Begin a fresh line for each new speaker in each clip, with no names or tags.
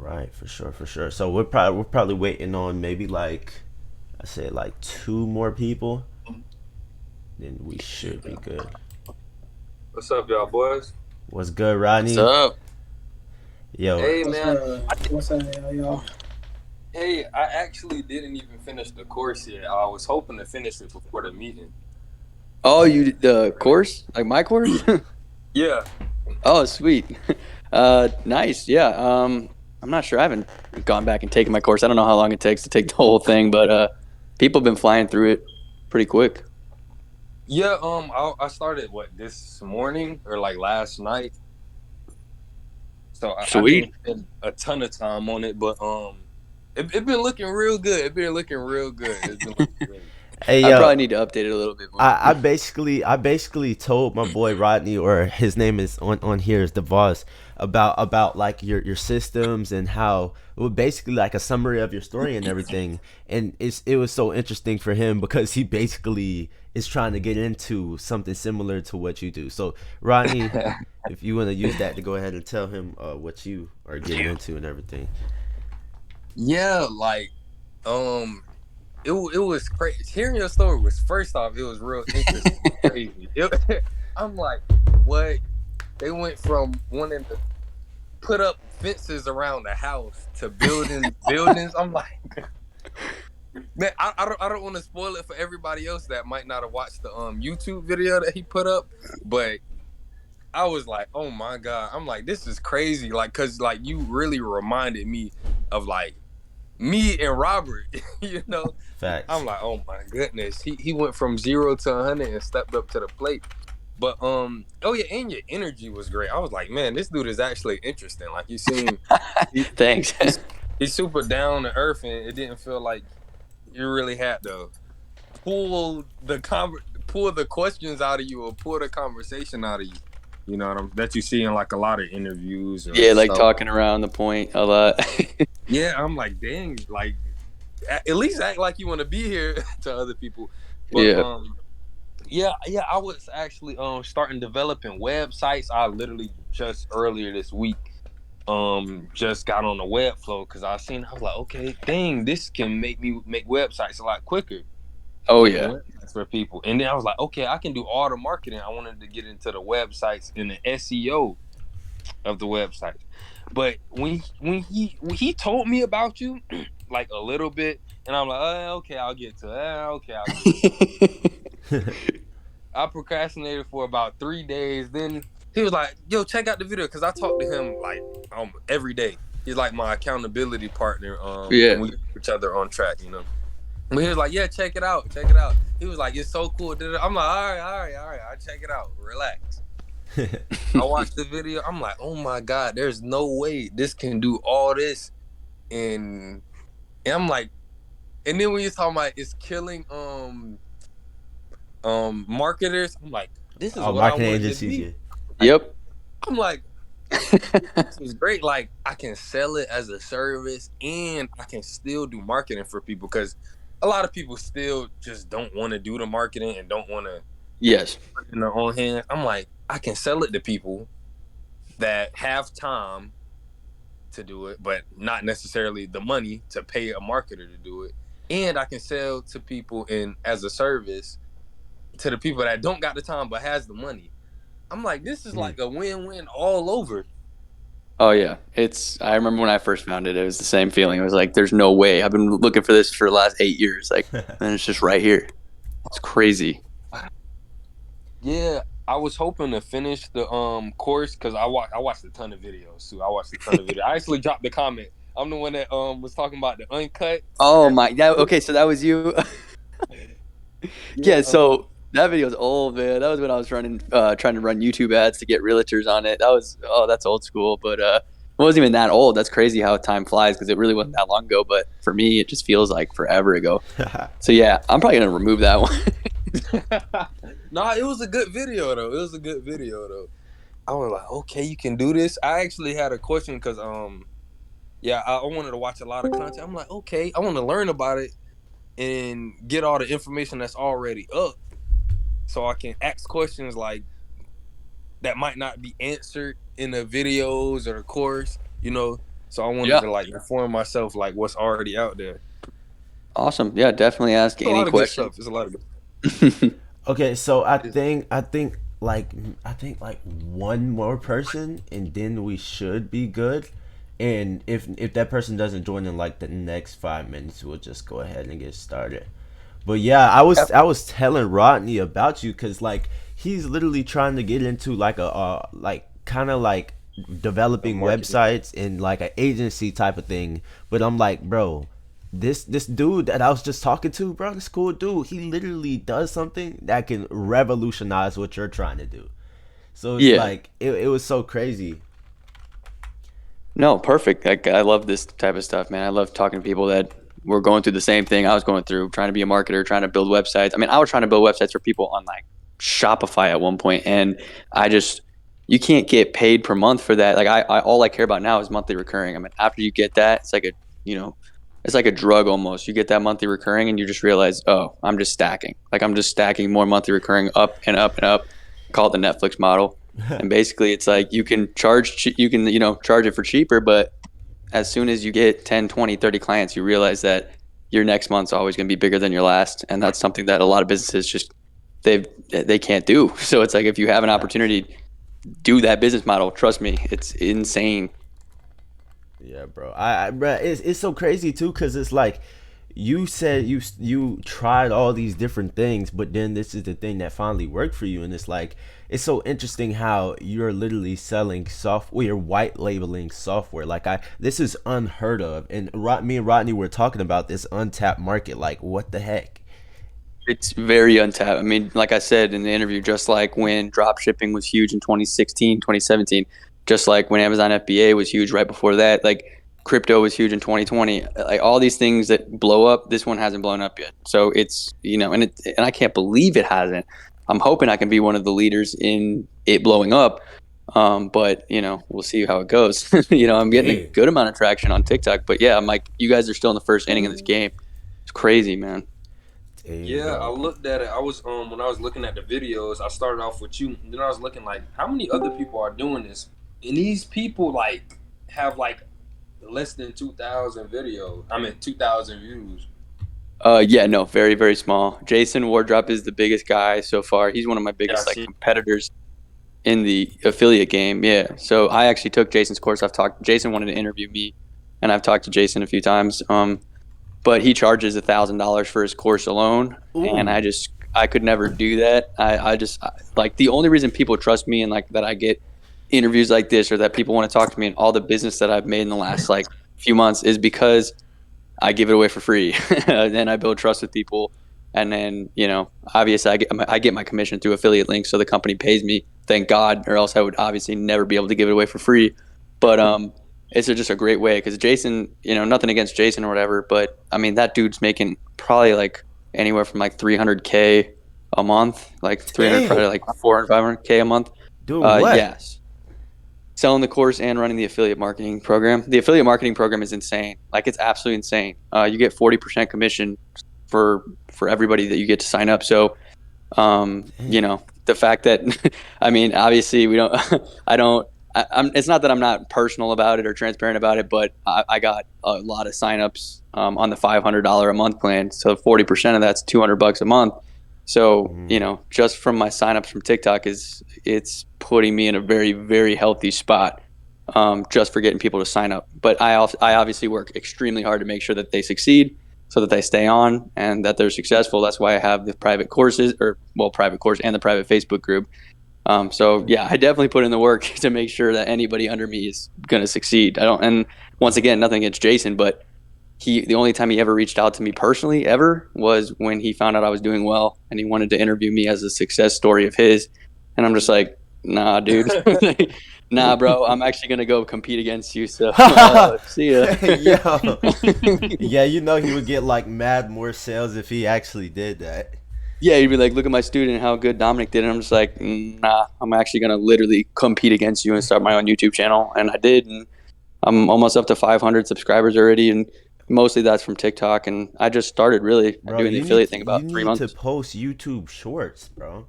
Right, for sure, for sure. So we're probably waiting on maybe like I say like two more people, then we should be good.
What's up, y'all boys?
What's good,
What's
Rodney?
up?
Yo,
Hey
What's
man,
up? What's up, y'all?
I actually didn't even finish the course yet. I was hoping to finish it before the meeting.
Oh, you did the course? Like my course?
Yeah,
Oh, sweet. Nice. Yeah. I'm not sure. I haven't gone back and taken my course. I don't know how long it takes to take the whole thing, but people have been flying through it pretty quick.
yeah. I started this morning or like last night, so I didn't
Sweet.
spend a ton of time on it, but it been looking real good. It been looking real good. It's been looking great.
hey
I
yo,
probably need to update it a little bit more.
I basically told my boy Rodney, or his name is on here is DeVos, about like your systems and how well basically like a summary of your story and everything. And it was so interesting for him because he basically is trying to get into something similar to what you do. So Rodney, if you want to use that to go ahead and tell him what you are getting into and everything.
Yeah, like um, it was crazy. Hearing your story was first off, it was real interesting, crazy. I'm like, what? They went from wanting to put up fences around the house to building buildings. I'm like, man, I don't want to spoil it for everybody else that might not have watched the YouTube video that he put up, but I was like, oh my god, I'm like, this is crazy, like, cause like you really reminded me of like me and Robert, you know. I'm
Facts.
like, oh my goodness, he went from 0 to 100 and stepped up to the plate. But oh yeah, and your energy was great. I was like, man, this dude is actually interesting. Like you seem he,
Thanks.
he's he's super down to earth, and it didn't feel like you really had to pull the questions out of you or pull the conversation out of you. You know that you see in like a lot of interviews or
Yeah, like
stuff.
talking around the point a lot.
Yeah, I'm like, dang, like at least act like you want to be here to other people. But
Yeah.
yeah, I was actually starting developing websites. I literally just earlier this week just got on the Webflow because I was like, okay, dang, this can make me make websites a lot quicker,
Oh,
making
yeah.
websites for people. And then I was like, okay, I can do all the marketing. I wanted to get into the websites and the SEO of the website. But when he told me about you, like a little bit, and I'm like, okay, I'll get to it. Okay, I'll get to it. I procrastinated for about 3 days. Then he was like, "Yo, check out the video," because I talk to him like every day. He's like my accountability partner. And
Yeah.
we keep each other on track, you know. But he was like, "Yeah, check it out, check it out." He was like, "It's so cool." I'm like, "All right, all right, all right. I'll check it out. Relax." I watched the video. I'm like, "Oh my god, there's no way this can do all this." And, and I'm like, and then when you're talking about it's killing marketers, I'm like, this is
Oh,
what I
marketing
wanted to
agencies,
be.
yeah.
Like,
Yep.
I'm like, this is great. Like, I can sell it as a service and I can still do marketing for people because a lot of people still just don't want to do the marketing and don't want to
Yes.
put it in their own hands. I'm like, I can sell it to people that have time to do it, but not necessarily the money to pay a marketer to do it. And I can sell to people in as a service to the people that don't got the time but has the money. I'm like, this is
Mm.
like a win-win all over.
Oh yeah, I remember when I first found it, it was the same feeling. It was like, there's no way. I've been looking for this for the last 8 years. Like, and it's just right here. It's crazy.
Yeah, I was hoping to finish the course because I watched a ton of videos too. I watched a ton of videos. I actually dropped the comment. I'm the one that was talking about the uncut.
Oh my, okay, so that was you.
Yeah,
Yeah, so that video is old, man. That was when I was trying to run YouTube ads to get realtors on it. That's old school, but it wasn't even that old. That's crazy how time flies because it really wasn't that long ago. But for me, it just feels like forever ago. So yeah, I'm probably gonna remove that one.
nah, it was a good video though. It was a good video though. I was like, okay, you can do this. I actually had a question because yeah, I wanted to watch a lot of content. I'm like, okay, I want to learn about it and get all the information that's already up so I can ask questions like that might not be answered in the videos or the course, you know. So I wanted
Yeah.
to like inform myself like what's already out there.
Awesome. Yeah, definitely ask
It's a
any
lot of good
questions.
stuff. It's a lot of good.
Okay, so I
It's,
think I think like I think like one more person, and then we should be good. And if that person doesn't join in like the next 5 minutes, we'll just go ahead and get started. But yeah, I was telling Rodney about you because like he's literally trying to get into like a like kind of like
a
developing
marketing.
websites and like an agency type of thing. But I'm like, bro, this dude that I was just talking to, bro, this cool dude, he literally does something that can revolutionize what you're trying to do. So it's
Yeah.
like it was so crazy.
No, perfect. I love this type of stuff, man. I love talking to people that were going through the same thing I was going through, trying to be a marketer, trying to build websites. I mean, I was trying to build websites for people on like Shopify at one point, and I just you can't get paid per month for that. Like I all I care about now is monthly recurring. I mean, after you get that, it's like a you know, it's like a drug almost. You get that monthly recurring, and you just realize, oh, I'm just stacking. Like I'm just stacking more monthly recurring up and up and up. Call it the Netflix model. And basically, it's like you can you can charge it for cheaper, but as soon as you get 10, 20, 30 clients, you realize that your next month's always going to be bigger than your last, and that's something that a lot of businesses just they can't do. So it's like if you have an
Facts.
opportunity, do that business model. Trust me, it's insane.
Yeah, bro. Bro, it's so crazy too, cause it's like you said you tried all these different things, but then this is the thing that finally worked for you, and it's like it's so interesting how you're literally selling software, you're white labeling software. Like this is unheard of, and me and Rodney were talking about this untapped market. Like, what the heck?
It's very untapped. I mean, like I said in the interview, just like when drop shipping was huge in 2016, 2017, just like when Amazon FBA was huge right before that, like crypto was huge in 2020. Like all these things that blow up, this one hasn't blown up yet. So it's, and I can't believe it hasn't. I'm hoping I can be one of the leaders in it blowing up. But we'll see how it goes. I'm getting a
Hey,
good amount of traction on TikTok, but yeah, I'm like, you guys are still in the first inning of this game. It's crazy, man.
hey,
Yeah, I
bro.
looked at it. I was when I was looking at the videos, I started off with you, and then I was looking like how many other people are doing this, and these people like have like less than 2,000 videos. I mean 2,000 views.
Yeah, no, very, very small. Jason Wardrop is the biggest guy so far. He's one of my
Yeah, I
biggest like
see.
competitors in the affiliate game. Yeah. So I actually took Jason's course. Jason wanted to interview me, and I've talked to Jason a few times. But he charges $1,000 for his course alone, and
Ooh.
I could never do that. Like the only reason people trust me and like that I get interviews like this or that people want to talk to me and all the business that I've made in the last like few months is because I give it away for free. Then I build trust with people. And then, obviously I get my commission through affiliate links. So the company pays me, thank God, or else I would obviously never be able to give it away for free. But it's just a great way because Jason, nothing against Jason or whatever, but I mean, that dude's making probably like anywhere from like 300K a month, like 300, probably
Dang.
like 400, 500K a month.
Doing what?
Yes, selling the course and running the affiliate marketing program. The affiliate marketing program is insane. Like it's absolutely insane. You get 40% commission for everybody that you get to sign up. So,
Dang.
the fact that, I mean, obviously we don't, I don't, it's not that I'm not personal about it or transparent about it, but I got a lot of signups on the $500 a month plan. So 40% of that's $200 a month. So,
Mm.
just from my signups from TikTok it's putting me in a very, very healthy spot just for getting people to sign up. But I obviously work extremely hard to make sure that they succeed so that they stay on and that they're successful. That's why I have the private courses private course and the private Facebook group. So yeah, I definitely put in the work to make sure that anybody under me is going to succeed. And once again, nothing against Jason, but the only time he ever reached out to me personally ever was when he found out I was doing well and he wanted to interview me as a success story of his. And I'm just like, nah, dude, nah, bro, I'm actually going to go compete against you. So, see ya.
Yo. Yeah, you know he would get like mad more sales if he actually did that.
Yeah, he'd be like, look at my student, how good Dominic did. And I'm just like, nah, I'm actually going to literally compete against you and start my own YouTube channel. And I did. And I'm almost up to 500 subscribers already. And mostly that's from TikTok. And I just started really
Bro,
doing the
you need
affiliate
to
thing
you
about three
need to
months.
post YouTube shorts, bro.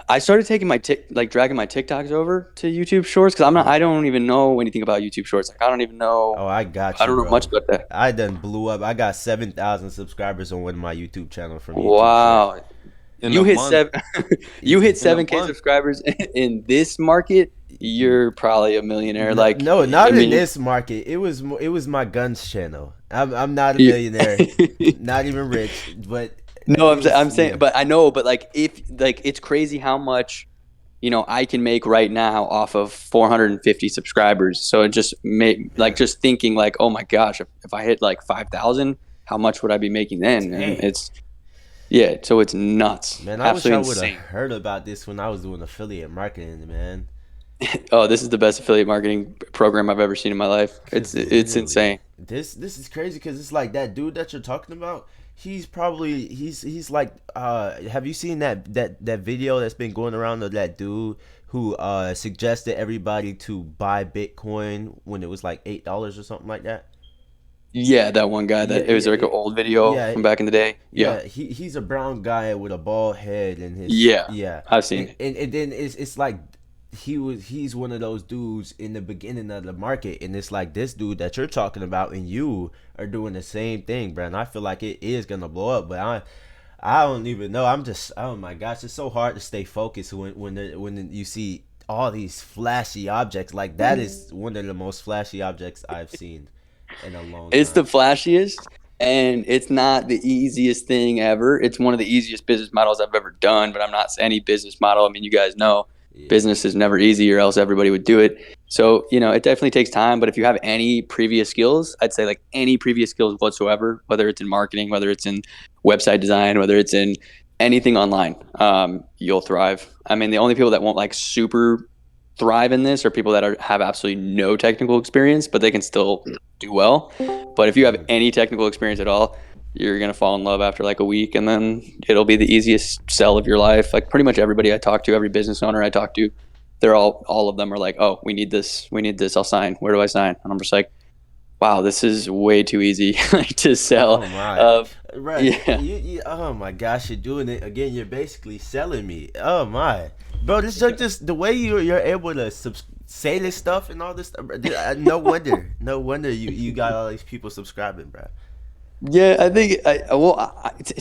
I started taking dragging my TikToks over to YouTube Shorts because I don't even know anything about YouTube Shorts. Like, I don't even know,
Oh, I got
I
you,
don't know much
bro.
about that.
I done blew up. I got 7,000 subscribers on one of my YouTube channel from YouTube Short.
Wow.
In
You
a
hit
month.
seven, you hit
In a
7K
month.
subscribers in this market, you're probably a millionaire.
No,
Like,
no,
I
not in
mean,
this market. It was my guns channel. I'm not a millionaire, not even rich, but
no,
it was
I'm saying,
yeah.
but I know, but like if like it's crazy how much I can make right now off of 450 subscribers. So it just made like
Yeah.
just thinking like, oh my gosh, if I hit like 5,000, how much would I be making then? And
Dang.
so it's nuts,
Man, I wish I
absolutely
would have
insane.
heard about this when I was doing affiliate marketing, man.
Oh, this is the best affiliate marketing program I've ever seen in my life.
Cause
It's
literally,
insane.
this is crazy. Cause it's like that dude that you're talking about. He's like have you seen that video that's been going around of that dude who suggested everybody to buy Bitcoin when it was like $8 or something like that?
Yeah, that one guy
Yeah,
that it was like
yeah,
an old video
yeah,
from back in the day. Yeah,
yeah. He's a brown guy with a bald head and his
yeah,
yeah,
I've seen it.
and then it's like he's one of those dudes in the beginning of the market, and it's like this dude that you're talking about and you are doing the same thing, bro. And I feel like it is gonna blow up, but I don't even know. I'm just oh my gosh, it's so hard to stay focused when you see all these flashy objects. Like that is one of the most flashy objects I've seen in a long
It's the
time.
flashiest, and it's not the easiest thing ever. It's one of the easiest business models I've ever done, but I'm not any business model. I mean, you guys know
Yeah.
business is never easy, or else everybody would do it. So, it definitely takes time. But if you have any previous skills, I'd say like any previous skills whatsoever, whether it's in marketing, whether it's in website design, whether it's in anything online, you'll thrive. I mean, the only people that won't like super thrive in this are people that have absolutely no technical experience, but they can still do well. But if you have
Mhm.
any technical experience at all, you're gonna fall in love after like a week, and then it'll be the easiest sell of your life. Like pretty much everybody I talk to, every business owner I talk to, they're all of them are like, "Oh, we need this. We need this. I'll sign. Where do I sign?" And I'm just like, "Wow, this is way too easy to sell."
Oh my,
Uh,
right?
yeah,
Oh my gosh, you're doing it again. You're basically selling me. Oh my, bro, this is just the way you're able to say this stuff and all this stuff. Bro. No wonder, no wonder you got all these people subscribing, bro.
yeah. I think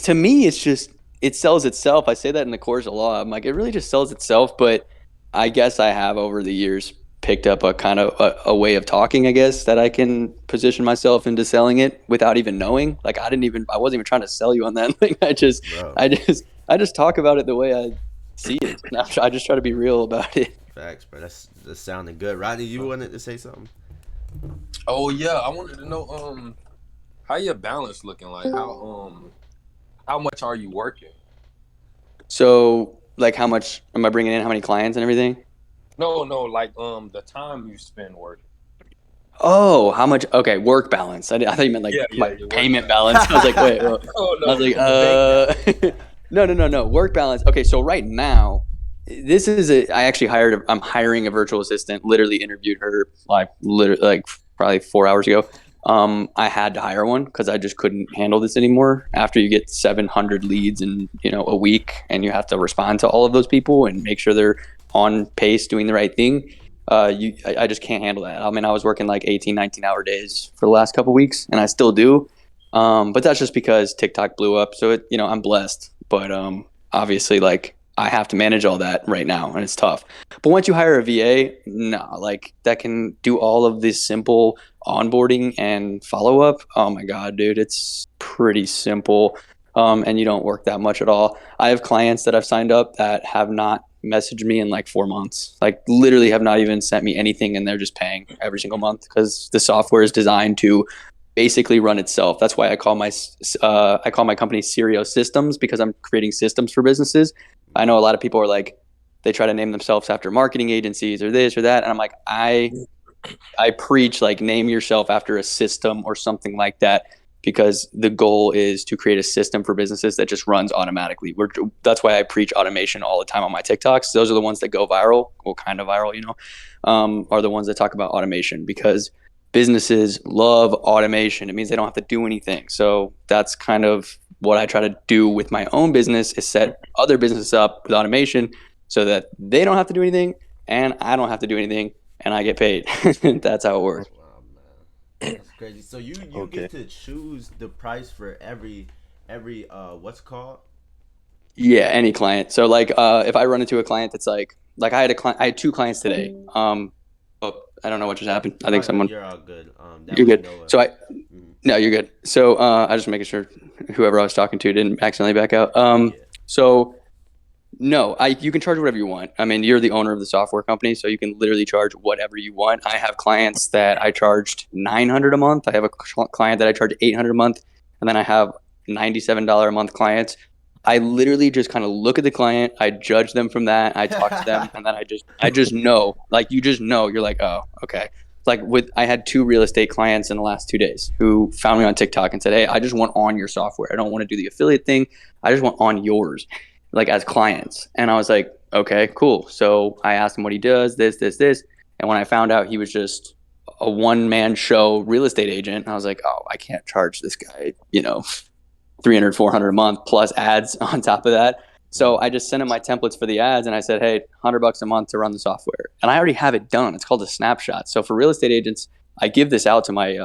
to me, it's just it sells itself. I say that in the course a lot. I'm like, it really just sells itself. But I guess I have over the years picked up a kind of a way of talking, I guess, that I can position myself into selling it without even knowing. Like I wasn't even trying to sell you on that thing.
Bro,
I just talk about it the way I see it. And I just try to be real about it.
facts, bro. That's sounding good. Rodney, you wanted to say something?
Oh yeah, I wanted to know how your balance looking like. How much are you working?
So, like, how much am I bringing in? How many clients and everything?
No, like the time you spend working.
Oh, how much? Okay, work balance. I thought you meant like
Yeah,
my
your work
payment
balance.
balance. I was like, wait, well,
Oh
I was
no,
like,
the bank balance.
no. Work balance. Okay, so right now, I actually I'm hiring a virtual assistant. Literally interviewed her like probably 4 hours ago. I had to hire one because I just couldn't handle this anymore. After you get 700 leads in a week, and you have to respond to all of those people and make sure they're on pace doing the right thing. I just can't handle that. I mean, I was working like 18, 19-hour days for the last couple of weeks, and I still do. But that's just because TikTok blew up. So I'm blessed, but obviously, like I have to manage all that right now, and it's tough. But once you hire a VA, no, like that can do all of this simple onboarding and follow up. Oh my God, dude, it's pretty simple. And you don't work that much at all. I have clients that I've signed up that have not messaged me in like 4 months, like literally have not even sent me anything, and they're just paying every single month because the software is designed to basically run itself. That's why I call my company Serio Systems, because I'm creating systems for businesses. I know a lot of people are like, they try to name themselves after marketing agencies or this or that, and I'm like, I preach like name yourself after a system or something like that, because the goal is to create a system for businesses that just runs automatically. That's why I preach automation all the time on my TikToks. Those are the ones that go viral, well, kind of viral, are the ones that talk about automation, because businesses love automation. It means they don't have to do anything. So that's kind of what I try to do with my own business, is set other businesses up with automation so that they don't have to do anything and I don't have to do anything and I get paid. That's how it works.
Wow, man, that's crazy. So you
Okay.
get to choose the price for every what's it called?
Yeah, any client. So like if I run into a client that's like I had two clients today. Oh, I don't know what just happened. I
You're
think
all good.
someone
You're all good. That
you're
was
good.
Noah.
So I
Mhm.
no, you're good. So I just making sure whoever I was talking to didn't accidentally back out.
Yeah.
So no, I you can charge whatever you want. I mean, you're the owner of the software company, so you can literally charge whatever you want. I have clients that I charged 900 a month. I have a client that I charge 800 a month, and then I have $97 a month clients. I literally just kind of look at the client, I judge them from that, I talk to them, and then I just know, like you just know, you're like, oh, okay. Like with I had two real estate clients in the last 2 days who found me on TikTok and said, hey, I just want on your software. I don't want to do the affiliate thing. I just want on yours like as clients. And I was like, okay, cool. So I asked him what he does, this. And when I found out he was just a one man show real estate agent, I was like, oh, I can't charge this guy, 300, 400 a month plus ads on top of that. So
Mhm.
I just sent him my templates for the ads and I said, hey, $100 a month to run the software. And I already have it done. It's called a snapshot. So for real estate agents, I give this out to my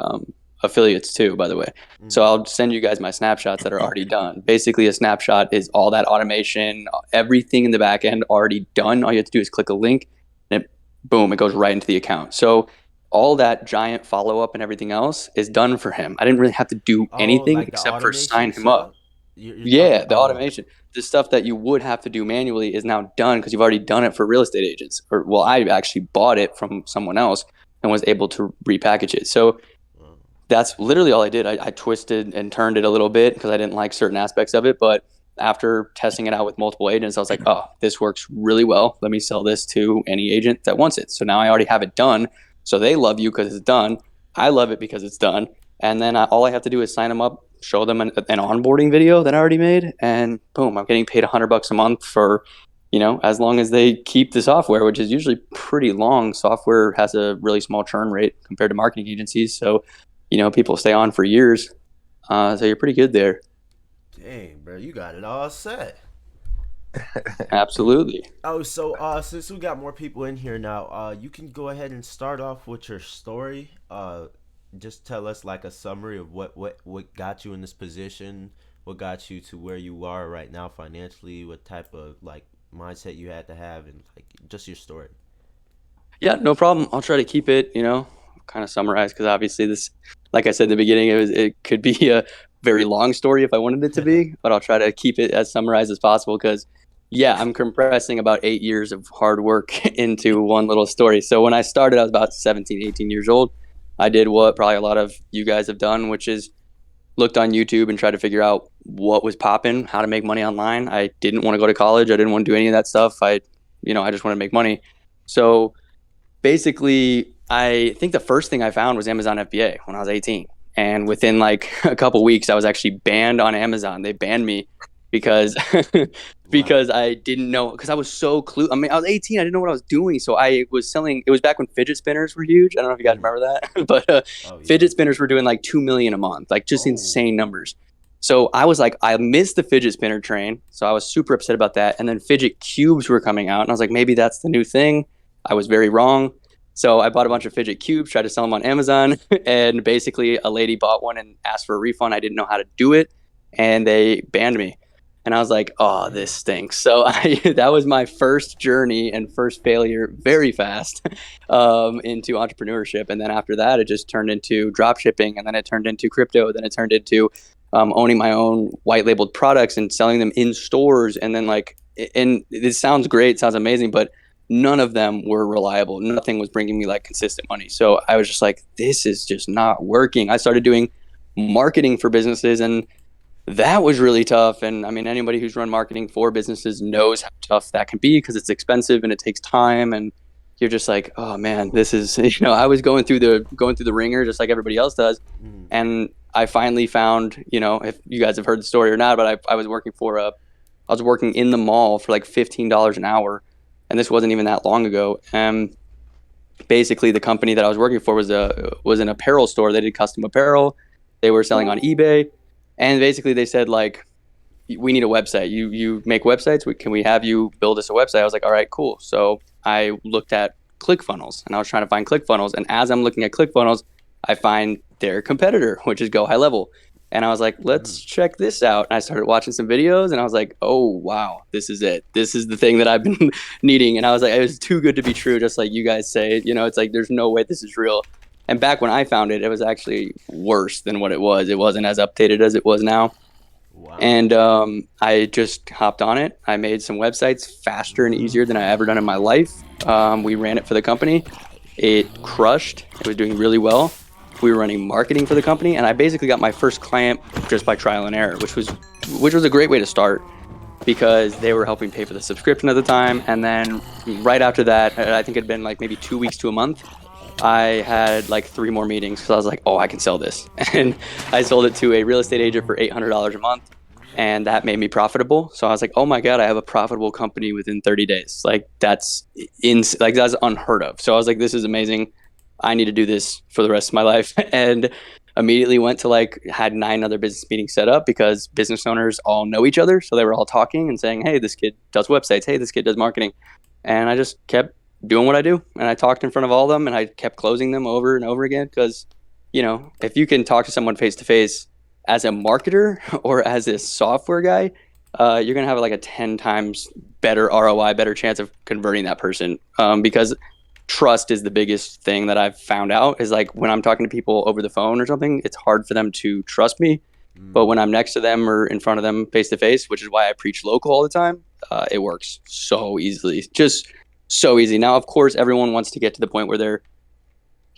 affiliates too, by the way. So
Mhm.
I'll send you guys my snapshots that are already done. Basically, a snapshot is all that automation, everything in the back end already done. All you have to do is click a link and boom, it goes right into the account. So all that giant follow up and everything else is done for him. I didn't really have to do
Oh,
anything
like the
except for sign
automation
him up.
setup? You're talking.
Yeah, the
Oh.
automation, the stuff that you would have to do manually is now done because you've already done it for real estate agents. Or, well, I actually bought it from someone else and was able to repackage it. So
Oh.
that's literally all I did. I twisted and turned it a little bit because I didn't like certain aspects of it. But after testing it out with multiple agents, I was like, oh, this works really well. Let me sell this to any agent that wants it. So now I already have it done. So they love you because it's done. I love it because it's done. And then all I have to do is sign them up, show them an onboarding video that I already made, and boom, I'm getting paid $100 a month for, as long as they keep the software, which is usually pretty long. Software has a really small churn rate compared to marketing agencies. So people stay on for years. So you're pretty good there.
Dang, bro, you got it all set.
Absolutely.
Oh, so since we got more people in here now, you can go ahead and start off with your story. Just tell us like a summary of what got you in this position, what got you to where you are right now financially, what type of like mindset you had to have, and like just your story.
Yeah, no problem. I'll try to keep it, kind of summarized because obviously this, like I said in the beginning, it could be a very long story if I wanted it to be, but I'll try to keep it as summarized as possible because, yeah, I'm compressing about 8 years of hard work into one little story. So when I started, I was about 17, 18 years old. I did what probably a lot of you guys have done, which is looked on YouTube and tried to figure out what was popping, how to make money online. I didn't want to go to college. I didn't want to do any of that stuff. I just want to make money. So basically, I think the first thing I found was Amazon FBA when I was 18. And within like a couple weeks, I was actually banned on Amazon. They banned me because
Wow.
because I didn't know because I was so I mean, I was 18. I didn't know what I was doing. So I was selling. It was back when fidget spinners were huge. I don't know if you guys
Mm.
remember that, but
Oh yeah.
fidget spinners were doing like 2 million a month, like just
Oh.
insane numbers. So I was like, I missed the fidget spinner train. So I was super upset about that. And then fidget cubes were coming out, and I was like, maybe that's the new thing. I was very wrong. So I bought a bunch of fidget cubes, tried to sell them on Amazon, and basically a lady bought one and asked for a refund. I didn't know how to do it, and they banned me. And I was like, "Oh, this
Damn.
stinks." So that was my first journey and first failure, very fast, into entrepreneurship. And then after that, it just turned into drop shipping, and then it turned into crypto. Then it turned into owning my own white labeled products and selling them in stores. And then and it sounds great, sounds amazing, but none of them were reliable. Nothing was bringing me like consistent money. So I was just like, this is just not working. I started doing marketing for businesses and that was really tough. And I mean, anybody who's run marketing for businesses knows how tough that can be because it's expensive and it takes time. And you're just like, oh man, this is, I was going through the ringer just like everybody else does.
Mm.
And I finally found, if you guys have heard the story or not, but I was working I was working in the mall for like $15 an hour. And this wasn't even that long ago. And basically the company that I was working for was an apparel store. They did custom apparel. They were selling on eBay. And basically they said like, we need a website. You make websites. Can we have you build us a website? I was like, all right, cool. So I looked at ClickFunnels, and I was trying to find ClickFunnels. And as I'm looking at ClickFunnels, I find their competitor, which is Go High Level. And I was like, let's check this out. And I started watching some videos, and I was like, oh wow, this is it. This is the thing that I've been needing. And I was like, it was too good to be true, just like you guys say. You know, it's like there's no way this is real. And back when I found it, it was actually worse than what it was. It wasn't as updated as it was now.
Wow.
And I just hopped on it. I made some websites faster and easier than I ever done in my life. We ran it for the company. It crushed. It was doing really well. We were running marketing for the company, and I basically got my first client just by trial and error, which was a great way to start because they were helping pay for the subscription at the time. And then right after that, I think it had been like maybe 2 weeks to a month, I had like 3 more meetings because I was like, oh, I can sell this. And I sold it to a real estate agent for $800 a month. And that made me profitable. So I was like, oh my God, I have a profitable company within 30 days. Like that's that's unheard of. So I was like, this is amazing. I need to do this for the rest of my life. And immediately went to had 9 other business meetings set up because business owners all know each other. So they were all talking and saying, hey, this kid does websites. Hey, this kid does marketing. And I just kept doing what I do. And I talked in front of all of them, and I kept closing them over and over again. Because, if you can talk to someone face to face as a marketer or as a software guy, you're going to have like a 10 times better ROI, better chance of converting that person. Because trust is the biggest thing that I've found out is like when I'm talking to people over the phone or something, it's hard for them to trust me. But when I'm next to them or in front of them face to face, which is why I preach local all the time, it works so easily, just so easy. Now, of course, everyone wants to get to the point where they're,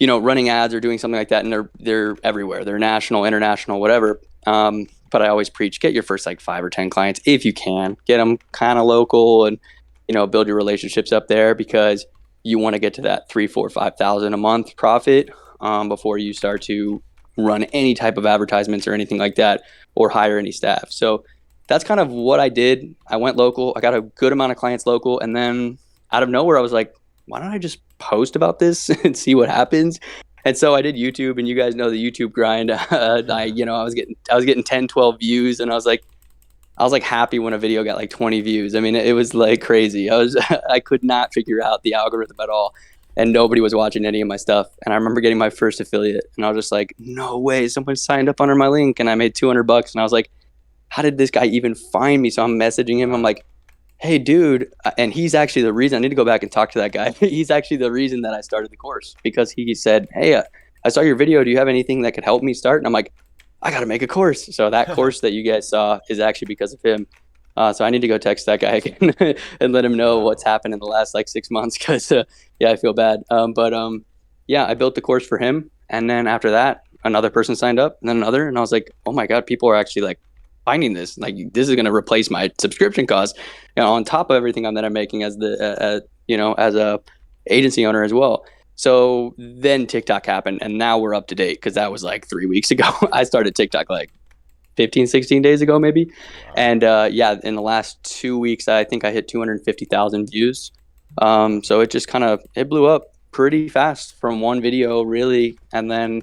running ads or doing something like that, and they're everywhere. They're national, international, whatever. But I always preach, get your first 5 or 10 clients if you can. Get them kind of local and, build your relationships up there because you want to get to that 3, 4, 5,000 a month profit before you start to run any type of advertisements or anything like that or hire any staff. So that's kind of what I did. I went local. I got a good amount of clients local. And then out of nowhere, I was like, why don't I just post about this and see what happens? And so I did YouTube, and you guys know the YouTube grind. I was getting 10, 12 views, and I was like happy when a video got like 20 views. I mean, it was like crazy. I could not figure out the algorithm at all, and nobody was watching any of my stuff. And I remember getting my first affiliate, and I was just like, no way, someone signed up under my link, and I made $200. And I was like, how did this guy even find me? So I'm messaging him. I'm like, hey, dude. And he's actually the reason. I need to go back and talk to that guy. He's actually the reason that I started the course because he said, hey, I saw your video. Do you have anything that could help me start? And I'm like, I got to make a course. So that course that you guys saw is actually because of him. So I need to go text that guy again and let him know what's happened in the last 6 months because, I feel bad. I built the course for him. And then after that, another person signed up and then another. And I was like, oh my God, people are actually finding this. This is going to replace my subscription cost, on top of everything that I'm making as as a agency owner as well. So then TikTok happened, and now we're up to date because that was 3 weeks ago. I started TikTok 15, 16 days ago, maybe. Wow. And in the last 2 weeks, I think I hit 250,000 views. So it just it blew up pretty fast from one video, really. And then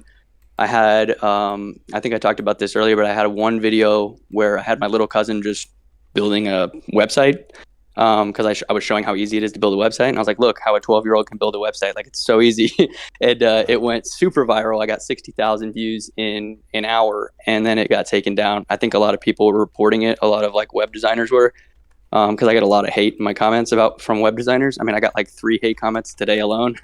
I had, I think I talked about this earlier, but I had one video where I had my little cousin just building a website. Because I was showing how easy it is to build a website, and I was like, "Look, how a 12-year-old can build a website! It's so easy." And it went super viral. I got 60,000 views in an hour, and then it got taken down. I think a lot of people were reporting it. A lot of web designers were, because I get a lot of hate in my comments from web designers. I mean, I got 3 hate comments today alone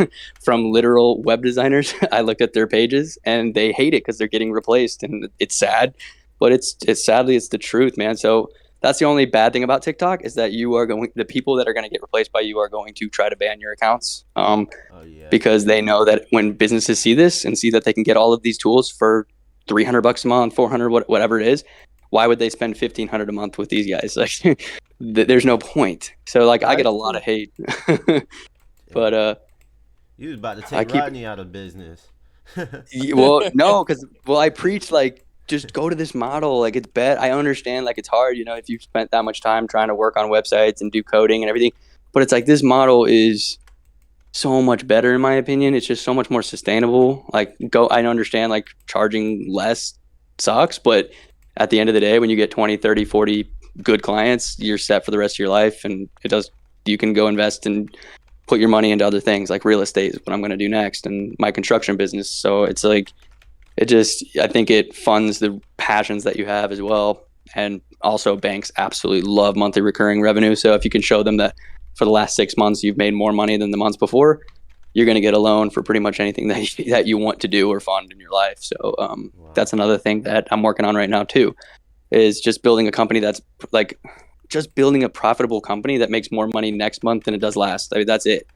from literal web designers. I looked at their pages, and they hate it because they're getting replaced, and it's sad, but it's sadly it's the truth, man. So. That's the only bad thing about TikTok is that the people that are going to get replaced by you are going to try to ban your accounts. Because they know that when businesses see this and see that they can get all of these tools for $300 a month, 400, whatever it is, why would they spend 1,500 a month with these guys? There's no point. So I get a lot of hate, but
you was about to take Rodney out of business.
Well, no, because I preach just go to this model. It's bad. I understand it's hard, if you've spent that much time trying to work on websites and do coding and everything, but it's this model is so much better in my opinion. It's just so much more sustainable. I understand charging less sucks, but at the end of the day, when you get 20, 30, 40 good clients, you're set for the rest of your life. And you can go invest and put your money into other things like real estate is what I'm going to do next, and my construction business. So it's like, I think it funds the passions that you have as well. And also banks absolutely love monthly recurring revenue. So if you can show them that for the last 6 months, you've made more money than the months before, you're going to get a loan for pretty much anything that you want to do or fund in your life. So
Wow.
that's another thing that I'm working on right now too, is just building a company that's like, just building a profitable company that makes more money next month than it does last. I mean, that's it.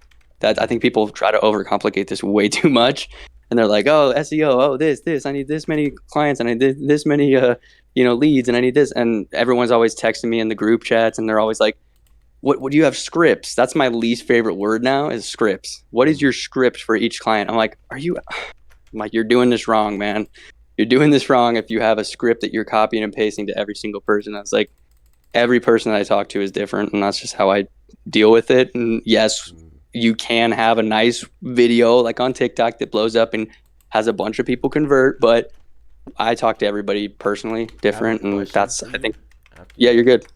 I think people try to overcomplicate this way too much, and they're like, oh, SEO, oh, this, I need this many clients, and I need this many, leads, and I need this, and everyone's always texting me in the group chats, and they're always like, what do you have scripts? That's my least favorite word now is scripts. What is your script for each client? I'm like, you're doing this wrong, man. You're doing this wrong if you have a script that you're copying and pasting to every single person. That's like, every person that I talk to is different, and that's just how I deal with it. And yes, you can have a nice video like on TikTok that blows up and has a bunch of people convert, but I talk to everybody personally
I have a
different, and
question
that's,
for
I
you.
think,
After
yeah,
you.
you're good.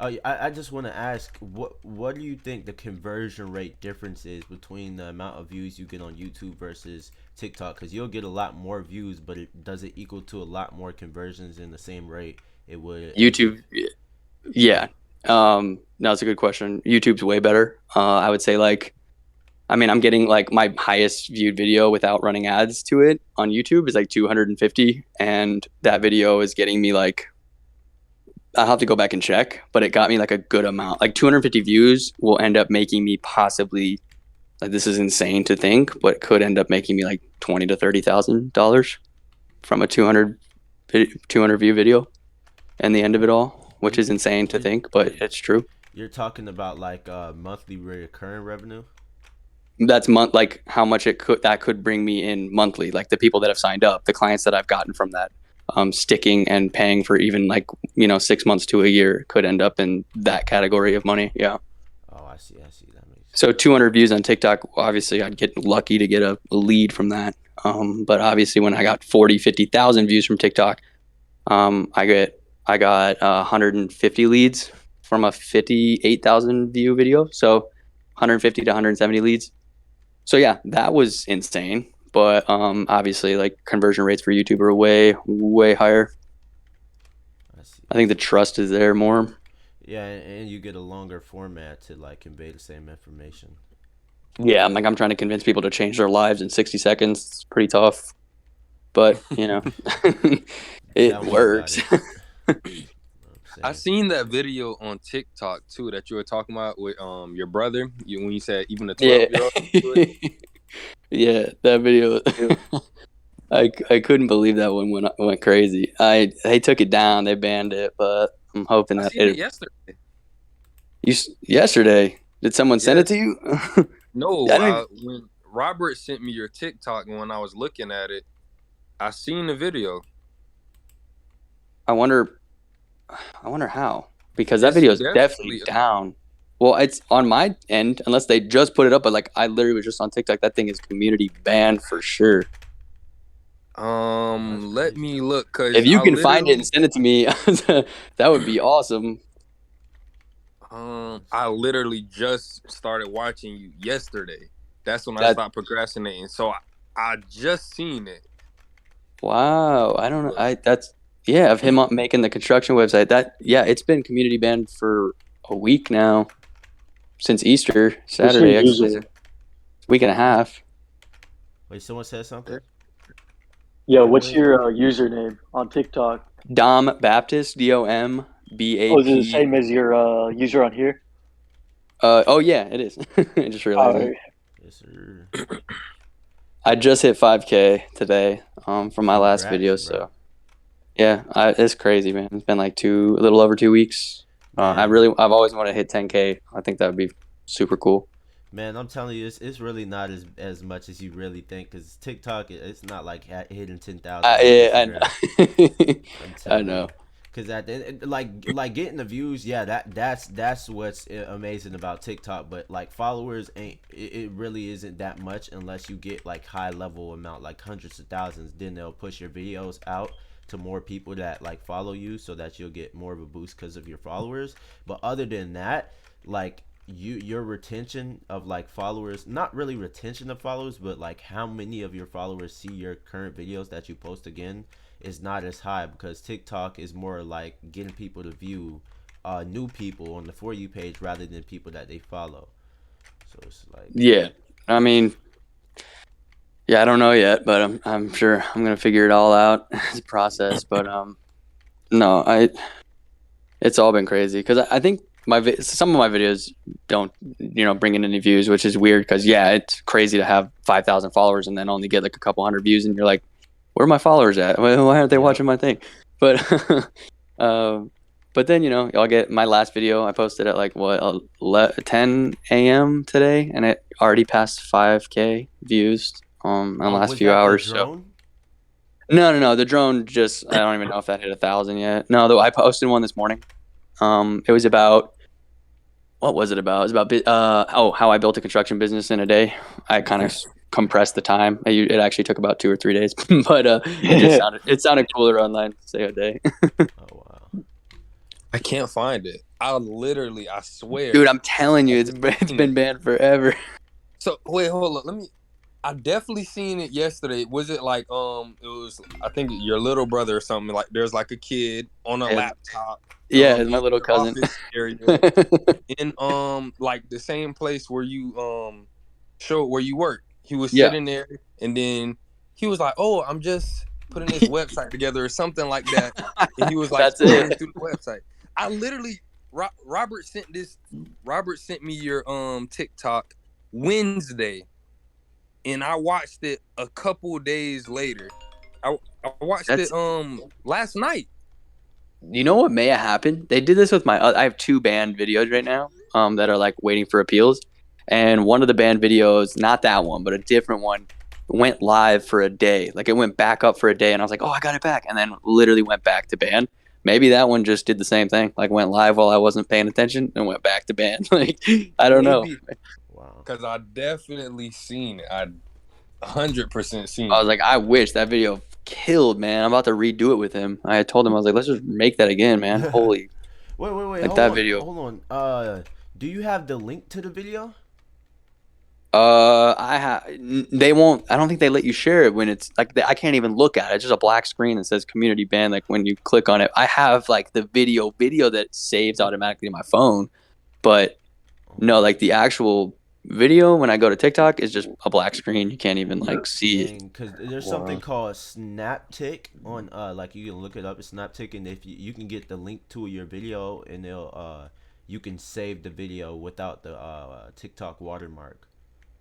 Oh, yeah, I just want to ask, what do you think the conversion rate difference is between the amount of views you get on YouTube versus TikTok? Because you'll get a lot more views, but does it equal to a lot more conversions in the same rate it would as you?
YouTube, yeah. No, it's a good question. YouTube's way better. I would say, like, I mean, I'm getting like my highest viewed video without running ads to it on YouTube is like 250, and that video is getting me like, I'll have to go back and check, but it got me like a good amount. Like 250 views will end up making me possibly, like, this is insane to think, but could end up making me like $20,000 to $30,000 from a 200 view video and the end of it all, which
You
is insane to
you
think, but it's true.
you're talking about like monthly recurring revenue.
That's like how much that could bring me in monthly, like the people that have signed up, the clients that I've gotten from that, sticking and paying for even like 6 months to a year could end up in that category of money. Yeah.
Oh, I see. I see. That makes sense.
So 200 views on TikTok, obviously I'd get lucky to get a lead from that. But obviously when I got 40, 50,000 views from TikTok, I got 150 leads from a 58,000 view video. So 150 to 170 leads. So yeah, that was insane. But obviously, like, conversion rates for YouTube are way, way higher.
I see.
I
I
think the
see.
trust is there more.
Yeah, and you get a longer format to like convey the same information.
Yeah, I'm trying to convince people to change their lives in 60 seconds. It's pretty tough, but it
Tell me about
works.
it. You know what I'm
I
saying?
seen that video on TikTok too that you were talking about with your brother. When you said even a
Yeah.
12-year old do it.
Yeah, that video. I couldn't believe that one went crazy. They took it down, they banned it, but I'm hoping
I
that
seen it yesterday.
yesterday. Did someone send
Yeah,
it to you?
no.
I don't even,
When Robert sent me your TikTok, and when I was looking at it, I seen the video.
I wonder I wonder how, because that
It's
video is definitely
definitely.
down. Well, it's on my end, unless they just put it up. But like, I literally was just on TikTok. That thing is community banned for sure.
That's
Let
crazy.
me look, cause
If you
I
can find it and
literally,
send it to me, that would be awesome.
Let's
I
see.
literally just started watching you yesterday. That's when I
That
stopped procrastinating. So I just seen it.
Wow, I
Let me
don't know.
look.
That's yeah, of him making the construction website. That yeah, it's been community banned for a week now since Easter
What's your
Saturday. Actually, it's a
user?
week and a half.
Wait, someone said something.
Yeah,
What
what's
is it?
your username on TikTok?
Dom Baptist, DOM
Oh, is it the
BAP.
same as your user on here?
Oh yeah, it is. I just
All
realized it.
right.
Yes, sir.
I just hit 5K today from my last
Congrats,
video,
bro.
so yeah, it's crazy, man. It's been like a little over 2 weeks.
Man,
I've always wanted to hit 10K. I think that would be super cool.
man, I'm telling you, it's really not as much as you really think. Cause TikTok, it's not like hitting 10,000 like
Yeah, I
Instagram.
know.
I'm
I
telling you.
know.
Cause at the end, like getting the views, yeah, that's what's amazing about TikTok. But like followers ain't it really isn't that much unless you get like high level amount, like hundreds of thousands. Then they'll push your videos out to more people that like follow you, so that you'll get more of a boost because of your followers. But other than that, like your retention of like followers, not really retention of followers, but like how many of your followers see your current videos that you post again, is not as high, because TikTok is more like getting people to view new people on the For You page rather than people that they follow. So it's like,
Yeah, I mean, yeah, I don't know yet, but I'm sure I'm gonna figure it all out as a process. But no, it's all been crazy because I think some of my videos don't bring in any views, which is weird because yeah, it's crazy to have 5,000 followers and then only get like a couple hundred views, and you're like, where are my followers at? Why aren't they
yep.
watching my thing? But but then I'll get my last video I posted at like 10 a.m. today, and it already passed 5K views in the last
Was
few
that the
hours. So
drone?
no, the drone just I don't even know if that hit 1,000 yet. No, though I posted one this morning. It was about what was it about? It was about how I built a construction business in a day. I kind of compressed the time. It actually took about 2 or 3 days, but it sounded cooler online to say a day.
Oh wow.
I can't find it. I swear.
Dude, I'm telling you, it's been banned forever.
So wait, hold on. I definitely seen it yesterday. Was it like it was, I think, your little brother or something, like there's like a kid on a laptop.
Yeah, it's my
in
little
your
cousin.
office area in like the same place where you show where you work. He was sitting there, and then he was like, "Oh, I'm just putting this website together," or something like that. And he was like scrolling through the website. I literally Robert sent me your TikTok Wednesday, and I watched it a couple days later. I watched it last night.
You know what may have happened? They did this with I have 2 banned videos right now that are like waiting for appeals, and one of the banned videos, not that one, but a different one, went live for a day. Like it went back up for a day, and I was like, oh, I got it back, and then literally went back to ban. Maybe that one just did the same thing, like went live while I wasn't paying attention and went back to ban. Like I don't know.
Wow.
Because I definitely seen it. I 100% seen it.
I was like, I wish that video killed, man. I'm about to redo it with him. I had told him, I was like, let's just make that again, man. Holy.
Wait.
Like
hold
that
on,
video.
Hold on. Do you have the link to the video?
They won't. I don't think they let you share it when it's like I can't even look at it. It's just a black screen that says community ban. Like when you click on it, I have like the video that saves automatically in my phone, but no, like the actual video when I go to TikTok is just a black screen. You can't even like see it.
Because there's something called Snaptick on like you can look it up. It's Snaptick, and if you can get the link to your video, and they'll you can save the video without the TikTok watermark.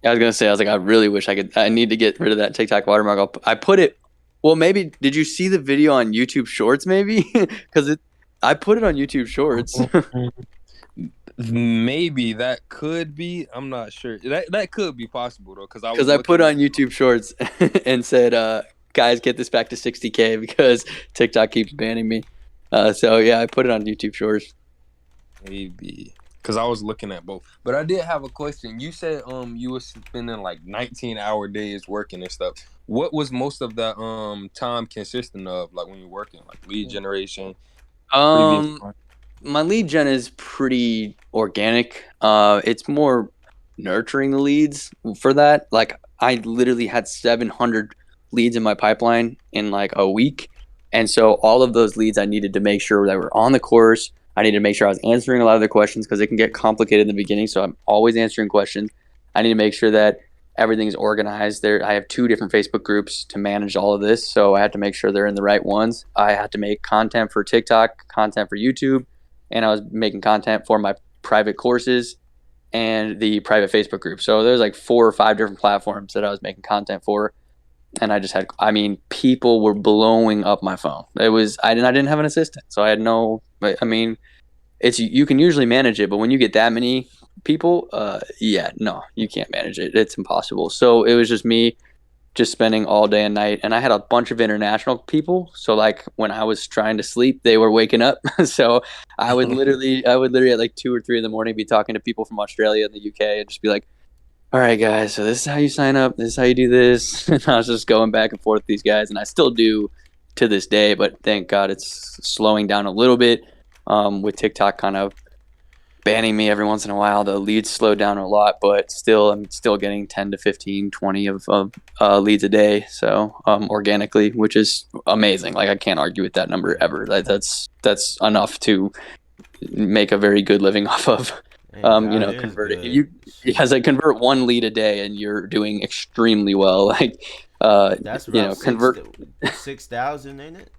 I was gonna say, I was like, I really wish I could. I need to get rid of that TikTok watermark. I put it. Well, maybe did you see the video on YouTube Shorts? Maybe because I put it on YouTube Shorts.
Maybe that could be. I'm not sure. That could be possible though, because
I put on YouTube Shorts and said, "Guys, get this back to 60K because TikTok keeps banning me." So yeah, I put it on YouTube Shorts.
Maybe because I was looking at both. But I did have a question. You said you were spending like 19-hour days working and stuff. What was most of that time consistent of, like when you're working, like lead generation?
My lead gen is pretty organic. It's more nurturing the leads for that. Like I literally had 700 leads in my pipeline in like a week. And so all of those leads I needed to make sure that were on the course. I needed to make sure I was answering a lot of their questions because it can get complicated in the beginning. So I'm always answering questions. I need to make sure that everything's organized. I have 2 different Facebook groups to manage all of this. So I had to make sure they're in the right ones. I had to make content for TikTok, content for YouTube, and I was making content for my private courses and the private Facebook group. So there's like 4 or 5 different platforms that I was making content for. And I just had, people were blowing up my phone. I didn't have an assistant. So I had you can usually manage it, but when you get that many people, you can't manage it. It's impossible. So it was just me just spending all day and night. And I had a bunch of international people. So like when I was trying to sleep, they were waking up. So I would literally at like 2 or 3 in the morning be talking to people from Australia and the UK and just be like, all right, guys, so this is how you sign up. This is how you do this. And I was just going back and forth with these guys. And I still do to this day, but thank God it's slowing down a little bit. With TikTok kind of banning me every once in a while, the leads slowed down a lot, but still, I'm still getting 10 to 15, 20 of leads a day. So organically, which is amazing. Like I can't argue with that number ever. That's enough to make a very good living off of.
And that is
Convert it. If
good.
you as I convert one lead a day, and you're doing extremely well. Like,
That's about
convert
6,000, ain't it?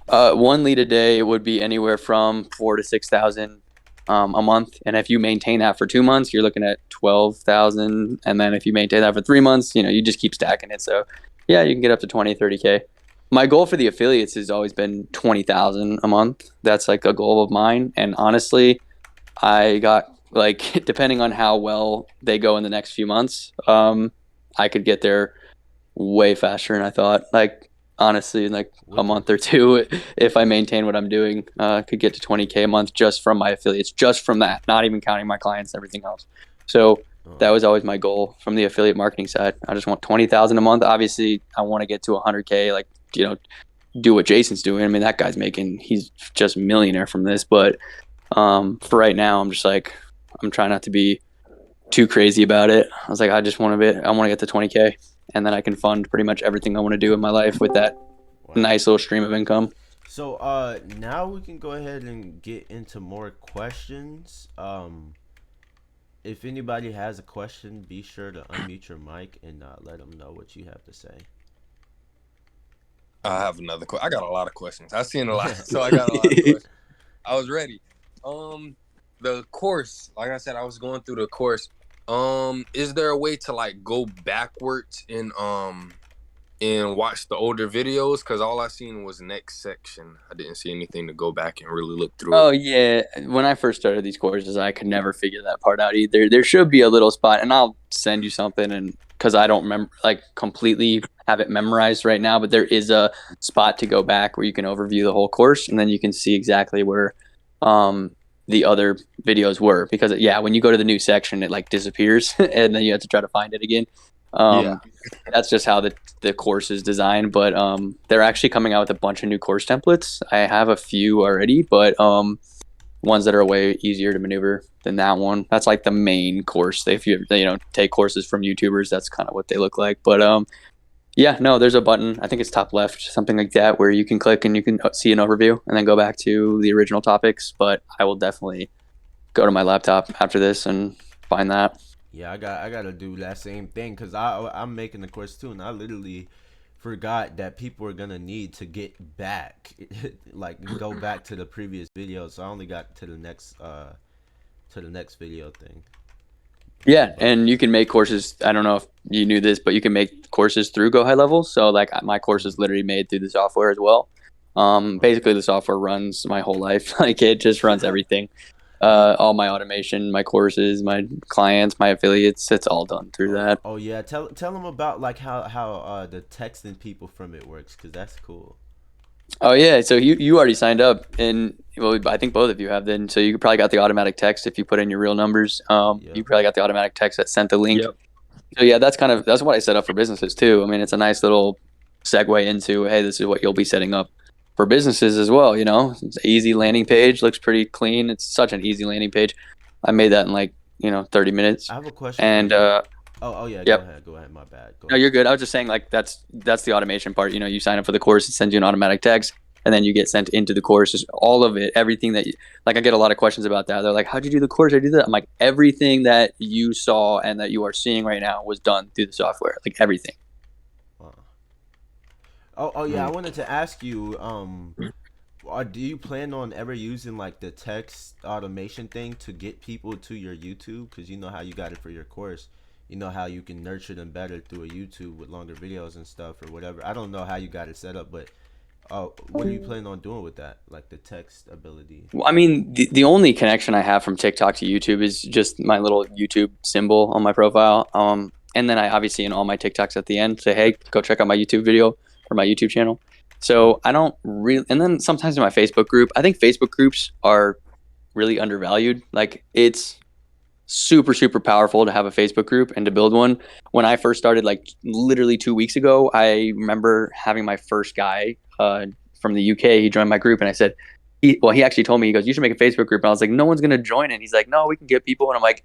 one lead a day would be anywhere from 4 to 6,000 a month, and if you maintain that for 2 months, you're looking at 12,000, and then if you maintain that for 3 months, you just keep stacking it. So, yeah, you can get up to 20, 30K. My goal for the affiliates has always been 20,000 a month. That's like a goal of mine, and honestly, I got like depending on how well they go in the next few months, I could get there way faster than I thought. Like honestly, in like a month or two, if I maintain what I'm doing, could get to 20K a month just from my affiliates, just from that, not even counting my clients and everything else. So that was always my goal from the affiliate marketing side. I just want 20,000 a month. Obviously, I want to get to 100K. Like do what Jason's doing. I mean, that guy's he's just a millionaire from this. But for right now, I'm just like, I'm trying not to be too crazy about it. I was like, I want to get to 20K, and then I can fund pretty much everything I want to do in my life with that nice little stream of income.
So now we can go ahead and get into more questions. If anybody has a question, be sure to unmute your mic and let them know what you have to say.
I have another question. I got a lot of questions. I've seen a lot, so I got a lot of questions. I was ready. The course, like I said, I was going through the course. Is there a way to like go backwards and watch the older videos? Because all I seen was next section. I didn't see anything to go back and really look through.
Oh yeah, when I first started these courses, I could never figure that part out either. There should be a little spot, and I'll send you something, and because I don't remember like completely have it memorized right now, but there is a spot to go back where you can overview the whole course, and then you can see exactly where the other videos were. Because when you go to the new section, it like disappears, and then you have to try to find it again. That's just how the course is designed. But they're actually coming out with a bunch of new course templates. I have a few already, but ones that are way easier to maneuver than that one. That's like the main course. If you take courses from YouTubers, that's kind of what they look like. But there's a button. I think it's top left, something like that, where you can click and you can see an overview and then go back to the original topics. But I will definitely go to my laptop after this and find that.
Yeah, I gotta do that same thing because I'm making the course too, and I literally forgot that people are gonna need to get back, like go back to the previous video. So I only got to the next video thing.
Yeah, and you can make courses. I don't know if you knew this, but you can make courses through Go High Level. So like my course is literally made through the software as well. Basically the software runs my whole life. Like it just runs everything. All my automation, my courses, my clients, my affiliates, it's all done through that.
Oh yeah, tell them about like how the texting people from it works, because that's cool.
Oh yeah, so you already signed up, and well, I think both of you have then. So you probably got the automatic text if you put in your real numbers. You probably got the automatic text that sent the link.
Yep.
So yeah, that's what I set up for businesses too. I mean, it's a nice little segue into, hey, this is what you'll be setting up for businesses as well. It's an easy landing page, looks pretty clean. It's such an easy landing page. I made that in like 30 minutes.
I have a question.
And
yeah,
yep.
Go ahead. My bad.
No, you're good. I was just saying like that's the automation part. You sign up for the course, it sends you an automatic text, and then you get sent into the course. Just all of it, everything that I get a lot of questions about that. They're like, how'd you do the course? I do that. I'm like, everything that you saw and that you are seeing right now was done through the software. Like everything.
Oh yeah, I wanted to ask you, do you plan on ever using like the text automation thing to get people to your YouTube? Because you know how you got it for your course. You know how you can nurture them better through a YouTube with longer videos and stuff or whatever. I don't know how you got it set up, but what do you plan on doing with that, like the text ability?
Well, I mean, the only connection I have from TikTok to YouTube is just my little YouTube symbol on my profile. And then I obviously in all my TikToks at the end say, hey, go check out my YouTube video or my YouTube channel. So I don't really, and then sometimes in my Facebook group, I think Facebook groups are really undervalued. Like super, super powerful to have a Facebook group and to build one. When I first started, like literally 2 weeks ago, I remember having my first guy from the UK. He joined my group, and I said, he actually told me, he goes, "You should make a Facebook group." And I was like, "No one's gonna join it." He's like, "No, we can get people." And I'm like,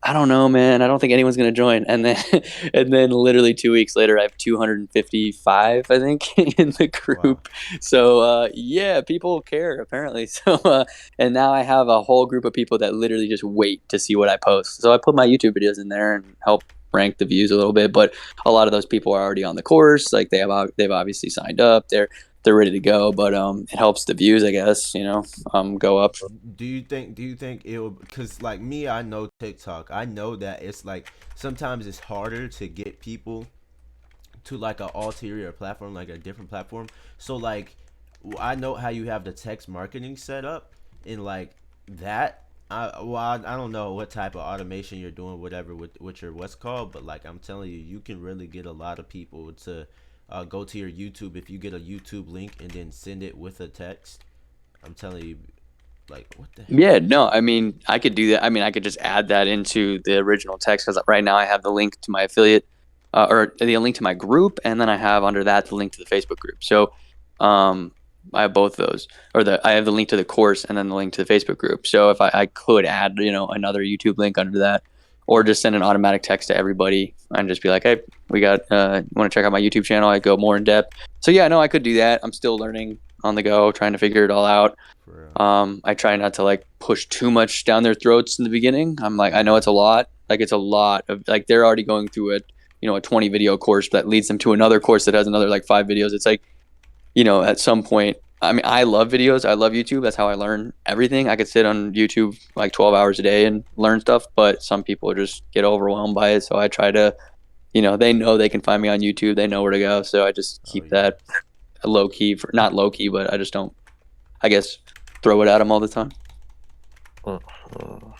I don't know, man. I don't think anyone's gonna join. And then, and then literally 2 weeks later, I have 255, I think, in the
Wow.
group. So yeah, people care apparently. So and now I have a whole group of people that literally just wait to see what I post. So I put my YouTube videos in there and help rank the views a little bit. But a lot of those people are already on the course. Like they've obviously signed up. They're ready to go. But it helps the views, I guess. Go up.
Do you think it'll, because like me, I know TikTok, I know that it's like sometimes it's harder to get people to like a ulterior platform, like a different platform. So like I know how you have the text marketing set up, and like that. I don't know what type of automation you're doing, whatever with your what's called, but like I'm telling you, you can really get a lot of people to go to your YouTube if you get a YouTube link and then send it with a text. I'm telling you, like what the heck?
Yeah, no, I mean, I could do that. I mean, I could just add that into the original text because right now I have the link to my affiliate or the link to my group, and then I have under that the link to the Facebook group. So um, I have both those, or I have the link to the course and then the link to the Facebook group. So if I could add, another YouTube link under that, or just send an automatic text to everybody and just be like, hey, we got, you want to check out my YouTube channel? I go more in depth. So yeah, no, I could do that. I'm still learning on the go, trying to figure it all out.
For real.
I try not to like push too much down their throats in the beginning. I'm like, I know
Yeah.
it's a lot. Like it's a lot of like they're already going through a 20 video course that leads them to another course that has another like 5 videos. It's like, at some point, I mean, I love videos. I love YouTube. That's how I learn everything. I could sit on YouTube like 12 hours a day and learn stuff, but some people just get overwhelmed by it. So I try to, they know they can find me on YouTube. They know where to go. So I just
Oh
keep
yeah.
that low key for not low key, but I just don't, I guess, throw it at them all the time.
Uh-huh.
Oh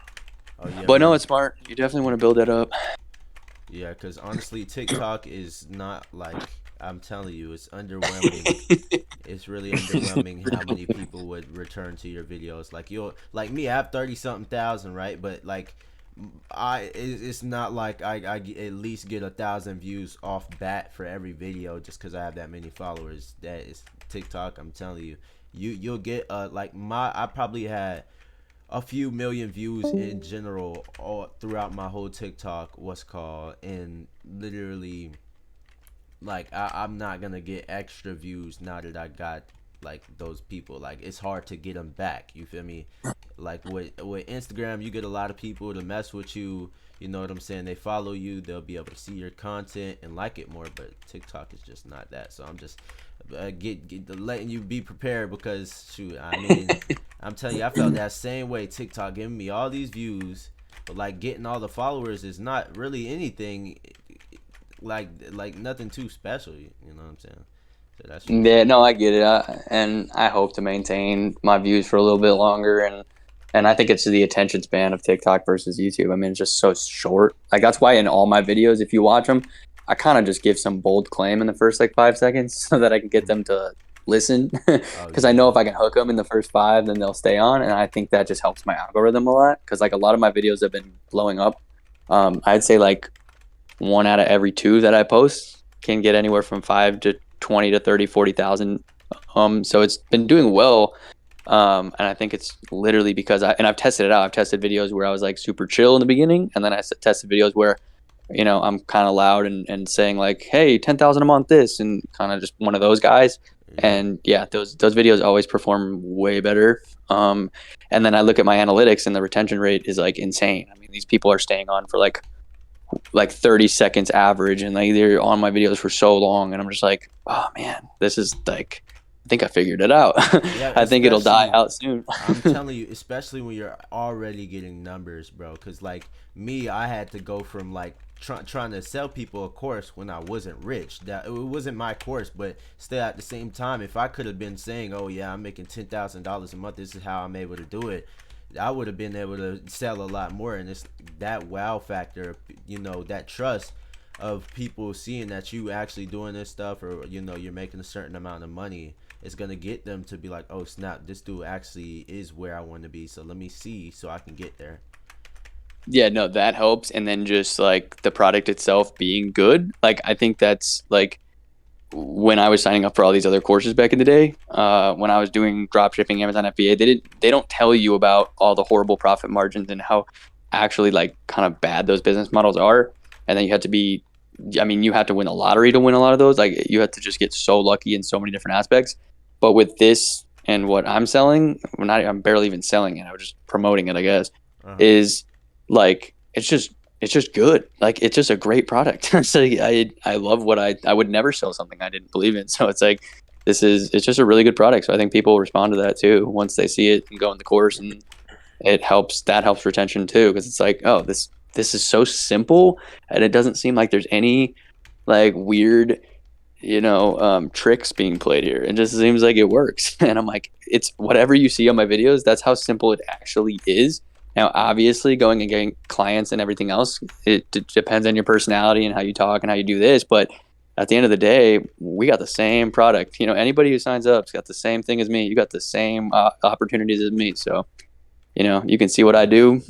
yeah,
But no,
man.
it's smart. You definitely want to build that up.
Yeah, because honestly, TikTok is not like, I'm telling you, it's underwhelming. It's really underwhelming how many people would return to your videos. Like you'll, like me, I have 30 something thousand, right? But like, it's not like at least get 1,000 views off bat for every video just because I have that many followers. That is TikTok. I'm telling you, you'll get like I probably had a few million views in general all throughout my whole TikTok, what's called, and literally like I'm not gonna get extra views now that I got like those people. Like it's hard to get them back. You feel me? Like with Instagram, you get a lot of people to mess with you. You know what I'm saying? They follow you. They'll be able to see your content and like it more. But TikTok is just not that. So I'm just get letting you be prepared because shoot, I mean, I'm telling you, I felt that same way. TikTok giving me all these views, but like getting all the followers is not really anything like nothing too special. You know what I'm saying? So that's just
Yeah, no, I get it. And I hope to maintain my views for a little bit longer. And I think it's the attention span of TikTok versus YouTube. I mean, it's just so short. Like that's why in all my videos, if you watch them, I kind of just give some bold claim in the first like 5 seconds so that I can get them to listen.
oh
Because I know
yeah,
if I can hook them in the first five, then they'll stay on. And I think that just helps my algorithm a lot. Because like a lot of my videos have been blowing up. I'd say like one out of every two that I post can get anywhere from 5 to 20 to 30, 40,000. So it's been doing well. And I think it's literally because I've tested it out. I've tested videos where I was like super chill in the beginning. And then I tested videos where, I'm kind of loud and saying like, hey, 10,000 a month this, and kind of just one of those guys.
yeah.
And yeah, those videos always perform way better. And then I look at my analytics and the retention rate is like insane. I mean, these people are staying on for like 30 seconds average, and like they're on my videos for so long, and I'm just like, oh man, this is like, I think I figured it out.
Yeah,
I think it'll die
especially
out soon.
I'm telling you, especially when you're already getting numbers, bro. Cause like me, I had to go from like trying to sell people a course when I wasn't rich. That it wasn't my course, but still at the same time, if I could have been saying, "Oh yeah, I'm making $10,000 a month. This is how I'm able to do it," I would have been able to sell a lot more. And it's that wow factor, that trust of people seeing that you actually doing this stuff, or you're making a certain amount of money. It's gonna get them to be like, oh snap, this dude actually is where I want to be. So let me see, so I can get there.
Yeah, no, that helps. And then just like the product itself being good. Like, I think that's like when I was signing up for all these other courses back in the day, when I was doing drop shipping, Amazon FBA, they don't tell you about all the horrible profit margins and how actually like kind of bad those business models are. And then you have to be, I mean, you have to win the lottery to win a lot of those. Like you have to just get so lucky in so many different aspects. But with this and what I'm selling, I'm barely even selling it. I was just promoting it, I guess,
Uh-huh.
is like, it's just good. Like it's just a great product. So I love what I would never sell something I didn't believe in. So it's like it's just a really good product. So I think people respond to that too once they see it and go in the course, and that helps retention too, because it's like, oh, this is so simple, and it doesn't seem like there's any like weird tricks being played here. It just seems like it works. And I'm like, it's whatever you see on my videos, that's how simple it actually is. Now, obviously, going and getting clients and everything else, it depends on your personality and how you talk and how you do this. But at the end of the day, we got the same product. Anybody who signs up's got the same thing as me. You got the same opportunities as me. So, you can see what I do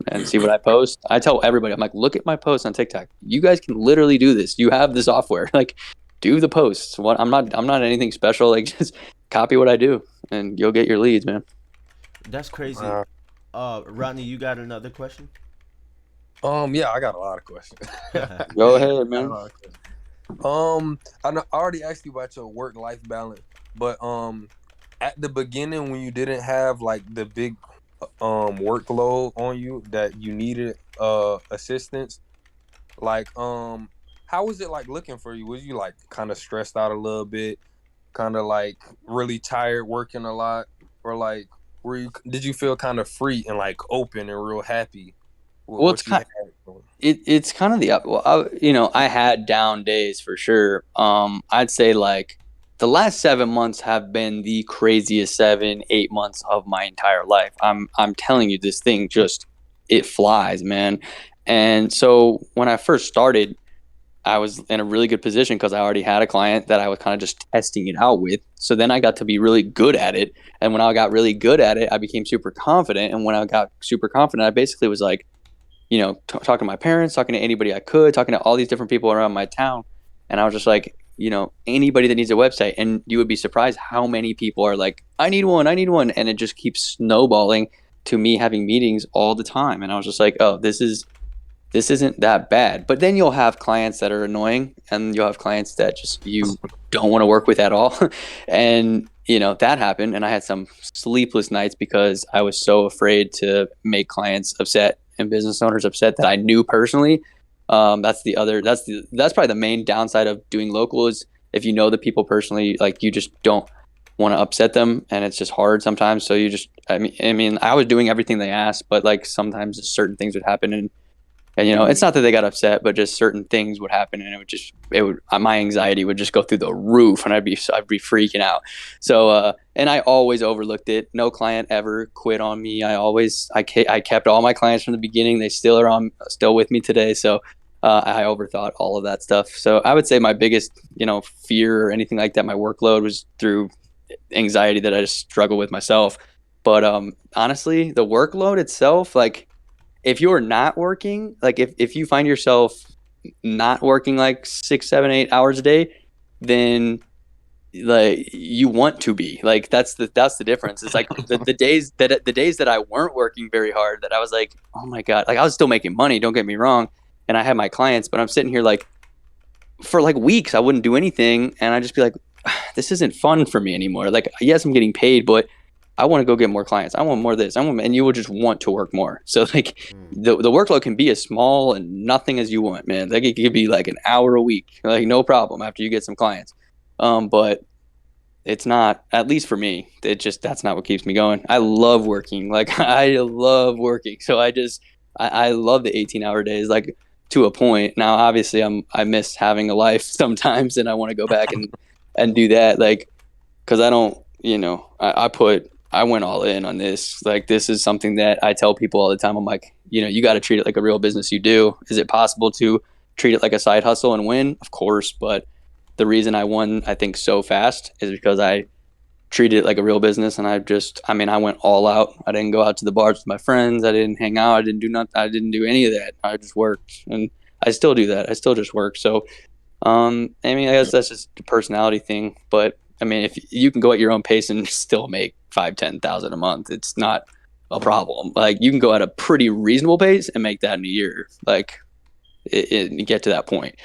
and see what I post. I tell everybody, I'm like, look at my posts on TikTok. You guys can literally do this. You have the software. Like, do the posts. I'm not anything special. Like, just copy what I do, and you'll get your leads, man.
That's crazy.
Uh,
Rodney, you got another question?
yeah, I got a lot of questions.
Go ahead,
I got a
man.
lot of questions. I already asked you about your work-life balance, but at the beginning when you didn't have like the big workload on you that you needed assistance, like how was it like looking for you? Was you like kind of stressed out a little bit, kind of like really tired working a lot, or like did you feel kind of free and like open and real happy with
Well, it's
what you
kind
had going?
it's kind of well, I had down days for sure. I'd say like the last 7 months have been the craziest 7, 8 months of my entire life. I'm telling you, this thing just it flies, man. And so when I first started, I was in a really good position because I already had a client that I was kind of just testing it out with. So then I got to be really good at it. And when I got really good at it, I became super confident. And when I got super confident, I basically was like, talking to my parents, talking to anybody I could, talking to all these different people around my town. And I was just like, anybody that needs a website. And you would be surprised how many people are like, I need one, I need one. And it just keeps snowballing to me having meetings all the time. And I was just like, oh, this isn't that bad. But then you'll have clients that are annoying, and you'll have clients that just you don't want to work with at all. And that happened, and I had some sleepless nights because I was so afraid to make clients upset and business owners upset that I knew personally. That's probably the main downside of doing local is if you know the people personally, like you just don't want to upset them, and it's just hard sometimes. So you just, I mean, I was doing everything they asked, but like sometimes certain things would happen, and it's not that they got upset, but just certain things would happen, and my anxiety would just go through the roof, and I'd be freaking out. So, and I always overlooked it. No client ever quit on me. I kept all my clients from the beginning. They still with me today. So, I overthought all of that stuff. So I would say my biggest, fear or anything like that, my workload was through anxiety that I just struggle with myself. But, honestly, the workload itself, like, if you're not working, like if you find yourself not working like 6, 7, 8 hours a day, then like you want to be like that's the difference. It's like the days that I weren't working very hard, that I was like, oh my god, like I was still making money, don't get me wrong, and I had my clients, but I'm sitting here like for like weeks I wouldn't do anything, and I'd just be like, this isn't fun for me anymore. Like, yes, I'm getting paid, but I want to go get more clients. I want more of this. And you will just want to work more. So like
Mm.
the workload can be as small and nothing as you want, man. Like it could be like an hour a week, like no problem after you get some clients. But it's not, at least for me, that's not what keeps me going. I love working. Like I love working. So I love the 18-hour days, like to a point. Now, obviously I miss having a life sometimes, and I want to go back and do that. Like, cause I don't, I went all in on this. Like, this is something that I tell people all the time. I'm like, you got to treat it like a real business you do. Is it possible to treat it like a side hustle and win? Of course. But the reason I won, I think, so fast is because I treated it like a real business, and I mean, I went all out. I didn't go out to the bars with my friends. I didn't hang out. I didn't do nothing. I didn't do any of that. I just worked, and I still do that. I still just work. So, I mean, I guess that's just a personality thing. But I mean, if you can go at your own pace and still make 5,000-10,000 a month, it's not a problem. Like you can go at a pretty reasonable pace and make that in a year. Like get to that point.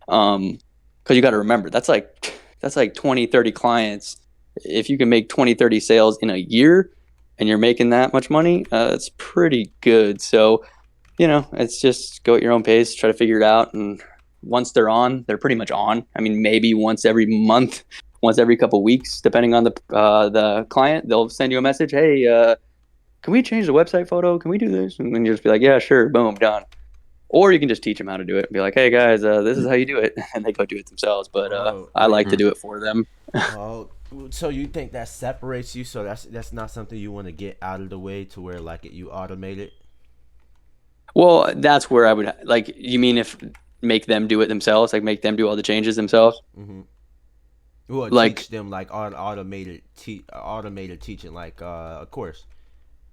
Because you got to remember that's like 20, 30 clients. If you can make 20, 30 sales in a year and you're making that much money, it's pretty good. So, it's just go at your own pace, try to figure it out. And once they're on, they're pretty much on. I mean, maybe once every month, once every couple of weeks, depending on the client, they'll send you a message. Hey, can we change the website photo? Can we do this? And then you just be like, yeah, sure. Boom, done. Or you can just teach them how to do it and be like, hey guys, this is how you do it. And they go do it themselves. But
Oh,
I
wait.
like to do it for them.
Oh, so you think that separates you? So that's not something you want to get out of the way to where like you automate it.
Well, that's where I would like, you mean if make them do it themselves, like make them do all the changes themselves?
Mm-hmm. Well,
Like,
teach them like automated teaching, like of course.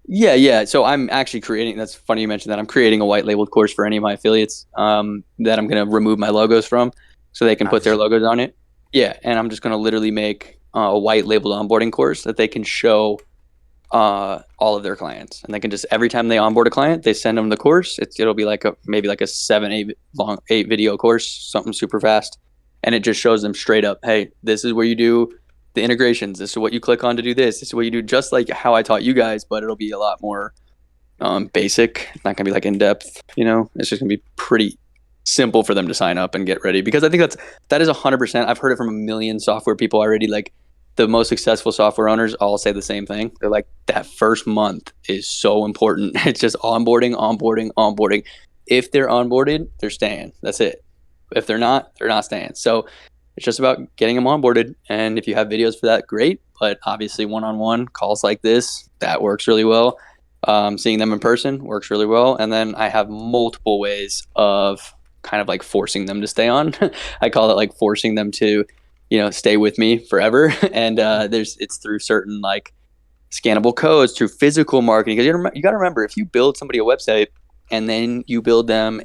yeah, yeah. So I'm actually creating, that's funny you mentioned that. I'm creating a white labeled course for any of my affiliates that I'm going to remove my logos from so they can put their
Nice.
logos on it. Yeah. And I'm just going to literally make a white labeled onboarding course that they can show all of their clients. And they can just, every time they onboard a client, they send them the course. It'll be like maybe like a 8 video course, something super fast. And it just shows them straight up, hey, this is where you do the integrations. This is what you click on to do this. This is what you do, just like how I taught you guys, but it'll be a lot more basic. It's not gonna be like in depth. It's just gonna be pretty simple for them to sign up and get ready. Because I think that is 100%. I've heard it from a million software people already. Like the most successful software owners all say the same thing. They're like, that first month is so important. It's just onboarding, onboarding, onboarding. If they're onboarded, they're staying. That's it. If they're not staying. So it's just about getting them onboarded. And if you have videos for that, great. But obviously, one-on-one calls like this, that works really well. Seeing them in person works really well. And then I have multiple ways of kind of like forcing them to stay on. I call it like forcing them to, stay with me forever. And it's through certain like scannable codes, through physical marketing. Because you got to remember, if you build somebody a website and then you build them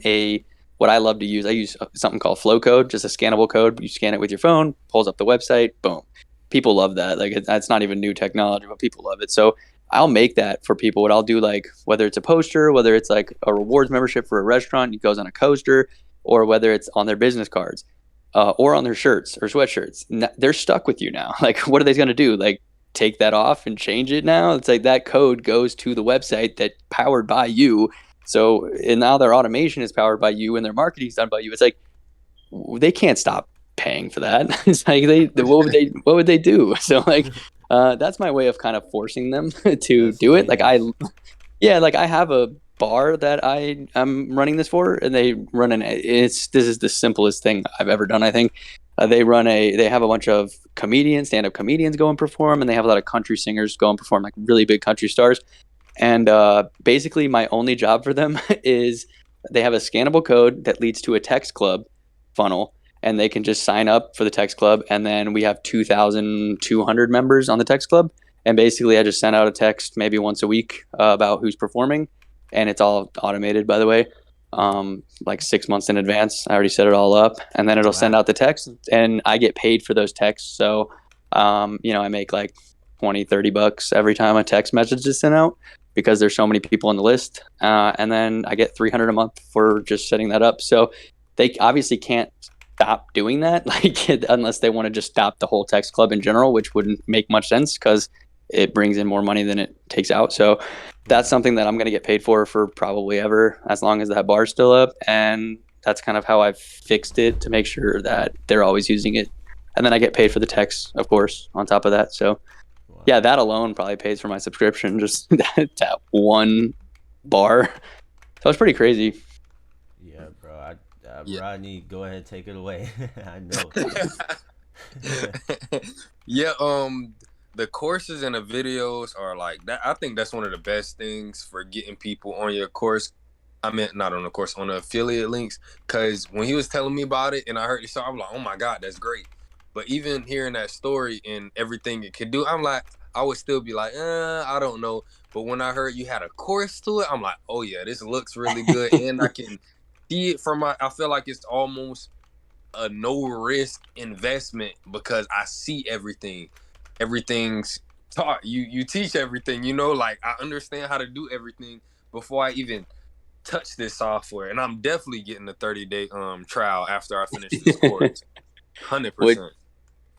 what I love to use, I use something called flow code, just a scannable code. You scan it with your phone, pulls up the website, boom. People love that. Like it's not even new technology, but people love it. So I'll make that for people. What I'll do, like whether it's a poster, whether it's like a rewards membership for a restaurant, it goes on a coaster, or whether it's on their business cards, or on their shirts or sweatshirts. They're stuck with you now. Like, what are they going to do? Like, take that off and change it now? It's like that code goes to the website that powered by you. So and now their automation is powered by you and their marketing is done by you. It's like they can't stop paying for that. It's like what would they do? So like that's my way of kind of forcing them to
That's
do it. Like
genius.
like I have a bar that I'm running this for, and they run this is the simplest thing I've ever done. I think they have a bunch of stand-up comedians go and perform, and they have a lot of country singers go and perform, like really big country stars. And basically, my only job for them is they have a scannable code that leads to a text club funnel, and they can just sign up for the text club. And then we have 2,200 members on the text club. And basically, I just send out a text maybe once a week about who's performing, and it's all automated, by the way. Like 6 months in advance, I already set it all up, and then it'll send
Wow.
out the text, and I get paid for those texts. So, I make like 20-30 bucks every time a text message is sent out, because there's so many people on the list. And then I get 300 a month for just setting that up. So they obviously can't stop doing that, like unless they want to just stop the whole text club in general, which wouldn't make much sense because it brings in more money than it takes out. So that's
Right.
something that I'm going to get paid for probably ever, as long as that bar's still up. And that's kind of how I've fixed it to make sure that they're always using it. And then I get paid for the text, of course, on top of that. So
Wow.
yeah, that alone probably pays for my subscription, just that one bar. So it's pretty crazy.
Yeah, bro.
Yeah.
Rodney, go ahead, take it away. I know.
Yeah, the courses and the videos are like that. I think that's one of the best things for getting people on your course. I meant not on the course, on the affiliate links. Cause when he was telling me about it and I heard you, so I'm like, oh my God, that's great. But even hearing that story and everything it could do, I'm like, I would still be like, I don't know. But when I heard you had a course to it, I'm like, oh yeah, this looks really good, and I can see it from my. I feel like it's almost a no risk investment because I see everything. Everything's taught. You teach everything. You know, like I understand how to do everything before I even touch this software, and I'm definitely getting a 30-day trial after I finish this course.
which
100%.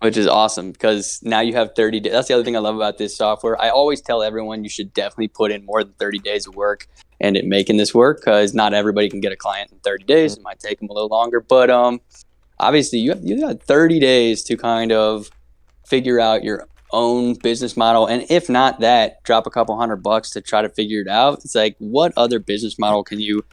which is awesome because now you have 30 days. That's the other thing I love about this software. I always tell everyone you should definitely put in more than 30 days of work and it making this work because not everybody can get a client in 30 days. It might take them a little longer, but obviously you got 30 days to kind of figure out your own business model, and if not that, drop a couple $100 to try to figure it out. It's like, what other business model can you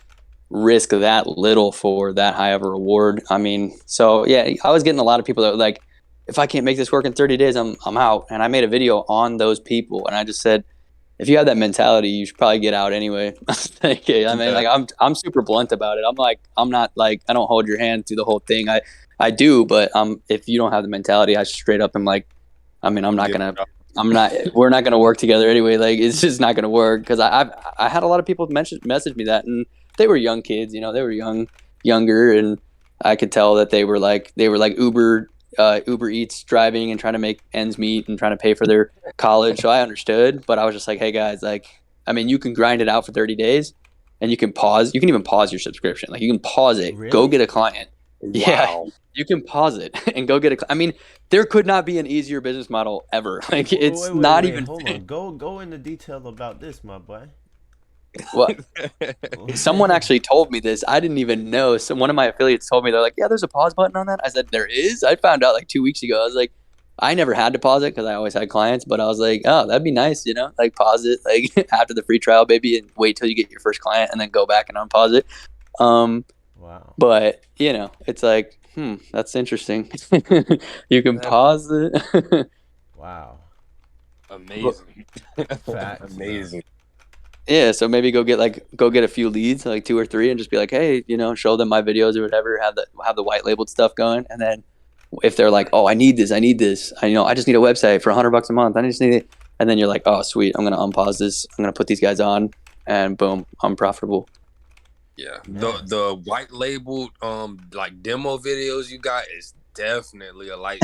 risk that little for that high of a reward? I mean, so yeah, I was getting a lot of people that were like, if I can't make this work in 30 days, I'm out. And I made a video on those people, and I just said, if you have that mentality, you should probably get out anyway. Okay, I mean, like I'm super blunt about it. I'm like, I'm not like, I don't hold your hand through the whole thing. I do, but if you don't have the mentality, I straight up am like, I mean, we're not gonna work together anyway. Like, it's just not gonna work because I had a lot of people message me that, and they were young kids, you know, they were younger, and I could tell that they were like Uber Eats driving and trying to make ends meet and trying to pay for their college. So I understood, but I was just like, hey guys, like, I mean, you can grind it out for 30 days and you can pause. You can even pause your subscription. Like, you can pause it, go
Really?
get a client. Yeah, you can pause it and go get a. I mean, there could not be an easier business model ever. Like, it's not
Wait.
even.
Hold on. Go into detail about this, my boy.
Well, someone actually told me this. I didn't even know. So one of my affiliates told me, they're like, yeah, there's a pause button on that. I said, there is? I found out like 2 weeks ago. I was like, I never had to pause it because I always had clients, but I was like, oh, that'd be nice, you know, like pause it like after the free trial, baby, and wait till you get your first client and then go back and unpause it. Um,
Wow.
but you know, it's like, that's interesting. You can pause it.
Wow.
Amazing.
Facts.
Amazing.
Yeah, so maybe go get a few leads, like 2 or 3, and just be like, hey, you know, show them my videos or whatever, have the white labeled stuff going, and then if they're like, oh, I need this, I just need a website for $100 a month, I just need it, and then you're like, oh, sweet, I'm gonna unpause this, I'm gonna put these guys on, and boom, I'm profitable.
Yeah.
Man.
The white labeled like demo videos you got is definitely a light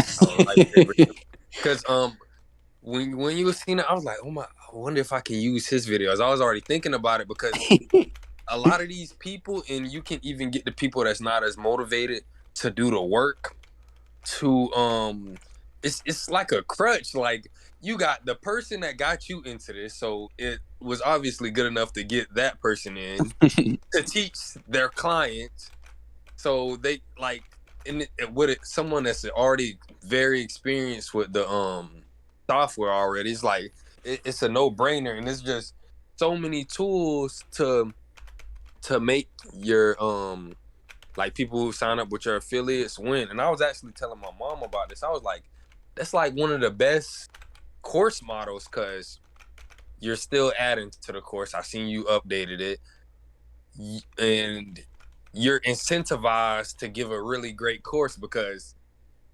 because when you were seeing it, I was like, oh my, I wonder if I can use his videos. I was already thinking about it because a lot of these people, and you can even get the people that's not as motivated to do the work to it's like a crutch. Like, you got the person that got you into this, so it was obviously good enough to get that person in to teach their clients. So they like, someone that's already very experienced with the software already. It's like it's a no-brainer, and it's just so many tools to make your like people who sign up with your affiliates win. And I was actually telling my mom about this. I was like, that's like one of the best course models because you're still adding to the course. I seen you updated it, and you're incentivized to give a really great course because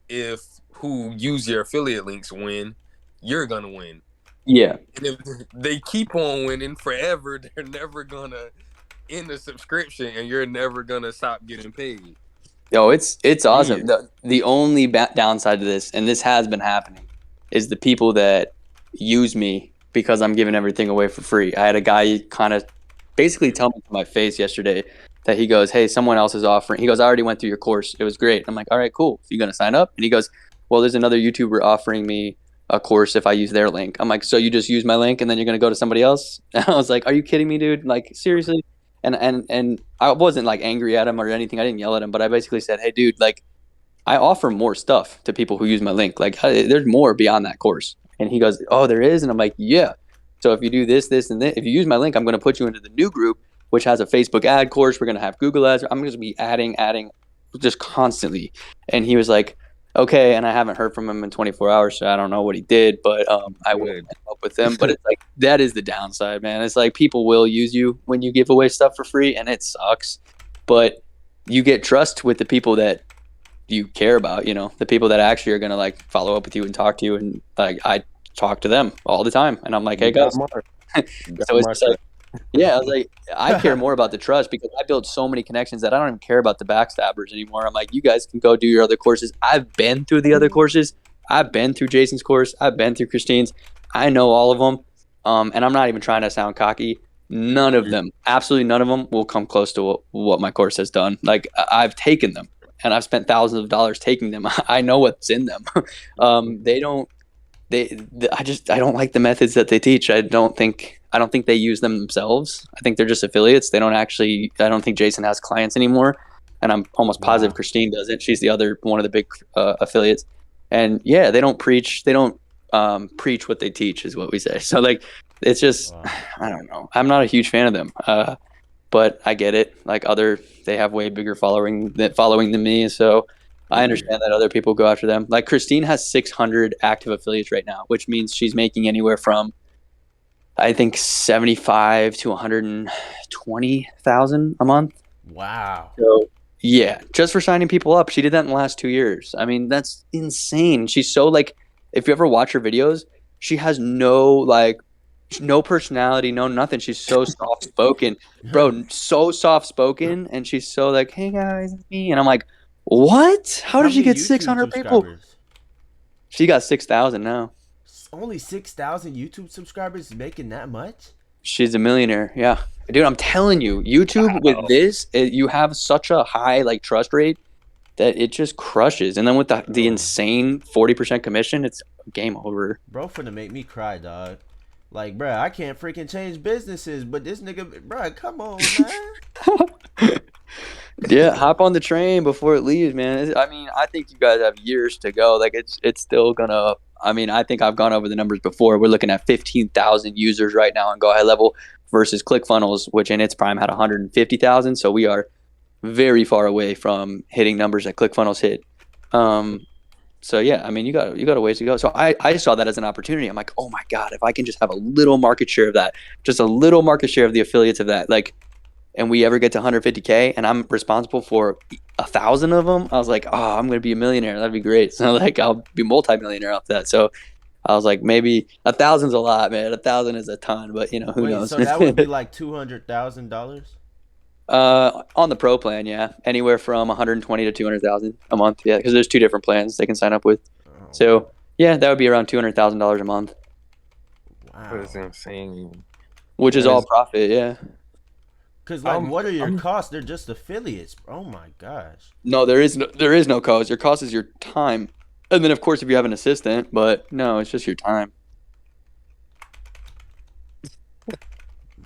if who use your affiliate links win, you're gonna win.
Yeah.
And if they keep on winning forever, they're never gonna end the subscription, and you're never gonna stop getting paid.
Yo, it's awesome.
Genius.
The only downside to this, and this has been happening, is the people that use me because I'm giving everything away for free. I had a guy kind of basically tell me to my face yesterday that he goes, hey, someone else is offering. He goes, I already went through your course. It was great. I'm like, all right, cool. You going to sign up? And he goes, well, there's another YouTuber offering me a course if I use their link. I'm like, so you just use my link and then you're going to go to somebody else? And I was like, are you kidding me, dude? Like, seriously? And I wasn't like angry at him or anything. I didn't yell at him, but I basically said, hey, dude, like, I offer more stuff to people who use my link. Like, there's more beyond that course. And he goes, oh, there is? And I'm like, yeah. So if you do this, this, and this, if you use my link, I'm going to put you into the new group, which has a Facebook ad course. We're going to have Google ads. I'm going to be adding just constantly. And he was like, okay. And I haven't heard from him in 24 hours, so I don't know what he did, but I will up with him. But it's like, that is the downside, man. It's like people will use you when you give away stuff for free, and it sucks. But you get trust with the people that you care about, the people that actually are going to like follow up with you and talk to you. And like, I talk to them all the time and I'm like, hey
You got
guys.
Mark. You got
So it's
Mark.
just like, yeah, I was like, I care more about the trust because I build so many connections that I don't even care about the backstabbers anymore. I'm like, you guys can go do your other courses. I've been through the other courses. I've been through Jason's course. I've been through Christine's. I know all of them. And I'm not even trying to sound cocky. None of them, absolutely none of them will come close to what my course has done. Like I've taken them and I've spent thousands of dollars taking them. I know what's in them. They don't, I don't like the methods that they teach. I don't think they use them themselves. I think they're just affiliates. They don't actually. I don't think Jason has clients anymore, and I'm almost positive
Wow.
Christine doesn't. She's the other one of the big affiliates, and yeah, they don't preach. They don't preach what they teach, is what we say. So like, it's just
Wow.
I don't know. I'm not a huge fan of them, but I get it. Like they have way bigger following than me, so I understand that other people go after them. Like Christine has 600 active affiliates right now, which means she's making anywhere from I think 75 to 120,000 a month.
Wow.
So yeah, just for signing people up. She did that in the last 2 years. I mean, that's insane. She's so like, if you ever watch her videos, she has no personality, no nothing. She's so soft spoken, bro. So soft spoken, and she's so like, "Hey guys, it's me," and I'm like, "What? How
How
did you
many
get
YouTube
600 people?"
subscribers?
She got 6,000 now.
Only 6,000 YouTube subscribers making that much?
She's a millionaire. Yeah, dude, I'm telling you, YouTube with this, you have such a high like trust rate that it just crushes. And then with the
Bro.
insane 40% commission, it's game over.
Bro finna make me cry, dog. Like, bro, I can't freaking change businesses, but this nigga, bro, come on, man.
Yeah, hop on the train before it leaves, man. I mean, I think you guys have years to go. Like it's still gonna. I mean, I think I've gone over the numbers before. We're looking at 15,000 users right now on Go High Level versus ClickFunnels, which in its prime had 150,000. So we are very far away from hitting numbers that ClickFunnels hit. So yeah, I mean, you got a ways to go. So I saw that as an opportunity. I'm like, oh my god, if I can just have a little market share of that, just a little market share of the affiliates of that, like, and we ever get to 150K, and I'm responsible for 1,000 of them, I was like, oh, I'm gonna be a millionaire. That'd be great. So like, I'll be multi-millionaire off that. So I was like, maybe 1,000's a lot, man. 1,000 is a ton, but who
Wait,
knows?
so that would be like $200,000?
On the pro plan, yeah, anywhere from 120 to 200,000 a month, yeah, because there's two different plans they can sign up with.
Oh,
So yeah, that would be around $200,000 a month,
wow.
That's insane.
which is all profit, yeah.
Cause like,
I'm-
what are your
I'm-
costs? They're just affiliates. Oh my gosh.
No, there is no cost. Your cost is your time, and then of course if you have an assistant, but no, it's just your time.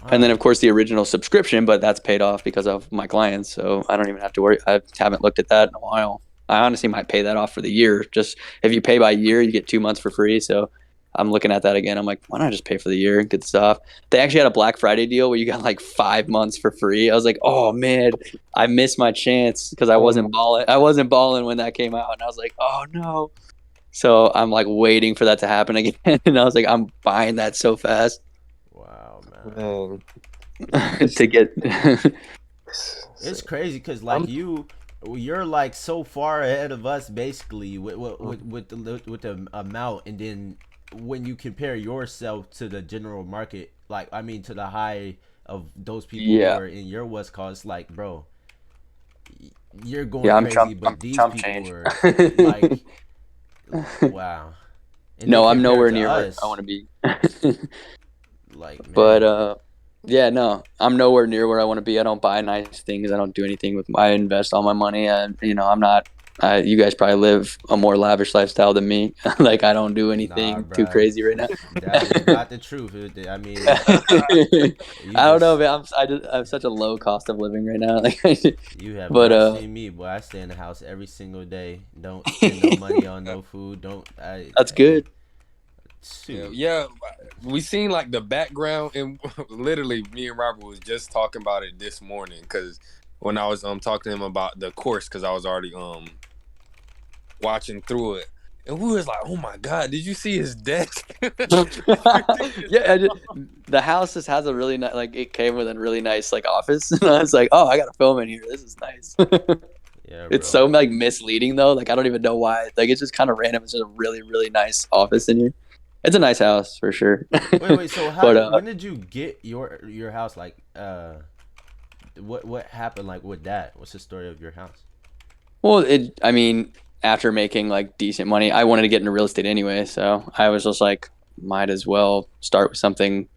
And then, of course, the original subscription, but that's paid off because of my clients. So I don't even have to worry. I haven't looked at that in a while. I honestly might pay that off for the year. Just if you pay by year, you get 2 months for free. So I'm looking at that again. I'm like, why not just pay for the year? Good stuff. They actually had a Black Friday deal where you got like 5 months for free. I was like, oh man, I missed my chance because I wasn't balling. I wasn't balling when that came out, and I was like, oh no. So I'm like waiting for that to happen again, and I was like, I'm buying that so fast
wow, man.
Man,
to get.
It's crazy because like you're like so far ahead of us basically with the amount, and then when you compare yourself to the general market, like I mean to the high of those people
Yeah.
who are in your West Coast, like bro, you're going
Yeah, I'm
crazy,
chump-
but
I'm
these
chump
people
change.
are like, wow. And
No,
then
I'm nowhere
compared to
near where
us,
I want to be.
like, man,
But yeah, no, I'm nowhere near where I want to be. I don't buy nice things. I don't do anything with. I invest all my money, and I'm not. You guys probably live a more lavish lifestyle than me. Like I don't do anything too
bruh.
crazy right now.
That is not the truth. I mean,
I don't know,
just-
man. I have such a low cost of living right now. Like,
you have
but
not seen me, boy. I stay in the house every single day. Don't spend no money on no food.
that's good.
Shoot.
yeah, we seen like the background, and literally, me and Robert was just talking about it this morning because when I was talking to him about the course, because I was already watching through it, and we was like, "Oh my god, did you see his desk?"
Yeah, the house just has a really nice, like it came with a really nice like office, and I was like, oh, I got a film in here. This is nice.
Yeah,
It's
bro.
so like misleading though. Like I don't even know why. Like it's just kind of random. It's just a really really nice office in here. It's a nice house for sure.
Wait. So how?
But
When did you get your house? Like, what happened? Like with that? What's the story of your house?
well, I mean, after making like decent money, I wanted to get into real estate anyway. So I was just like, might as well start with something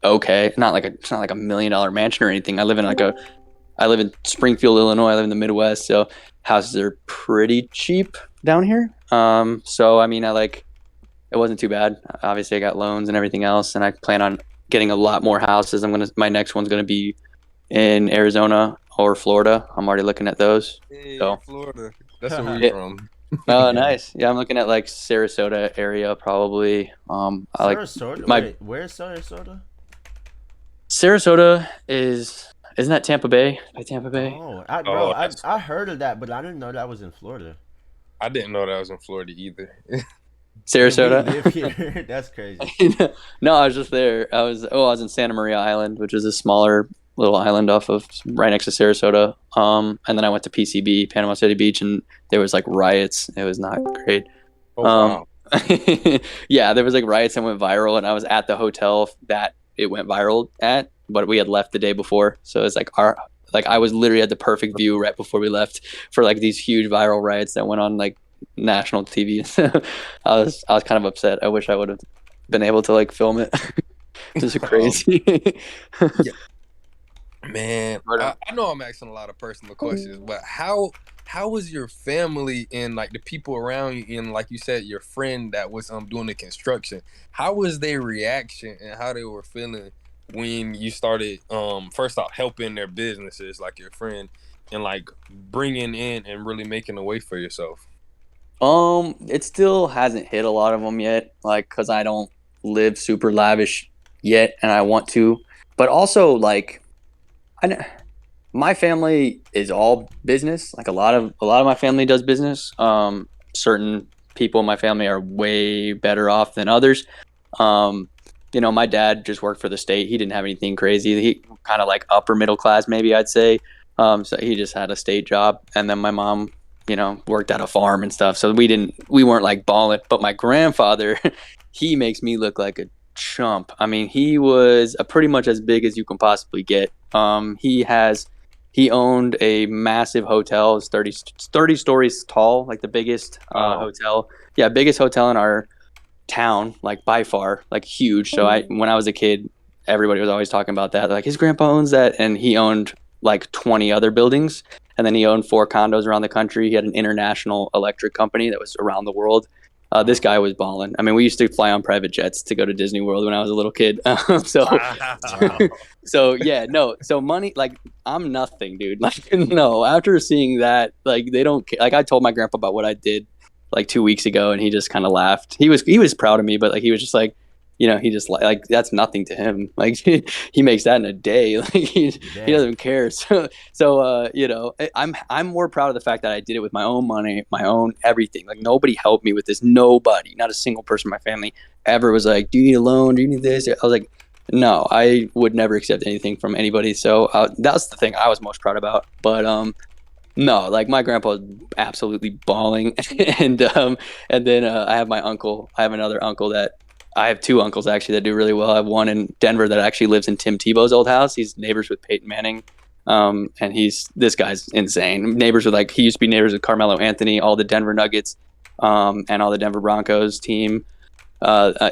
okay. It's not like $1 million mansion or anything. I live in Springfield, Illinois. I live in the Midwest, so houses are pretty cheap down here. So I mean, it wasn't too bad. Obviously, I got loans and everything else, and I plan on getting a lot more houses. My next one's gonna be in Arizona or Florida. I'm already looking at those.
Hey,
So,
Florida. That's where we
yeah.
from.
Oh,
Yeah.
nice. Yeah, I'm looking at like Sarasota area probably. I like
Sarasota.
my
Wait, where's Sarasota?
Sarasota isn't that Tampa Bay? By Tampa Bay.
Oh, bro,
Oh,
I heard of that, but I didn't know that was in Florida.
I didn't know that was in Florida either.
And we
Sarasota.
live here. That's crazy.
No, I was just there. I was in Santa Maria Island, which is a smaller little island off of right next to Sarasota. And then I went to PCB, Panama City Beach, and there was like riots. It was not great.
Oh
Um,
wow.
yeah, there was like riots that went viral, and I was at the hotel that it went viral at, but we had left the day before, so it's like I was literally at the perfect view right before we left for like these huge viral riots that went on like national TV. I was kind of upset. I wish I would have been able to like film it. This is crazy.
Man, I know I'm asking a lot of personal questions, but how was your family and like the people around you and like you said, your friend that was doing the construction? How was their reaction and how they were feeling when you started first off helping their businesses like your friend and like bringing in and really making a way for yourself?
It still hasn't hit a lot of them yet, like because I don't live super lavish yet, and I want to. But also, like, my family is all business. Like a lot of my family does business. Certain people in my family are way better off than others. Um, my dad just worked for the state. He didn't have anything crazy. He kind of like upper middle class, maybe I'd say. So he just had a state job, and then my mom, worked at a farm and stuff. So we weren't like balling. But my grandfather, he makes me look like a chump. I mean, he was pretty much as big as you can possibly get. He owned a massive hotel. It's 30 stories tall, like the biggest
Wow.
hotel. Yeah, biggest hotel in our town, like by far, like huge. So when I was a kid, everybody was always talking about that. Like his grandpa owns that, and he owned like 20 other buildings, and then he owned 4 condos around the country. He had an international electric company that was around the world. This guy was balling. I mean, we used to fly on private jets to go to Disney World when I was a little kid. So,
Wow.
so yeah, no. So money, like I'm nothing, dude. Like no. After seeing that, like they don't care. Like I told my grandpa about what I did like 2 weeks ago, and he just kind of laughed. He was proud of me, but like he was just like, he just like that's nothing to him. Like he makes that in a day. Like he
Damn.
doesn't care. So I'm more proud of the fact that I did it with my own money, my own everything. Like nobody helped me with this. Nobody, not a single person in my family ever was like, "Do you need a loan? Do you need this?" I was like, "No, I would never accept anything from anybody." So that's the thing I was most proud about. But no, like my grandpa was absolutely bawling, and then I have my uncle. I have another uncle that I have 2 uncles actually that do really well. I have one in Denver that actually lives in Tim Tebow's old house. He's neighbors with Peyton Manning, and this guy's insane. Neighbors with he used to be neighbors with Carmelo Anthony, all the Denver Nuggets, and all the Denver Broncos team.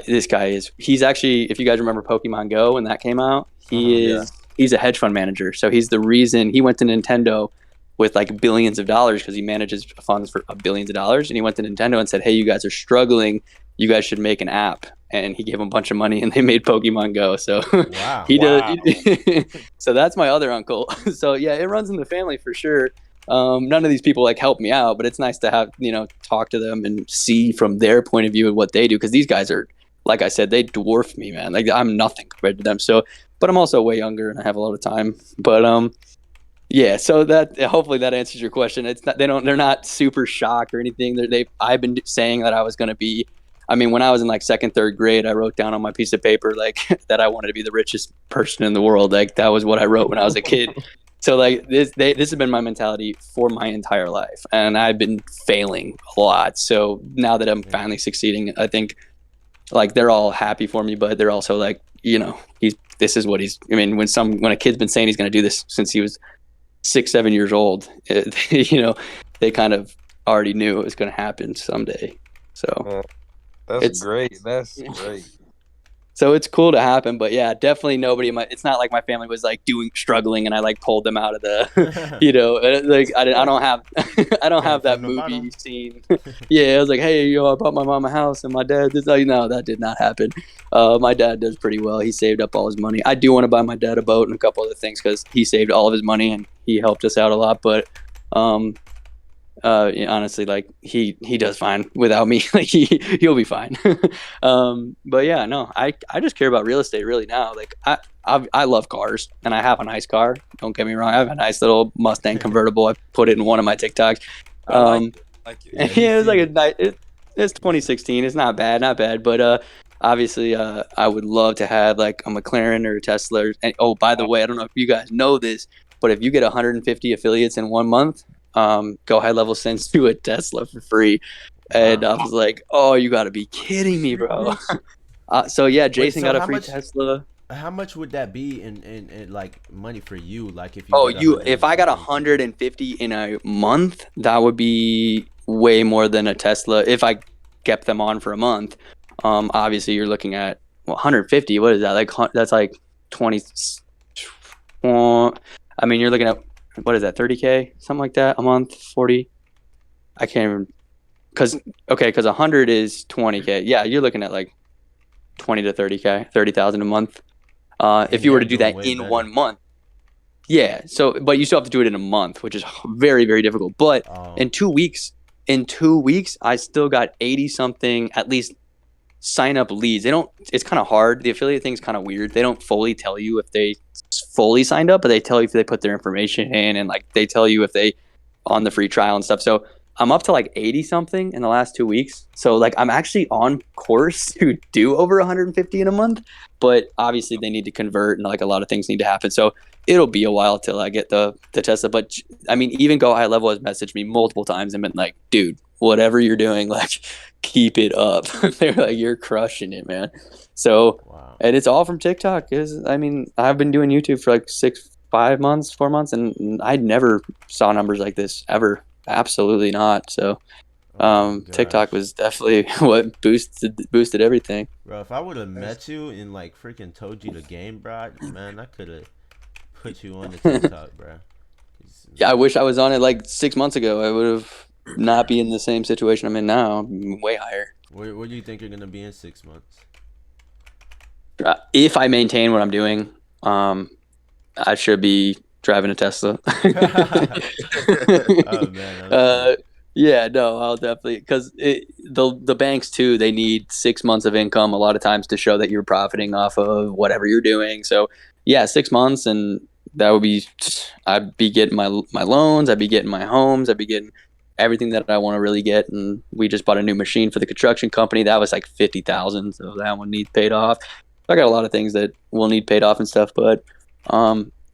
This guy he's actually, if you guys remember Pokemon Go when that came out,
Yeah.
he's a hedge fund manager. So he's the reason he went to Nintendo with like billions of dollars because he manages funds for billions of dollars. And he went to Nintendo and said, "Hey, you guys are struggling. You guys should make an app." And he gave him a bunch of money, and they made Pokemon Go. So
Wow.
he does.
Wow.
So that's my other uncle. So yeah, it runs in the family for sure. None of these people like help me out, but it's nice to have talk to them and see from their point of view of what they do, because these guys are, like I said, they dwarf me, man. Like I'm nothing compared to them. So, but I'm also way younger and I have a lot of time. But yeah. So that hopefully that answers your question. It's not they're not super shocked or anything. I've been saying that I was going to be. I mean, when I was in like 2nd, 3rd grade, I wrote down on my piece of paper like that I wanted to be the richest person in the world. Like that was what I wrote when I was a kid. So like this has been my mentality for my entire life, and I've been failing a lot. So now that I'm finally succeeding, I think like they're all happy for me, but they're also like, this is what he's. I mean, when a kid's been saying he's going to do this since he was 6, 7 years old, they kind of already knew it was going to happen someday. So
that's great. That's great.
So it's cool to happen, but yeah, definitely nobody it's not like my family was like struggling and I like pulled them out of the, like I don't have, I don't have that movie scene. Yeah. I was like, hey, I bought my mom a house and my dad did, no, that did not happen. My dad does pretty well. He saved up all his money. I do want to buy my dad a boat and a couple other things because he saved all of his money and he helped us out a lot. But, honestly, like he does fine without me. Like he'll be fine. But yeah, no, I just care about real estate really now. Like I love cars and I have a nice car. Don't get me wrong. I have a nice little Mustang convertible. I put it in one of my TikToks.
Like it.
Yeah, it was like a nice. It's 2016. It's not bad. But obviously, I would love to have like a McLaren or a Tesla. And oh, by the way, I don't know if you guys know this, but if you get 150 affiliates in 1 month, Go High Level sends you a Tesla for free. And I was like, oh, you got to be kidding me, bro. So yeah, Jason got a free Tesla.
How much would that be in like money for you? Like if
I got 150 in a month, that would be way more than a Tesla if I kept them on for a month. Obviously you're looking at 150. What is that? Like that's like 20. I mean, you're looking at, what is that, 30K, something like that a month, 40. I can't even, because 100 is 20K. Yeah, you're looking at like 20 to 30K, 30,000 a month. If you were to do that in 1 month. Yeah. So, but you still have to do it in a month, which is very, very difficult. But in 2 weeks, I still got 80 something, at least sign up leads. It's kind of hard. The affiliate thing's kind of weird. They don't fully tell you if they fully signed up, but they tell you if they put their information in, and like they tell you if they on the free trial and stuff. So I'm up to like 80 something in the last 2 weeks. So like I'm actually on course to do over 150 in a month, but obviously they need to convert and like a lot of things need to happen. So it'll be a while till I get the Tesla. But I mean, even Go High Level has messaged me multiple times and been like, dude, whatever you're doing, like keep it up. They're like, you're crushing it, man. So, and it's all from TikTok. I mean, I've been doing YouTube for like 4 months, and I never saw numbers like this ever. Absolutely not. So, TikTok was definitely what boosted everything.
Bro, if I would have met you and like freaking told you the game, bro, man, I could have put you on the TikTok, bro.
Yeah, I wish I was on it like 6 months ago. I would have not be in the same situation I'm in now. I'm way higher.
Where do you think you're gonna be in 6 months?
If I maintain what I'm doing, I should be driving a Tesla.
Oh man.
Yeah, no, I'll definitely, because the banks too, they need 6 months of income a lot of times to show that you're profiting off of whatever you're doing. So yeah, 6 months, and that would be, I'd be getting my loans, I'd be getting my homes, I'd be getting everything that I want to really get. And we just bought a new machine for the construction company. That was like 50,000, so that one needs paid off. I got a lot of things that will need paid off and stuff, but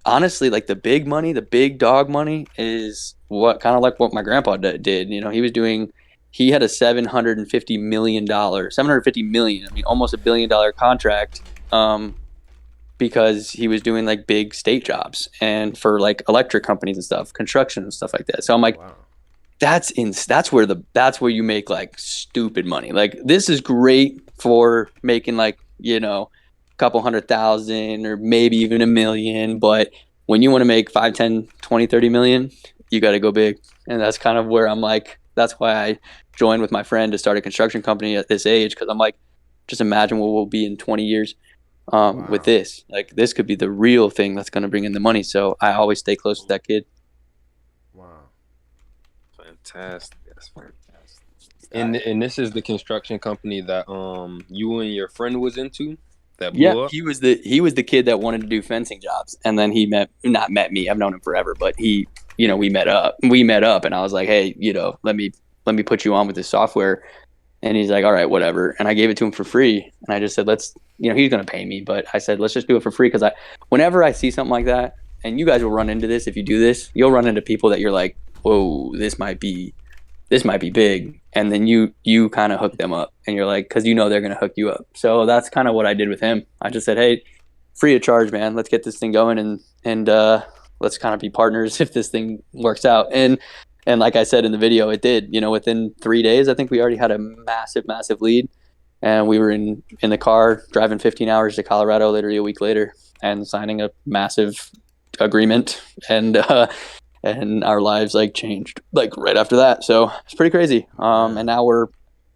honestly, like the big money, the big dog money is what my grandpa did. You know, he had a $750 million, I mean, almost $1 billion contract, because he was doing like big state jobs and for like electric companies and stuff, construction and stuff like that. So I'm like, wow. That's where you make like stupid money. Like this is great for making like, couple 100,000 or maybe even $1 million, but when you want to make 5, 10, 20, 30 million, you got to go big. And that's kind of where I'm like, that's why I joined with my friend to start a construction company at this age, because I'm like, just imagine what we'll be in 20 years with this. Like this could be the real thing that's going to bring in the money. So I always stay close to that kid.
Wow. Fantastic. That's fantastic. And this is the construction company that you and your friend was into? That blew up?
He was the kid that wanted to do fencing jobs, and then he not met me. I've known him forever, but we met up, and I was like, hey, let me put you on with this software, and he's like, all right, whatever. And I gave it to him for free, and I just said, he's gonna pay me, but I said, let's just do it for free, because whenever I see something like that, and you guys will run into this if you do this. You'll run into people that you're like, whoa, this might be big, and then you kind of hook them up, and you're like, because you know they're gonna hook you up. So that's kind of what I did with him. I just said, hey, free of charge, man. Let's get this thing going, and let's kind of be partners if this thing works out. And like I said in the video, it did. You know, within 3 days, I think we already had a massive lead, and we were in the car driving 15 hours to Colorado literally a week later and signing a massive agreement, and our lives like changed like right after that. So it's pretty crazy. And now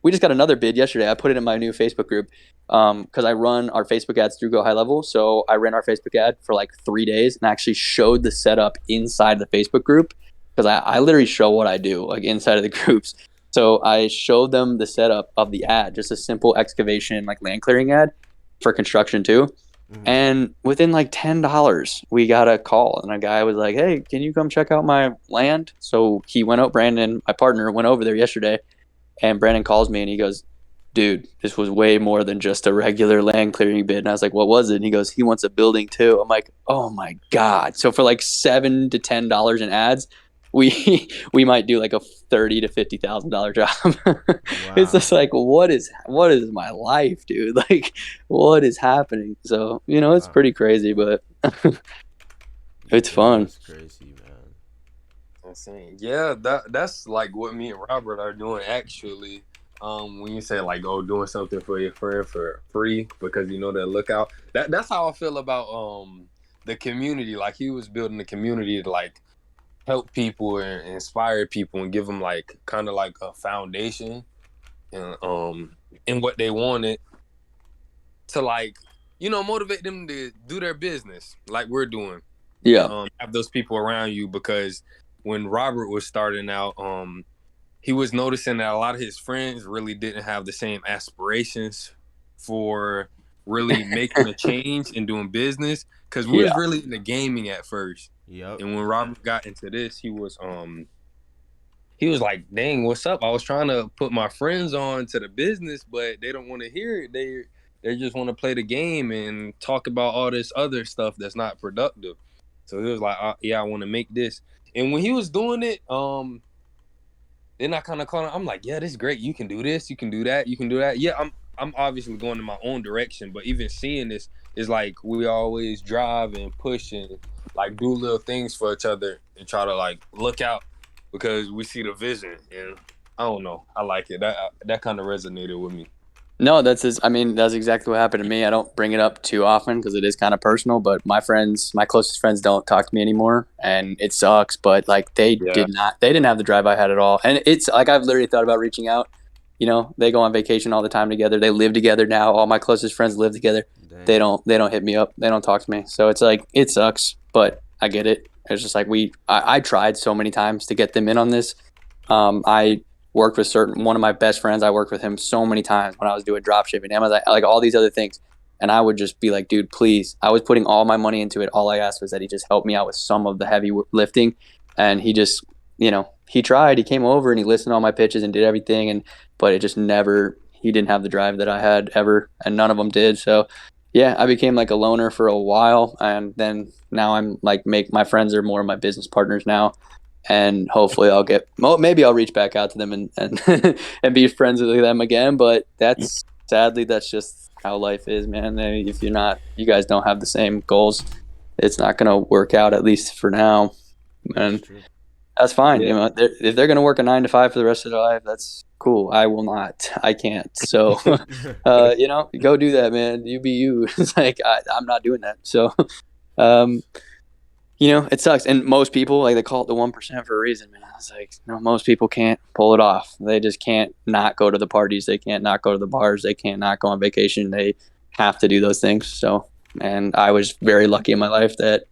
we just got another bid yesterday. I put it in my new Facebook group because I run our Facebook ads through Go High Level. So I ran our Facebook ad for like 3 days and actually showed the setup inside the Facebook group, because I literally show what I do like inside of the groups. So I showed them the setup of the ad, just a simple excavation like land clearing ad for construction too. And within like $10, we got a call, and a guy was like, hey, can you come check out my land? So he went out, Brandon, my partner, went over there yesterday, and Brandon calls me and he goes, dude, this was way more than just a regular land clearing bid. And I was like, what was it? And he goes, he wants a building too. I'm like, oh my God. So for like $7 to $10 in ads, we might do like a $30,000 to $50,000 job. It's just like, what is my life, dude? Like, what is happening? So, you know, it's pretty crazy, but it's fun.
That's crazy, man.
Insane. Yeah, that's like what me and Robert are doing actually. When you say like, oh, doing something for your friend for free because you know they'll look out. That's how I feel about the community. Like he was building the community to like help people and inspire people and give them like kind of like a foundation and in what they wanted to, like, you know, motivate them to do their business like we're doing.
Yeah.
Have those people around you, because when Robert was starting out, he was noticing that a lot of his friends really didn't have the same aspirations for really making a change and doing business, because we was really into gaming at first.
Yep.
And when Robert got into this, he was like, dang, what's up? I was trying to put my friends on to the business, but they don't want to hear it. They just want to play the game and talk about all this other stuff that's not productive. So he was like, yeah, I want to make this. And when he was doing it, then I kind of called him. I'm like, yeah, this is great. You can do this. You can do that. You can do that. Yeah, I'm obviously going in my own direction, but even seeing this is like we always drive and push and like do little things for each other and try to like look out because we see the vision. And I don't know, I like it. That kind of resonated with me.
No, that's exactly what happened to me. I don't bring it up too often because it is kind of personal, but my closest friends don't talk to me anymore, and it sucks, but like they didn't have the drive I had at all. And it's like, I've literally thought about reaching out. You know, they go on vacation all the time together. They live together now. All my closest friends live together. Dang. They don't hit me up. They don't talk to me. So it's like, it sucks, but I get it. It's just like I tried so many times to get them in on this. I worked with one of my best friends. I worked with him so many times when I was doing drop shipping, Amazon, like all these other things. And I would just be like, dude, please. I was putting all my money into it. All I asked was that he just help me out with some of the heavy lifting. And he just, you know, he tried. He came over and he listened to all my pitches and did everything. But it just never, he didn't have the drive that I had ever, and none of them did. So yeah, I became like a loner for a while. And then now I'm like, my friends are more of my business partners now. And hopefully maybe I'll reach back out to them and and be friends with them again. But sadly, that's just how life is, man. If you guys don't have the same goals, it's not going to work out, at least for now. And that's fine. Yeah. You know, if they're going to work a 9 to 5 for the rest of their life, that's cool. I will not. I can't. So, you know, go do that, man. You be you. It's like, I'm not doing that. So, you know, it sucks. And most people, like, they call it the 1% for a reason, man. It's like, no, most people can't pull it off. They just can't not go to the parties. They can't not go to the bars. They can't not go on vacation. They have to do those things. So, and I was very lucky in my life that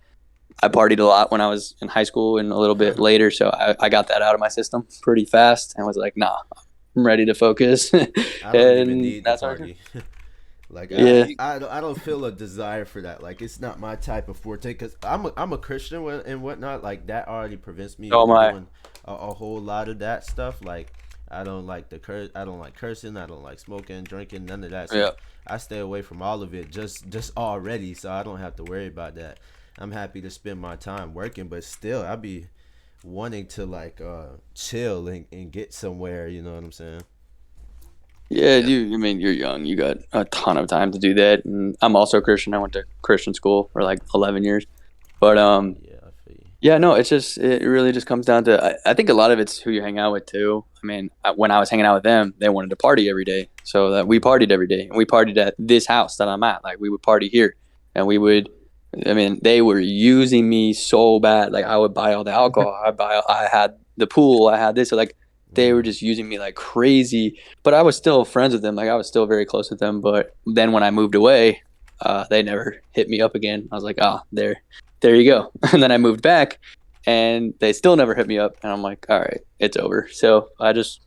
I partied a lot when I was in high school and a little bit later. So I got that out of my system pretty fast and was like, nah, I'm ready to focus.
I don't even need the party. Like,
yeah.
I don't feel a desire for that. Like, it's not my type of forte, because I'm a Christian and whatnot. Like, that already prevents me from doing a whole lot of that stuff. Like, I don't like I don't like cursing. I don't like smoking, drinking, none of that. So I stay away from all of it just already, so I don't have to worry about that. I'm happy to spend my time working, but still, I'd be wanting to like chill and get somewhere. You know what I'm saying?
Yeah,
Yeah.
you. I mean, you're young. You got a ton of time to do that. And I'm also Christian. I went to Christian school for like 11 years. But
Yeah, I feel you.
yeah, no, it really just comes down to I think a lot of it's who you hang out with too. I mean, when I was hanging out with them, they wanted to party every day, so that we partied every day, and we partied at this house that I'm at. Like we would party here, and we would. I mean, they were using me so bad. Like I would buy all the alcohol. I had the pool. I had this. So like they were
Mm.
just using me like crazy. But I was still friends with them. Like I was still very close with them. But then when I moved away, they never hit me up again. I was like, ah, there you go. And then I moved back, and they still never hit me up. And I'm like, all right, it's over. So I just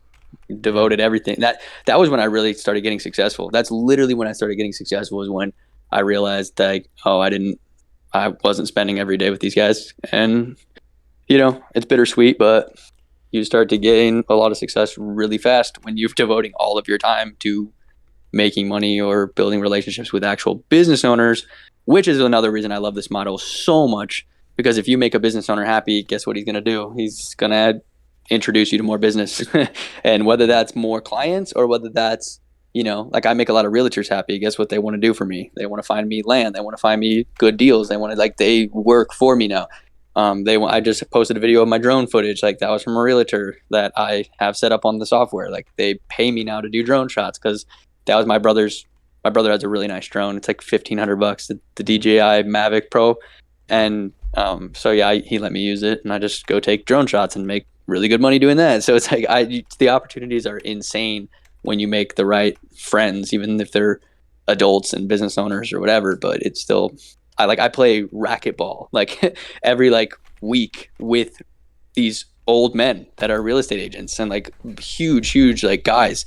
Yeah.
devoted everything. That was when I really started getting successful. That's literally when I started getting successful. Was when I realized like, oh, I wasn't spending every day with these guys, and it's bittersweet, but you start to gain a lot of success really fast when you're devoting all of your time to making money or building relationships with actual business owners, which is another reason I love this model so much. Because if you make a business owner happy, guess what he's going to do? He's going to introduce you to more business. And whether
Mm.
that's more clients or whether that's, like I make a lot of realtors happy. Guess what they want to do for me? They want to find me land. They want to find me good deals. They want to, like, they work for me now. I just posted a video of my drone footage. Like that was from a realtor that I have set up on the software. Like they pay me now to do drone shots because that was my brother's. My brother has a really nice drone. It's like $1,500, the
Mm.
DJI Mavic Pro,
Wow.
and so yeah, he let me use it, and I just go take drone shots and make really good money doing that. So it's like the opportunities are insane when you make the right friends, even if they're adults and business owners or whatever. But it's still, I play racquetball like every like week with these old men that are real estate agents and like huge like guys,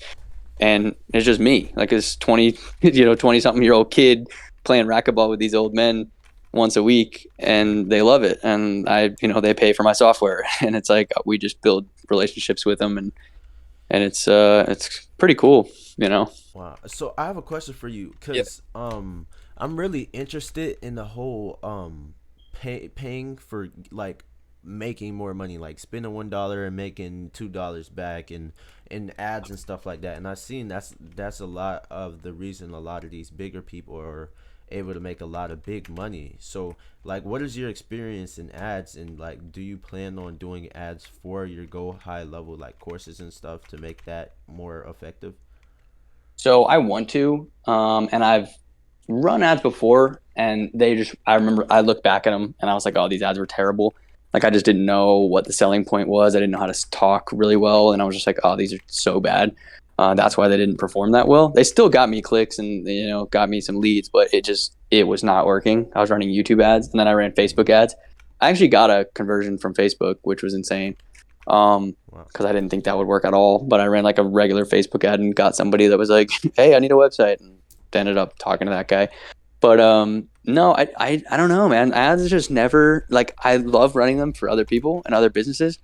and it's just me, like this 20 20 something year old kid playing racquetball with these old men once a week, and they love it, and they pay for my software. And it's like we just build relationships with them, and it's pretty cool, you know.
Wow. So I have a question for you,
Yeah.
cause I'm really interested in the whole paying for like making more money, like spending $1 and making $2 back, and ads and stuff like that. And I've seen that's a lot of the reason a lot of these bigger people are able to make a lot of big money. So like, what is your experience in ads, and like, do you plan on doing ads for your go high level like courses and stuff to make that more effective?
So I want to, and I've run ads before, and I remember I looked back at them and I was like, oh, these ads were terrible. Like I just didn't know what the selling point was. I didn't know how to talk really well, and I was just like, oh, these are so bad. That's why they didn't perform that well. They still got me clicks and got me some leads, but it was not working. I was running YouTube ads, and then I ran Facebook ads. I actually got a conversion from Facebook, which was insane.
Wow.
Because I didn't think that would work at all. But I ran like a regular Facebook ad and got somebody that was like, "Hey, I need a website," and ended up talking to that guy. But no, I don't know, man. Ads is just never like, I love running them for other people and other businesses,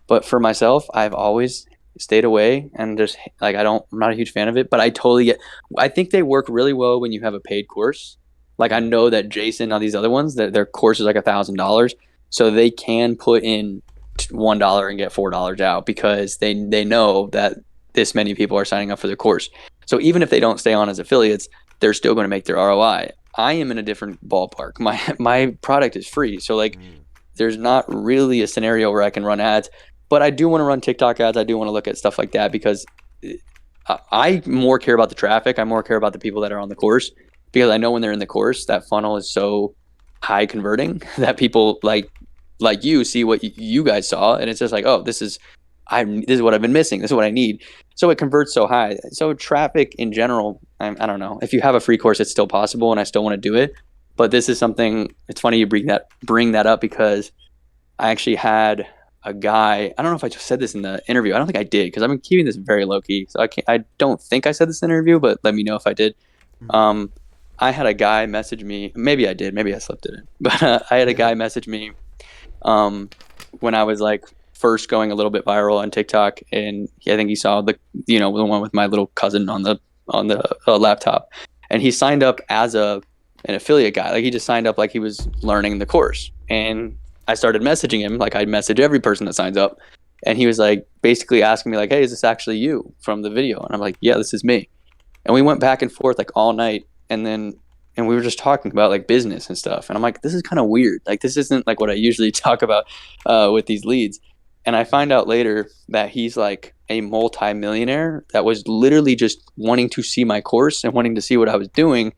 but for myself, I've always stayed away and just like I'm not a huge fan of it. But I totally get. I think they work really well when you have a paid course. Like I
Mm.
know that Jason, all these other ones, their course is like $1,000, so they can put in $1 and get $4 out because they know that this many people are signing up for their course. So even if they don't stay on as affiliates, they're still going to make their ROI. I am in a different ballpark. My product is free, so like
Mm.
there's not really a scenario where I can run ads, but I do want to run TikTok ads. I do want to look at stuff like that because I more care about the traffic. I more care about the people that are on the course because I know when they're in the course, that funnel is so high converting that people like you see what you guys saw, and it's just like, oh, this is what I've been missing. This is what I need. So it converts so high. So traffic in general, I don't know. If you have a free course, it's still possible, and I still want to do it. But this is something. It's funny you bring that up because I actually had a guy. I don't know if I just said this in the interview. I don't think I did because I've been keeping this very low key. So I don't think I said this in the interview, but let me know if I did.
Mhm.
Um, I had a guy message me. Maybe I did. Maybe I slipped it in. But I had a guy message me um, when I was like first going a little bit viral on TikTok, and I think he saw the one with my little cousin on the laptop, and he signed up as a an affiliate guy. Like he just signed up like he was learning the course. And I started messaging him like I message every person that signs up. And he was like basically asking me like, hey, is this actually you from the video? And I'm like, yeah, this is me. And we went back and forth like all night. And we were just talking about like business and stuff. And I'm like, this is kind of weird. Like this isn't like what I usually talk about with these leads. And I find out later that he's like a multi-millionaire that was literally just wanting to see my course and wanting to see what I was doing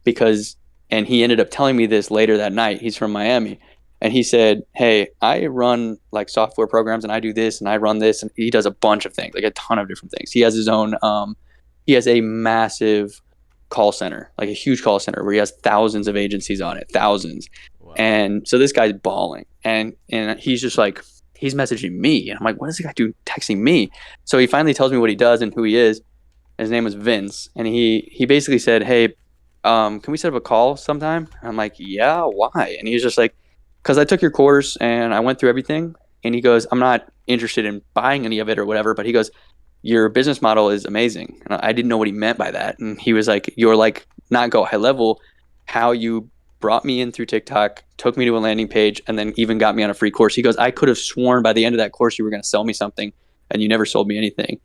because, and he ended up telling me this later that night. He's from Miami. And he said, hey, I run like software programs and I do this and I run this. And he does a bunch of things, like a ton of different things. He has his own, he has a massive call center, like a huge call center where he has thousands of agencies on it, thousands.
Wow.
And so this guy's balling and he's just like, he's messaging me. And I'm like, what is this guy doing texting me? So he finally tells me what he does and who he is. His name was Vince. And he basically said, hey, can we set up a call sometime? And I'm like, yeah, why? And he's just like, because I took your course and I went through everything. And he goes, I'm not interested in buying any of it or whatever. But he goes, your business model is amazing. And I didn't know what he meant by that. And he was like, you're like, not go high level, how you brought me in through TikTok, took me to a landing page, and then even got me on a free course. He goes, I could have sworn by the end of that course you were going to sell me something, and you never sold me anything.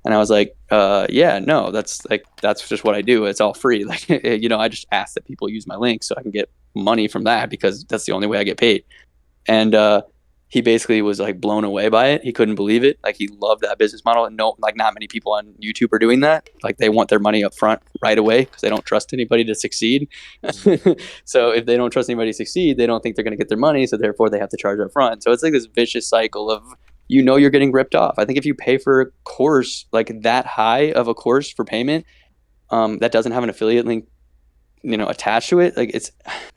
And I was like, yeah, no, that's just what I do. It's all free. Like, I just ask that people use my link so I can get money from that because that's the only way I get paid. And he basically was like blown away by it. He couldn't believe it. Like he loved that business model. And not many people on YouTube are doing that. Like they want their money up front right away because they don't trust anybody to succeed. So if they don't trust anybody to succeed, they don't think they're going to get their money. So therefore they have to charge up front. So it's like this vicious cycle of, you're getting ripped off. I think if you pay for a course like that high of a course for payment, that doesn't have an affiliate link, attached to it, like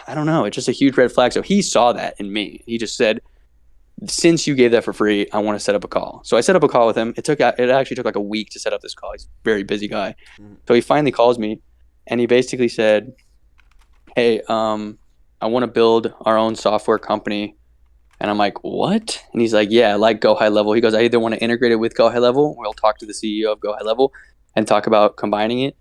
I don't know. It's just a huge red flag. So he saw that in me. He just said, since you gave that for free, I want to set up a call. So I set up a call with him. It actually took like a week to set up this call. He's a very busy guy. So he finally calls me and he basically said, hey, I want to build our own software company. And I'm like, what? And he's like, yeah, like Go High Level. He goes, I either want to integrate it with Go High Level. We'll talk to the CEO of Go High Level and talk about combining it.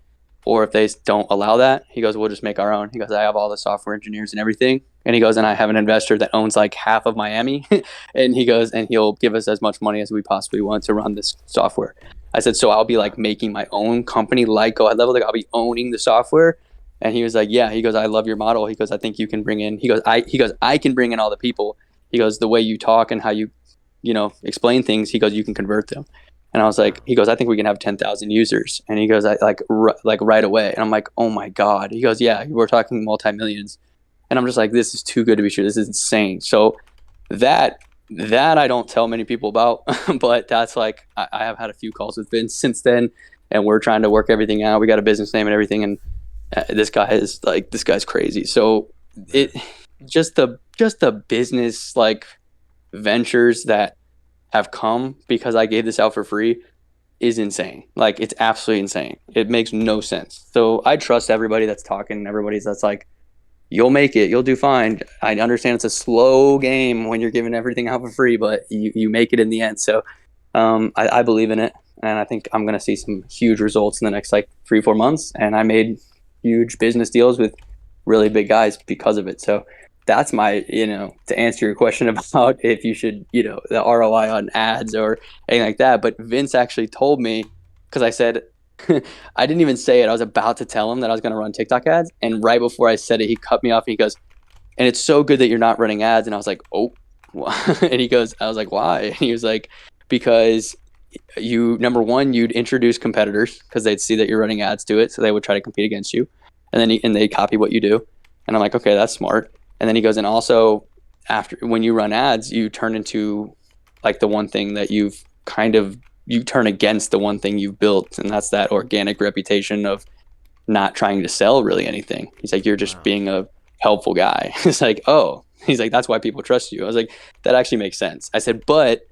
Or if they don't allow that, he goes, we'll just make our own. He goes, I have all the software engineers and everything. And he goes, and I have an investor that owns like half of Miami. And he goes, and he'll give us as much money as we possibly want to run this software. I said, so I'll be like making my own company like Go High Level. Like I'll be owning the software. And he was like, yeah. He goes, I love your model. He goes, I think you can bring in. He goes, I can bring in all the people. He goes, the way you talk and how you, explain things. He goes, you can convert them. And I was like, he goes, I think we can have 10,000 users. And he goes, like right away. And I'm like, oh my God. He goes, yeah, we're talking multi-millions. And I'm just like, this is too good to be true. This is insane. So that I don't tell many people about, but that's like, I have had a few calls with Vince since then, and we're trying to work everything out. We got a business name and everything. And this guy's crazy. So it just the business like ventures that have come because I gave this out for free is insane. Like it's absolutely insane. It makes no sense. So I trust everybody that's talking, that's like, you'll make it, you'll do fine. I understand it's a slow game when you're giving everything out for free, but you make it in the end. So I believe in it. And I think I'm going to see some huge results in the next like 3-4 months. And I made huge business deals with really big guys because of it. So that's my, to answer your question about if you should, the ROI on ads or anything like that. But Vince actually told me, because I said, I didn't even say it. I was about to tell him that I was going to run TikTok ads. And right before I said it, he cut me off. And he goes, and it's so good that you're not running ads. And I was like, oh, and he goes, I was like, why? And he was like, because number one, you'd introduce competitors because they'd see that you're running ads to it. So they would try to compete against you. And then they copy what you do. And I'm like, okay, that's smart. And then he goes, and also when you run ads, you turn into like the one thing that you turn against the one thing you've built. And that's that organic reputation of not trying to sell really anything. He's like, you're just being a helpful guy. It's like, oh, he's like, that's why people trust you. I was like, that actually makes sense. I said, but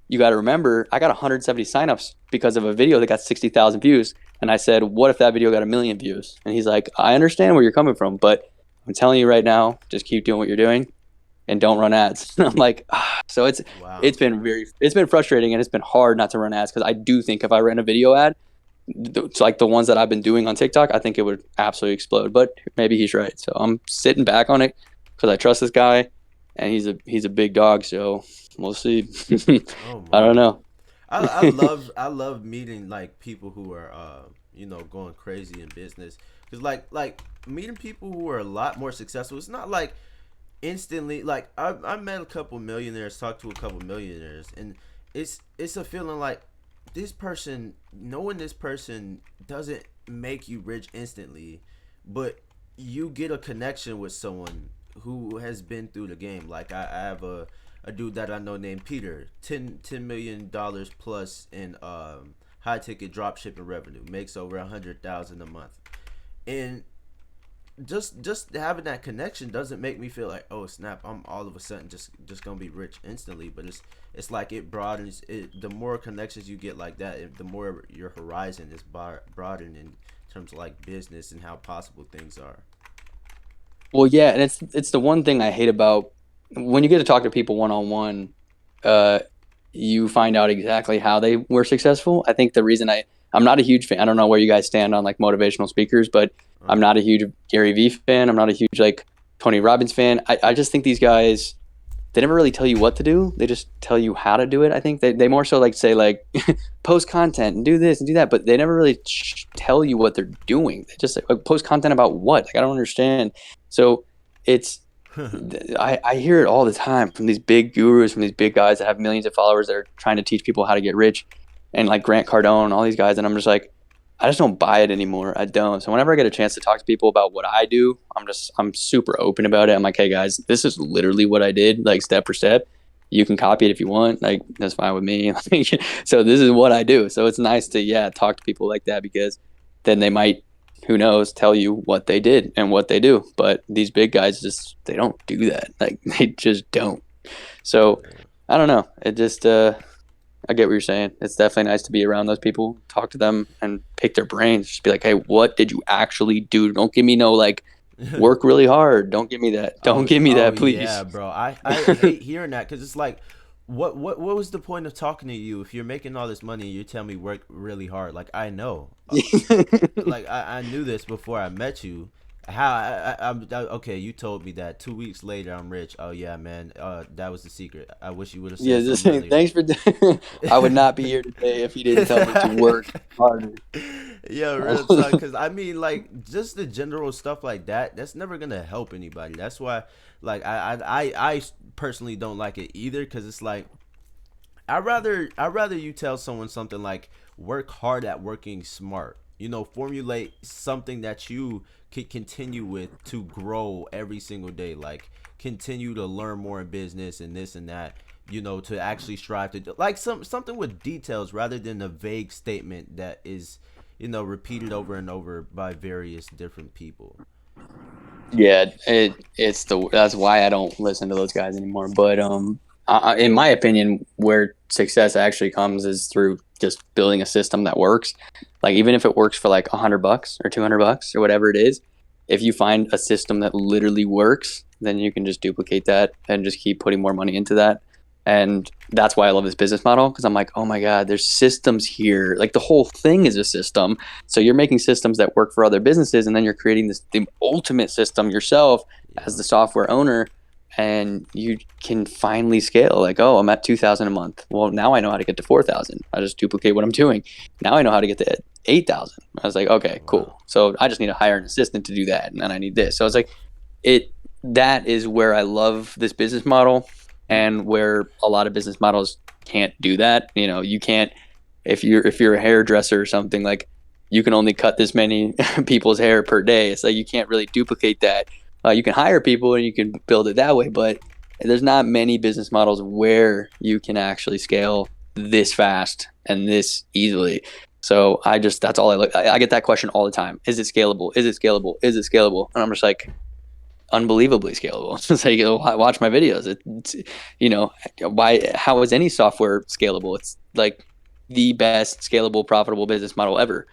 you got to remember, I got 170 signups because of a video that got 60,000 views. And I said, what if that video got 1 million views? And he's like, I understand where you're coming from, but I'm telling you right now, just keep doing what you're doing and don't run ads. And I'm like, so it's been frustrating and it's been hard not to run ads because I do think if I ran a video ad, it's like the ones that I've been doing on TikTok, I think it would absolutely explode. But maybe he's right. So I'm sitting back on it because I trust this guy, and he's a big dog. So we'll see.
Oh
I don't
my.
know.
I love meeting like people who are going crazy in business, because like meeting people who are a lot more successful. It's not like instantly, like I met a couple millionaires, talked to a couple millionaires, and it's a feeling like knowing this person doesn't make you rich instantly, but you get a connection with someone who has been through the game. Like I have a dude that I know named Peter, $10 million plus in high ticket drop shipping revenue, makes over 100,000 a month, and just having that connection doesn't make me feel like, oh snap, I'm all of a sudden just gonna be rich instantly. But it's like it broadens it. The more connections you get like that, the more your horizon is broadened in terms of like business and how possible things are.
Well, yeah, and it's the one thing I hate about when you get to talk to people one on one. You find out exactly how they were successful. I think the reason I'm not a huge fan. I don't know where you guys stand on like motivational speakers, but I'm
Uh-huh.
not a huge Gary Vee fan. I'm not a huge like Tony Robbins fan. I just think these guys, they never really tell you what to do. They just tell you how to do it. I think they more so like say like post content and do this and do that, but they never really tell you what they're doing. They just like post content about what? Like I don't understand. So it's I hear it all the time from these big gurus, from these big guys that have millions of followers that are trying to teach people how to get rich, and like Grant Cardone and all these guys, and I'm just like, I just don't buy it anymore. I don't. So whenever I get a chance to talk to people about what I do, I'm super open about it. I'm like, hey guys, this is literally what I did, like step for step. You can copy it if you want, like that's fine with me. So this is what I do. So it's nice to talk to people like that because then they might, who knows, tell you what they did and what they do. But these big guys just they don't do that. Like they just don't. So I don't know. It just I get what you're saying. It's definitely nice to be around those people, talk to them, and pick their brains. Just be like, hey, what did you actually do? Don't give me no like work really hard. Don't give me that. Don't
Oh,
give me
oh
that,
yeah,
please.
bro. I hate hearing that, because it's like, what was the point of talking to you if you're making all this money and you tell me work really hard? Like I know, like I knew this before I met you. How okay? You told me that 2 weeks later I'm rich. Oh yeah, man. That was the secret. I wish you would have
Yeah,
said
just
something
saying
earlier.
thanks for. I would not be here today if you didn't tell me to work harder.
Yeah, real talk. Because I mean, like, just the general stuff like that. That's never gonna help anybody. That's why, like, I personally don't like it either. Because it's like, I rather you tell someone something like, work hard at working smart. Formulate something that you could continue with to grow every single day. Like, continue to learn more in business and this and that. To actually strive to do, like, something with details rather than a vague statement that is, repeated over and over by various different people.
Yeah, it's that's why I don't listen to those guys anymore. But in my opinion, where success actually comes is through just building a system that works. Like even if it works for like $100 or $200 or whatever it is, if you find a system that literally works, then you can just duplicate that and just keep putting more money into that. And that's why I love this business model because I'm like, oh my God, there's systems here. Like the whole thing is a system. So you're making systems that work for other businesses, and then you're creating the ultimate system yourself as
Yeah.
the software owner, and you can finally scale. Like, oh, I'm at 2,000 a month. Well, now I know how to get to 4,000. I just duplicate what I'm doing. Now I know how to get to 8,000. I was like, okay,
Wow.
cool. So I just need to hire an assistant to do that, and then I need this. So it's like it. That is where I love this business model, and where a lot of business models can't do that. You can't if you're a hairdresser or something, like you can only cut this many people's hair per day. It's like you can't really duplicate that. You can hire people and you can build it that way, but there's not many business models where you can actually scale this fast and this easily. So that's all I look. I get that question all the time. Is it scalable? Is it scalable? Is it scalable? And I'm just like, unbelievably scalable. It's like, watch my videos. It's, why? How is any software scalable? It's like the best scalable, profitable business model ever.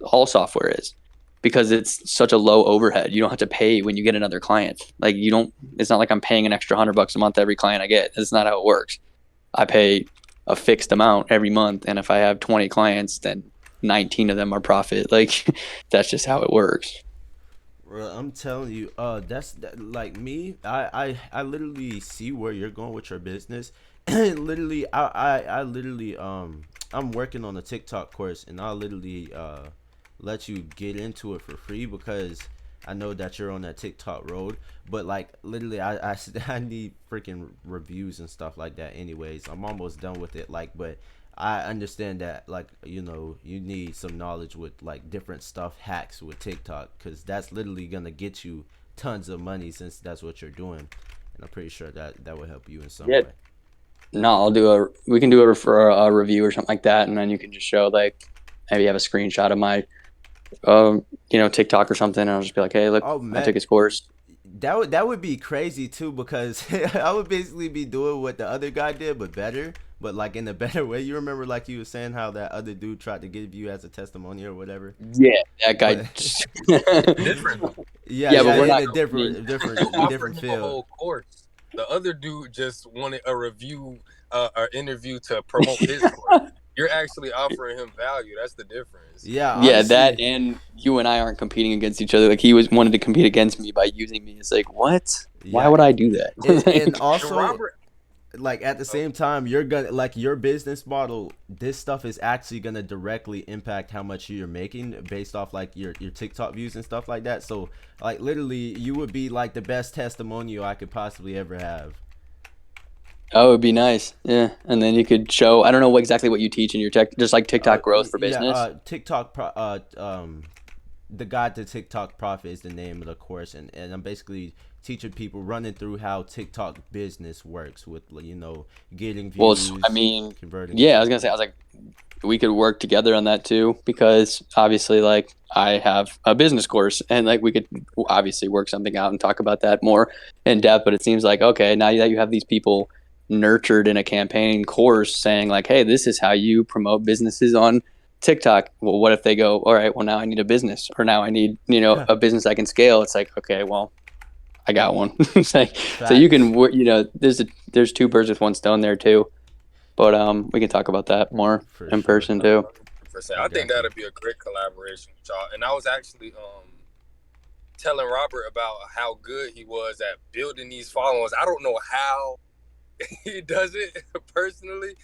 All software is because it's such a low overhead. You don't have to pay when you get another client. Like you don't. It's not like I'm paying an extra $100 a month every client I get. That's not how it works. I pay a fixed amount every month, and if I have 20 clients, then 19 of them are profit. Like that's just how it works.
Bro, I'm telling you, like me. I literally see where you're going with your business. Literally, I literally, I'm working on a TikTok course, and I'll literally let you get into it for free because I know that you're on that TikTok road. But like, literally, I need freaking reviews and stuff like that. Anyways, I'm almost done with it. Like, but I understand that, like, you need some knowledge with like different stuff hacks with TikTok because that's literally gonna get you tons of money since that's what you're doing, and I'm pretty sure that that will help you in some
Yeah.
way.
No, we can do it for a review or something like that, and then you can just show like maybe have a screenshot of my TikTok or something, and I'll just be like, hey, look,
Oh
I took
man,
his course.
that would be crazy too because I would basically be doing what the other guy did but better, but like in a better way. You remember like you were saying how that other dude tried to give you as a testimony or whatever,
Yeah, that guy.
but
Different.
yeah,
Yeah, but
yeah,
we're
in
not
a
competing.
You offered
different
him a
field.
whole course. The other dude just wanted a review, or interview to promote his course. You're actually offering him value. That's the difference.
Yeah,
Yeah, that
honestly,
and you and I aren't competing against each other. Like he was wanted to compete against me by using me. It's like, what? Why
yeah,
would I do that?
and
Like,
And
also
Robert,
like at the
oh,
same time you're gonna like your business model, this stuff is actually gonna directly impact how much you're making based off like your TikTok views and stuff like that. So like literally you would be like the best testimonial I could possibly ever have.
oh, it'd be nice. Yeah, and then you could show. I don't know exactly what you teach in your tech, just like TikTok growth for
Yeah,
business.
the guide to TikTok profit is the name of the course, and I'm basically teaching people running through how TikTok business works with getting
Well, I
views,
mean,
converting and
yeah, I was
stuff
gonna
like
say, I
that.
was like, we could work together on that too, because obviously, like, I have a business course, and like, we could obviously work something out and talk about that more in depth. But it seems like, okay, now that you have these people nurtured in a campaign course saying like, hey, this is how you promote businesses on TikTok. Well, what if they go, all right, well, now I need a business, or now I need, a business I can scale. It's like, okay, well, I got one. It's like, so you
Facts.
can, there's two birds with one stone there too. But we can talk about that more
For
in
sure.
person too.
100%. I think
Definitely.
that'd be a great collaboration with y'all. And I was actually telling Robert about how good he was at building these followings. I don't know how he does it personally.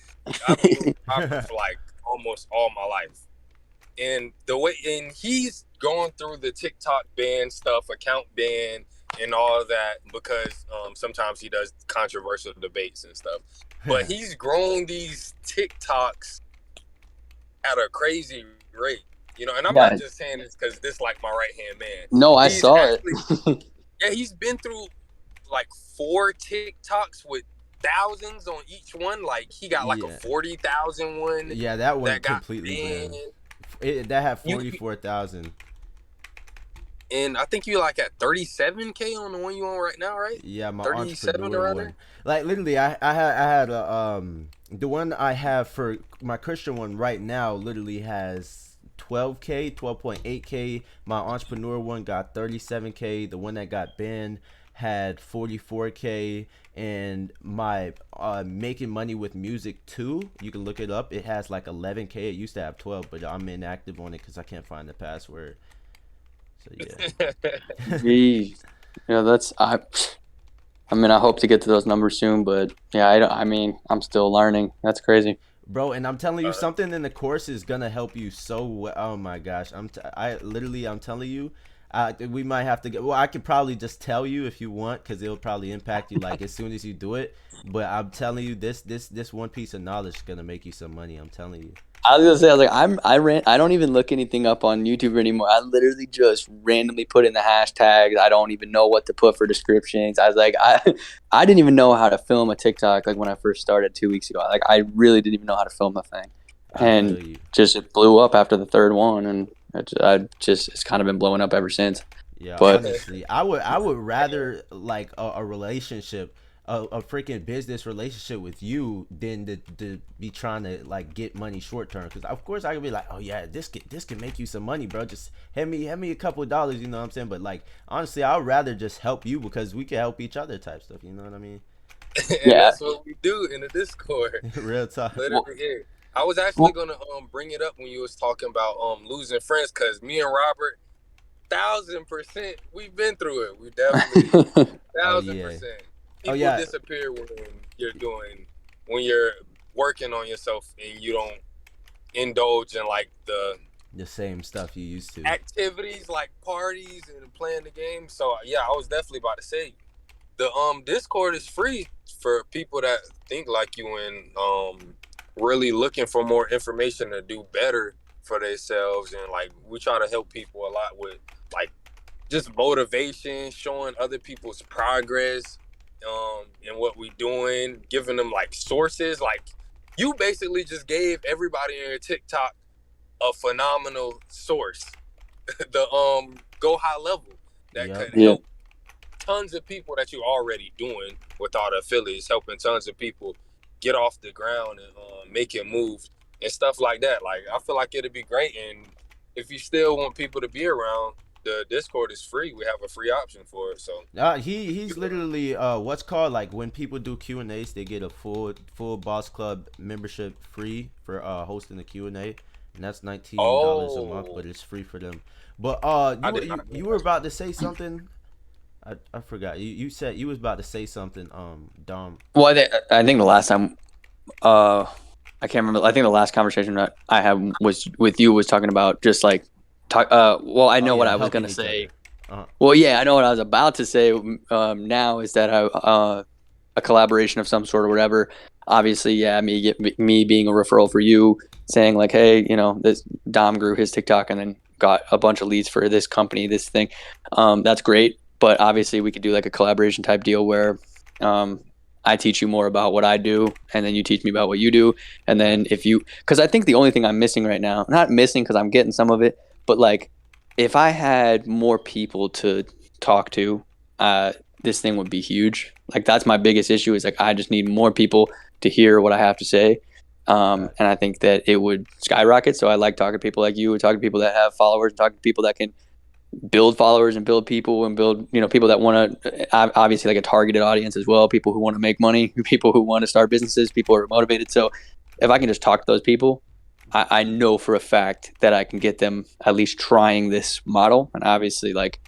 I've known Robert for like almost all my life. And he's going through the TikTok ban stuff, account ban, and all of that because sometimes he does controversial debates and stuff. But he's grown these TikToks at a crazy rate, And I'm not
Yeah.
just saying this because this like my right hand man.
No, I
He's
saw it.
actually, yeah, he's been through like 4 TikToks with thousands on each one. Like he got like a
Yeah.
40,000 one
Yeah, that one
that got
completely
banned.
banned. That had
You
44,000.
and I think you're like at 37K on the one you on right now, right?
Yeah, my
37
entrepreneur
around
one.
there.
Like literally, I had a the one I have for my Christian one right now literally has 12K, 12.8K. My entrepreneur one got 37K. The one that got banned had 44K, and my making money with music too. You can look it up. It has like 11K. It used to have 12, but I'm inactive on it because I can't find the password. So yeah.
Jeez. Yeah, that's I mean, I hope to get to those numbers soon, but yeah, I don't. I mean, I'm still learning. That's crazy.
Bro, and I'm telling you,
Uh,
something in the course is gonna help you so well. Oh my gosh, I'm telling you, we might have to get. Well, I could probably just tell you if you want, because it'll probably impact you like as soon as you do it. But I'm telling you, this one piece of knowledge is gonna make you some money. I'm telling you.
I was gonna say, I was like, I don't even look anything up on YouTube anymore. I literally just randomly put in the hashtags. I don't even know what to put for descriptions. I was like, I didn't even know how to film a TikTok like when I first started 2 weeks ago. Like I really didn't even know how to film the thing,
I feel
and
you.
just it blew up after the third one, and it's kind of been blowing up ever since.
Yeah,
But
honestly, I would rather like a relationship, a freaking business relationship with you than to be trying to like get money short term. Because of course I could be like, oh yeah, this can make you some money, bro. Just hand me a couple of dollars, you know what I'm saying? But like honestly, I'd rather just help you because we can help each other type stuff. You know what I mean?
and
yeah,
that's what we do in the Discord.
Real talk.
well,
Literally, yeah. I was actually gonna bring it up when you was talking about losing friends, because me and Robert 1,000% we've been through it. We definitely
Oh
thousand
yeah.
percent.
Oh
People
yeah.
disappear when you're working on yourself and you don't indulge in like the
The same stuff you used to.
activities like parties and playing the game. So yeah, I was definitely about to say the Discord is free for people that think like you and really looking for more information to do better for themselves. And like we try to help people a lot with like just motivation, showing other people's progress, and what we doing, giving them like sources. Like you basically just gave everybody in your TikTok a phenomenal source, the go high level that
Yep.
could
Yeah.
help tons of people that you're already doing with all the affiliates, helping tons of people get off the ground and make it move and stuff like that. Like I feel like it'd be great, and if you still want people to be around, the Discord is free. We have a free option for it. So
He's literally what's called like when people do Q&As, they get a full Boss Club membership free for hosting the Q&A, and that's $19 a month,
oh,
but it's free for them. But
I
you
did
you
not know
you were
that.
about to say something. I forgot. You said you was about to say something. Dom.
Well, I think the last time, I can't remember. I think the last conversation that I had was with you was talking about just like talk. Well, I
Oh
know what
yeah,
I was
helping
gonna
each
say.
other. Uh
Well, yeah, I know what I was about to say. Now is that a collaboration of some sort or whatever. Obviously, yeah, me being a referral for you, saying like, hey, this Dom grew his TikTok and then got a bunch of leads for this company, this thing. That's great, but obviously we could do like a collaboration type deal where I teach you more about what I do, and then you teach me about what you do, and then
Facts.
because I think the only thing I'm missing right now, not missing because I'm getting some of it, but like if I had more people to talk to, this thing would be huge. Like that's my biggest issue is like I just need more people to hear what I have to say.
Facts.
And I think that it would skyrocket. So I like talking to people like you, talking to people that have followers, talking to people that can build followers and build people and build people that want to obviously like a targeted audience as well, people who want to make money, people who want to start businesses, people who are motivated. So if I can just talk to those people, I know for a fact that I can get them at least trying this model. And obviously like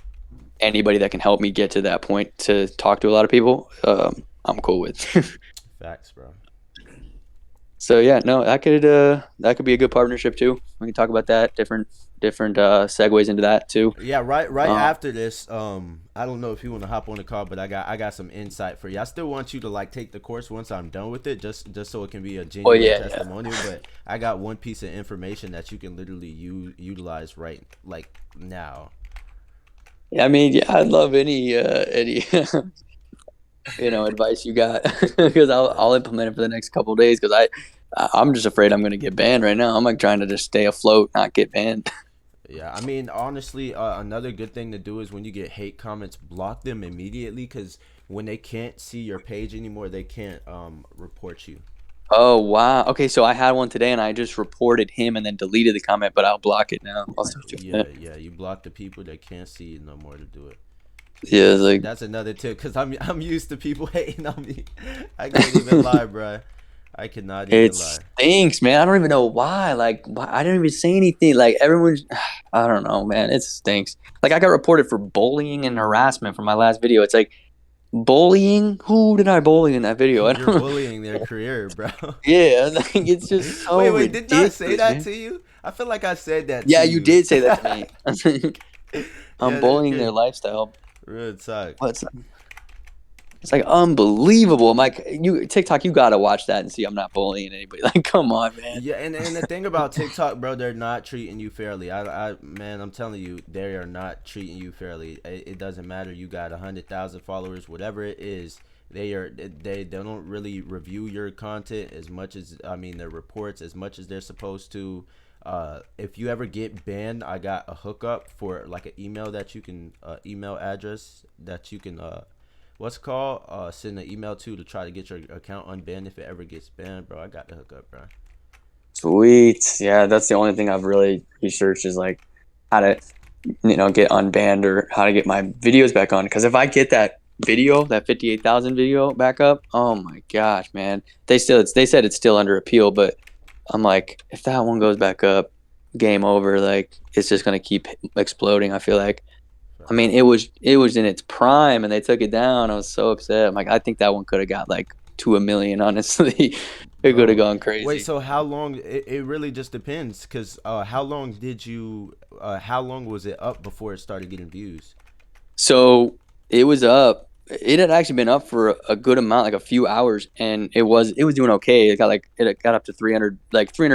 anybody that can help me get to that point to talk to a lot of people, I'm cool with.
Facts, bro.
So yeah, no, that could be a good partnership too. We can talk about that, different segues into that too.
Yeah, right
um,
after this, I don't know if you want to hop on the call, but I got some insight for you. I still want you to like take the course once I'm done with it, just so it can be a
oh
genuine
yeah.
testimonial. But I got one piece of information that you can literally utilize right like now.
Yeah, I mean, yeah, I'd love any advice you got because
Yeah.
I'll implement it for the next couple of days because I'm just afraid I'm gonna get banned right now. I'm like trying to just stay afloat, not get banned.
Yeah, I mean, honestly, another good thing to do is when you get hate comments, block them immediately, because when they can't see your page anymore, they can't report you.
Oh wow. Okay, so I had one today and I just reported him and then deleted the comment, but I'll block it now. I'll start doing
Yeah,
that.
yeah, you block the people that can't see you no more to do it.
Yeah, it's like
That's another tip, because I'm used to people hating on me. I can't even lie, bro. I cannot
it
even lie.
stinks, man. I don't even know why. Like, why, I didn't even say anything. Like, everyone's, I don't know, man. It stinks. Like, I got reported for bullying and harassment for my last video. It's like, bullying? Who did I bully in that video? I
You're
don't.
bullying their career, bro.
Yeah, like, it's just so
Wait, didn't I say
ridiculous,
that
man.
to you? I feel like I said that to
Yeah, you
you.
did say that to me. I'm
Yeah, that's
bullying their
okay.
lifestyle.
Real talk.
But it's like unbelievable. I'm like, you TikTok, you gotta watch that and see I'm not bullying anybody. Like, come on, man.
Yeah, and the thing about TikTok, bro, they're not treating you fairly. Man, I'm telling you, they are not treating you fairly. It doesn't matter. You got 100,000 followers, whatever it is. They don't really review your content as much as, I mean, their reports as much as they're supposed to. If you ever get banned, I got a hookup for like an email that you can email address that you can what's called send an email to try to get your account unbanned if it ever gets banned, bro. I got the hookup, bro.
Sweet. Yeah, that's the only thing I've really researched is like how to, get unbanned or how to get my videos back on. Because if I get that video, that 58,000 video back up, oh my gosh, man. They said it's still under appeal, but I'm like, if that one goes back up, game over. Like it's just gonna keep exploding. I feel like. I mean, it was in its prime, and they took it down. I was so upset. I'm like, I think that one could have got like to a million. Honestly, it could have
Bro,
gone
wait.
crazy.
So how long? It really just depends. Cause how long did you? How long was it up before it started getting views?
So it was up. It had actually been up for a good amount, like a few hours, and it was doing okay. It got up to 300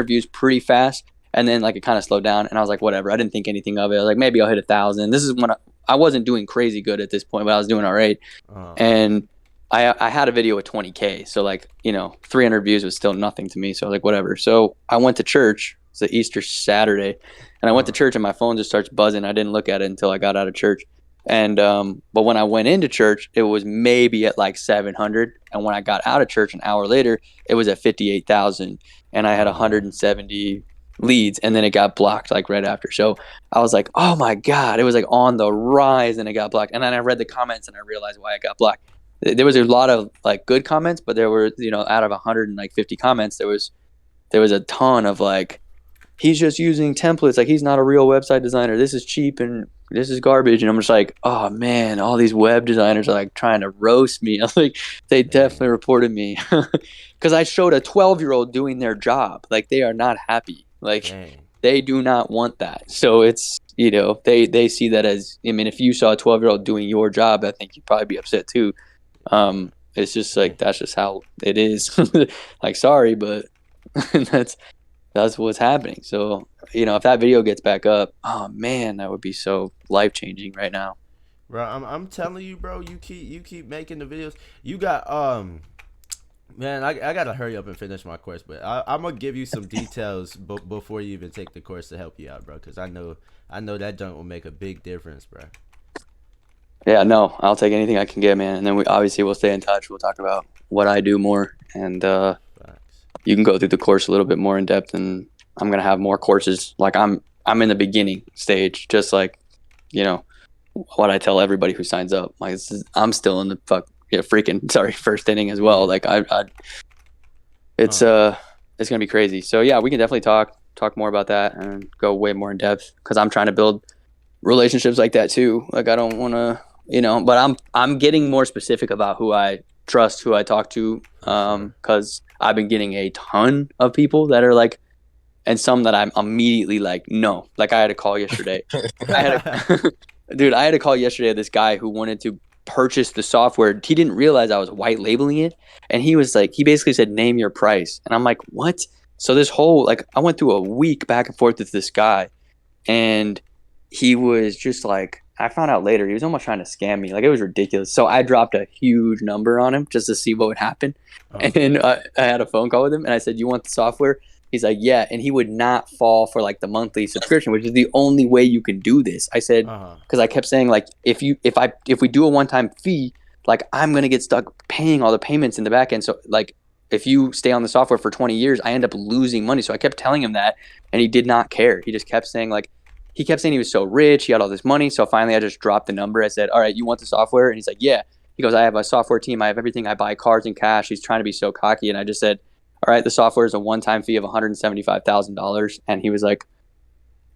views pretty fast, and then like it kind of slowed down. And I was like, whatever. I didn't think anything of it. I was like, maybe I'll hit 1,000. This is when I wasn't doing crazy good at this point, but I was doing all right.
Uh,
And I had a video with 20K, so like 300 views was still nothing to me. So I was like, whatever. So I went to church. It's the Easter Saturday, and I went to
uh,
church, and my phone just starts buzzing. I didn't look at it until I got out of church. And but when I went into church, it was maybe at like 700, and when I got out of church an hour later, it was at 58,000, and I had
uh,
170 leads, and then it got blocked like right after. So I was like, oh my god, it was like on the rise, and it got blocked. And then I read the comments, and I realized why it got blocked. There was a lot of like good comments, but there were out of 150 comments, there was a ton of like, he's just using templates, like he's not a real website designer, this is cheap and this is garbage. And I'm just like, oh man, all these web designers are like trying to roast me. I was like, they definitely
dang,
reported me because I showed a 12-year-old doing their job. Like they are not happy, like
dang.
they do not want that. So it's they see that as, I mean, if you saw a 12-year-old doing your job, I think you'd probably be upset too. It's just
Dang.
like that's just how it is. Like sorry, but that's what's happening. So, if that video gets back up, oh man, that would be so life changing right now.
Bro, I'm telling you, bro. You keep making the videos. You got Man, I gotta hurry up and finish my course, but I'm gonna give you some details before you even take the course to help you out, bro. Cause I know that junk will make a big difference, bro.
Yeah, no, I'll take anything I can get, man. And then we obviously will stay in touch. We'll talk about what I do more, and
Facts.
you can go through the course a little bit more in depth. And I'm gonna have more courses. Like I'm in the beginning stage, just like you know what I tell everybody who signs up. Like I'm still in the freaking sorry first inning as well.
Yeah.
Like I it's
Uh.
it's gonna be crazy. So yeah, we can definitely talk more about that and go way more in depth because I'm trying to build relationships like that too. Like I don't want to, but I'm getting more specific about who I trust, who I talk to,
For sure.
because I've been getting a ton of people that are like, and some that I'm immediately like, no. Like I had a call yesterday. I had a dude. I had a call yesterday of this guy who wanted to purchase the software. He didn't realize I was white labeling it, and he was like, he basically said, "Name your price," and I'm like, "What?" So this whole like, I went through a week back and forth with this guy, and he was just like, I found out later he was almost trying to scam me. Like it was ridiculous. So I dropped a huge number on him just to see what would happen,
uh.
and I had a phone call with him, and I said, "You want the software?" He's like, yeah, and he would not fall for like the monthly subscription, which is the only way you can do this. I said,
Uh.
because I kept saying like, if we do a one-time fee, like I'm gonna get stuck paying all the payments in the back end. So like, if you stay on the software for 20 years, I end up losing money. So I kept telling him that, and he did not care. He just kept saying like, he kept saying he was so rich, he had all this money. So finally, I just dropped the number. I said, all right, you want the software? And he's like, yeah. He goes, I have a software team. I have everything. I buy cars in cash. He's trying to be so cocky, and I just said, all right, the software is a one-time fee of $175,000. And he was like,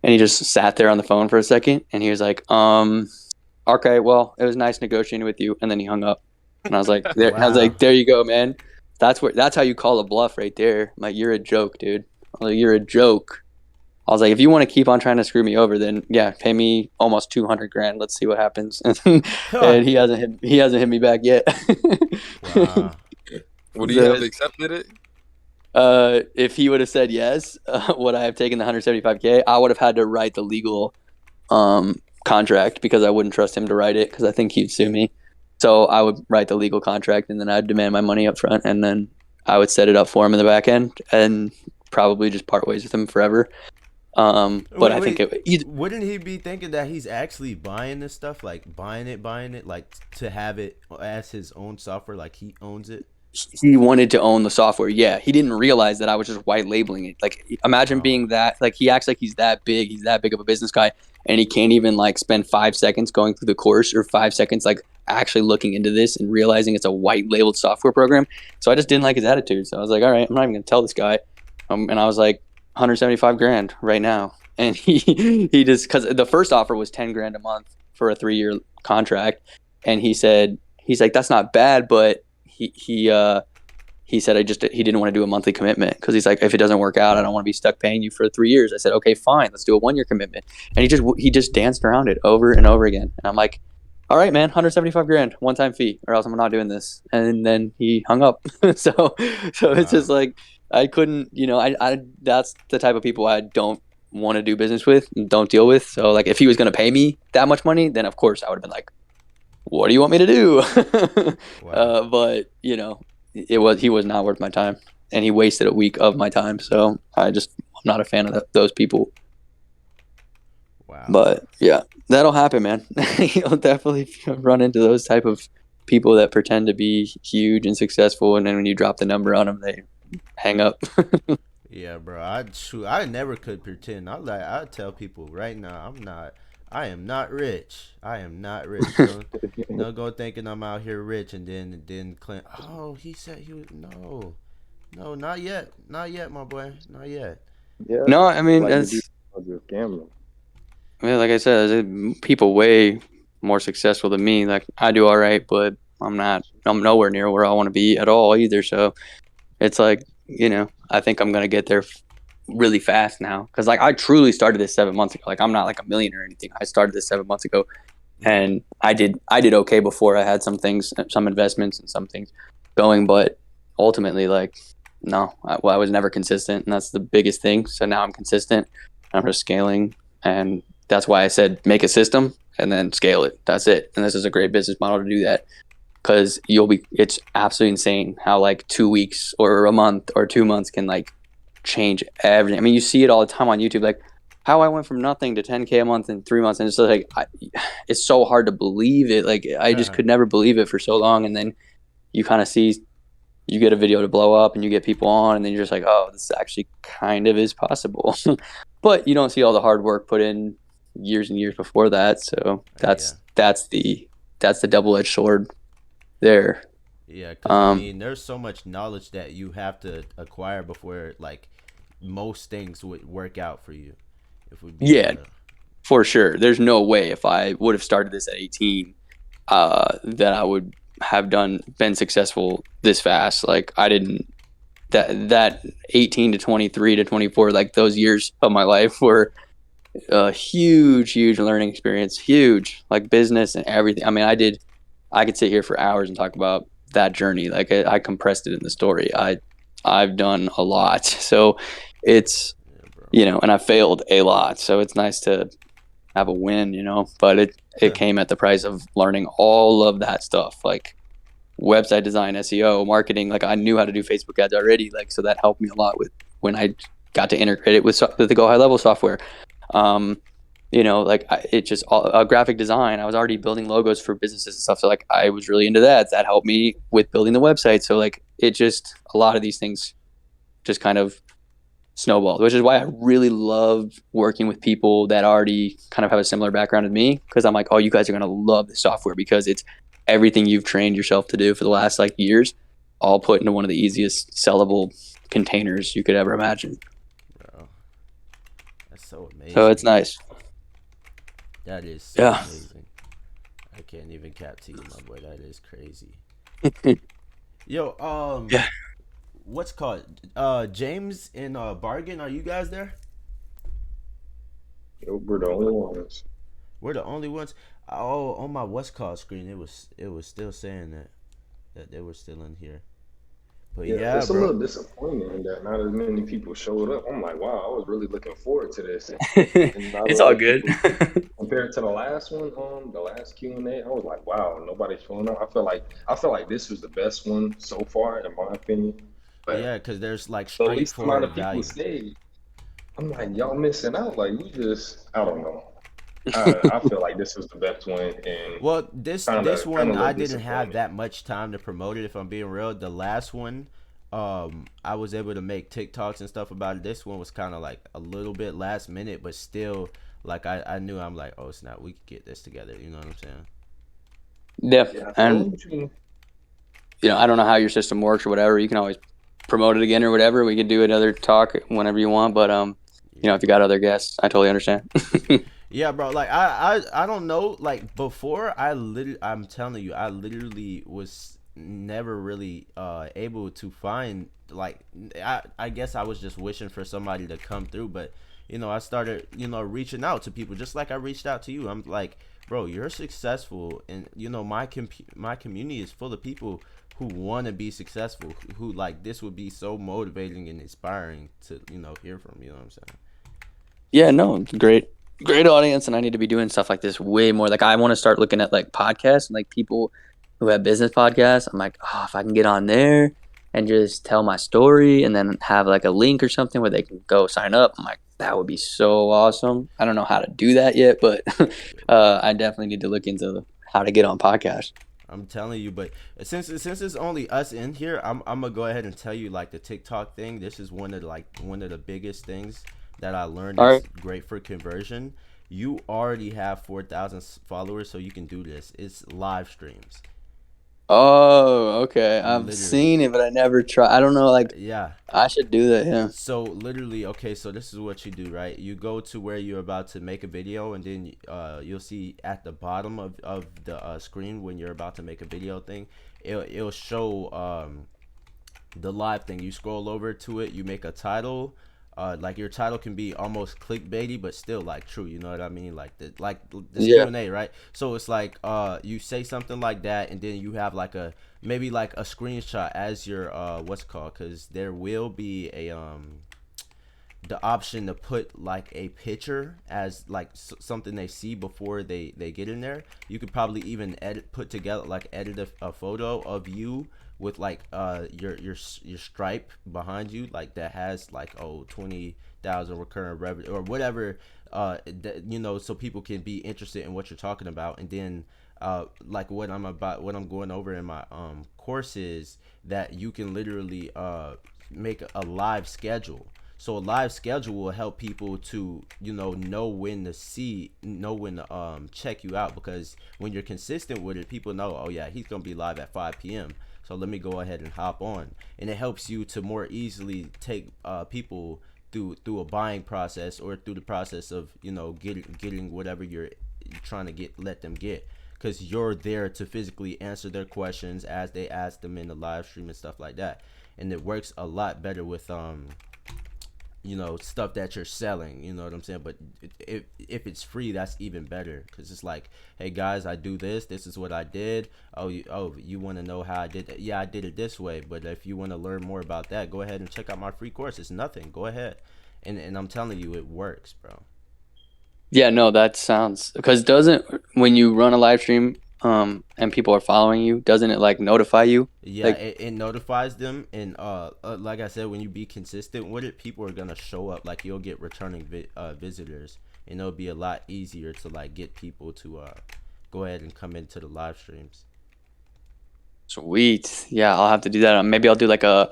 and he just sat there on the phone for a second, and he was like, okay, well, it was nice negotiating with you. And then he hung up, and
Wow.
there you go, man. That's how you call a bluff right there. I'm like, you're a joke, dude. I'm like, you're a joke. I was like, if you want to keep on trying to screw me over, then yeah, pay me almost 200 grand. Let's see what happens. And he hasn't hit me back yet.
Wow.
Would he have
So,
accepted it?
if he would have said yes, would I have taken the 175K? I would have had to write the legal contract because I wouldn't trust him to write it because I think he'd sue me. So I would write the legal contract and then I'd demand my money up front and then I would set it up for him in the back end and probably just part ways with him forever. But
Wait,
I think
wait.
either
Wouldn't he be thinking that he's actually buying this stuff, like buying it, like to have it as his own software, like he owns it?
he wanted to own the software. Yeah, he didn't realize that I was just white labeling it. Like, imagine
Oh,
being that. Like, he acts like he's that big. He's that big of a business guy, and he can't even like spend 5 seconds going through the course or 5 seconds like actually looking into this and realizing it's a white labeled software program. So I just didn't like his attitude. So I was like, all right, I'm not even gonna tell this guy. And I was like, 175 grand right now. And he just, because the first offer was 10 grand a month for a 3-year contract. And he's like, that's not bad, but he said he didn't want to do a monthly commitment because he's like, if it doesn't work out, I don't want to be stuck paying you for 3 years. I said, okay, fine, let's do a 1-year commitment. And he just danced around it over and over again. And I'm like, all right, man, 175 grand, one-time fee, or else I'm not doing this. And then he hung up. so it's just like, I couldn't, I that's the type of people I don't want to do business with, don't deal with. So like, if he was going to pay me that much money, then of course I would have been like, what do you want me to do?
Wow.
But he was not worth my time, and he wasted a week of my time. So I'm not a fan of those people.
Wow.
But yeah, that'll happen, man. You'll definitely run into those type of people that pretend to be huge and successful, and then when you drop the number on them, they hang up.
Yeah, bro. I never could pretend. I tell people right now, I am not rich. I am not rich. Don't go thinking I'm out here rich and then claim. Oh, he said he was no, no, not yet, not yet, my boy, not yet.
Yeah,
No, I mean,
like to do
that's
with gambling.
like I said, there's people way more successful than me. Like I do all right, but I'm nowhere near where I want to be at all either. So it's like, I think I'm gonna get there really fast now because like I truly started this 7 months ago. Like I'm not like a millionaire or anything. I started this 7 months ago, and I did okay before. I had some investments and some things going, but ultimately, like, no, I was never consistent, and that's the biggest thing. So now I'm consistent. I'm just scaling, and that's why I said make a system and then scale it. That's it. And this is a great business model to do that because it's absolutely insane how like 2 weeks or a month or 2 months can like change everything. I mean, you see it all the time on YouTube, like how I went from nothing to 10K a month in 3 months, and it's just like it's so hard to believe it. Like I just could never believe it for so long, and then you kind of see you get a video to blow up, and you get people on, and then you're just like, oh, this actually kind of is possible. But you don't see all the hard work put in years and years before that. So that's the double-edged sword there.
Yeah, because I mean, there's so much knowledge that you have to acquire before like most things would work out for you. If we be
Yeah,
real.
for sure. There's no way if I would have started this at 18, that I would have been successful this fast. Like I didn't. That 18 to 23 to 24, like those years of my life were a huge learning experience. Huge, like business and everything. I mean, I could sit here for hours and talk about that journey. Like I compressed it in the story. I've done a lot, so it's and I failed a lot. So it's nice to have a win, but it came at the price of learning all of that stuff, like website design, SEO, marketing. Like I knew how to do Facebook ads already, like so that helped me a lot with when I got to integrate it with the Go High Level software. Like it just graphic design. I was already building logos for businesses and stuff, so like I was really into that. That helped me with building the website. So like it just a lot of these things just kind of snowballed, which is why I really love working with people that already kind of have a similar background as me, because I'm like, oh, you guys are gonna love this software because it's everything you've trained yourself to do for the last like years, all put into one of the easiest sellable containers you could ever imagine.
Bro, that's so amazing.
So it's nice.
That is so amazing. I can't even cap to you, my boy. That is crazy. Yo,
Yeah.
what's called? James and Bargain, are you guys there?
We're the only ones.
We're the only ones. Oh, on my what's called screen, it was still saying that they were still in here. But yeah,
it's a
bro.
little disappointing that not as many people showed up. I'm like, wow, I was really looking forward to this. And
It's all good.
Compared to the last one, the last Q&A, I was like, wow, nobody's showing up. I feel like this was the best one so far, in my opinion. But
Yeah, because there's like
the least amount
straightforward
of people
value.
stayed. I'm like, y'all missing out. Like I don't know. I feel like this was the best one, and
Well, this one I didn't have that much time to promote it. If I'm being real, the last one, I was able to make TikToks and stuff about it. This one was kind of like a little bit last minute, but still, like I knew I'm like, oh snap, we could get this together. You know what I'm saying?
Yeah, and I don't know how your system works or whatever. You can always promote it again or whatever, we could do another talk whenever you want. But if you got other guests, I totally understand.
Yeah, bro. Like I don't know. Like before, I'm telling you, I literally was never really able to find like I guess I was just wishing for somebody to come through, but I started reaching out to people just like I reached out to you. I'm like, bro, you're successful, and my community is full of people who want to be successful, who like this would be so motivating and inspiring to hear from. You know what I'm saying?
Yeah, no, great audience, and I need to be doing stuff like this way more. Like I want to start looking at like podcasts and like people who have business podcasts. I'm like, oh, if I can get on there and just tell my story and then have like a link or something where they can go sign up. I'm like, that would be so awesome. I don't know how to do that yet, but I definitely need to look into how to get on podcasts.
I'm telling you, but since it's only us in here, I'm gonna go ahead and tell you like the TikTok thing. This is one of the biggest things that I learned
All
is
right.
great for conversion. You already have 4,000 followers, so you can do this. It's live streams,
Oh, okay. I've
literally.
seen it, but I never try. I don't know. Like
Yeah.
I should do that. Yeah.
So literally, okay. So this is what you do, right? You go to where you're about to make a video, and then you'll see at the bottom of the screen when you're about to make a video thing, it'll show the live thing. You scroll over to it, you make a title. Like your title can be almost clickbaity, but still like true. You know what I mean? Like this
Yeah.
Q&A, right? So it's like you say something like that, and then you have like maybe like a screenshot as your what's it called? Because there will be a the option to put like a picture as like something they see before they get in there. You could probably even edit a photo of you with like your stripe behind you, like that has like 20,000 recurrent revenue or whatever, so people can be interested in what you're talking about. And then like what I'm going over in my course is that you can literally make a live schedule. So a live schedule will help people to know when to check you out, because when you're consistent with it, people know, oh yeah, he's gonna be live at 5 p.m. So let me go ahead and hop on, and it helps you to more easily take people through a buying process, or through the process of getting whatever you're trying to let them get, because you're there to physically answer their questions as they ask them in the live stream and stuff like that. And it works a lot better with stuff that you're selling. You know what I'm saying? But if it's free, that's even better, because it's like, hey guys, I do this is what I did. You want to know how I did that? Yeah, I did it this way. But if you want to learn more about that, go ahead and check out my free course. It's nothing. Go ahead. And I'm telling you, it works, bro.
Yeah, no, that sounds because doesn't when you run a live stream and people are following you, doesn't it like notify you?
Yeah,
Like
it notifies them, and like I said, when you be consistent with it, people are gonna show up. Like you'll get returning visitors, and it'll be a lot easier to like get people to go ahead and come into the live streams.
sweet. Yeah, I'll have to do that. Maybe I'll do like a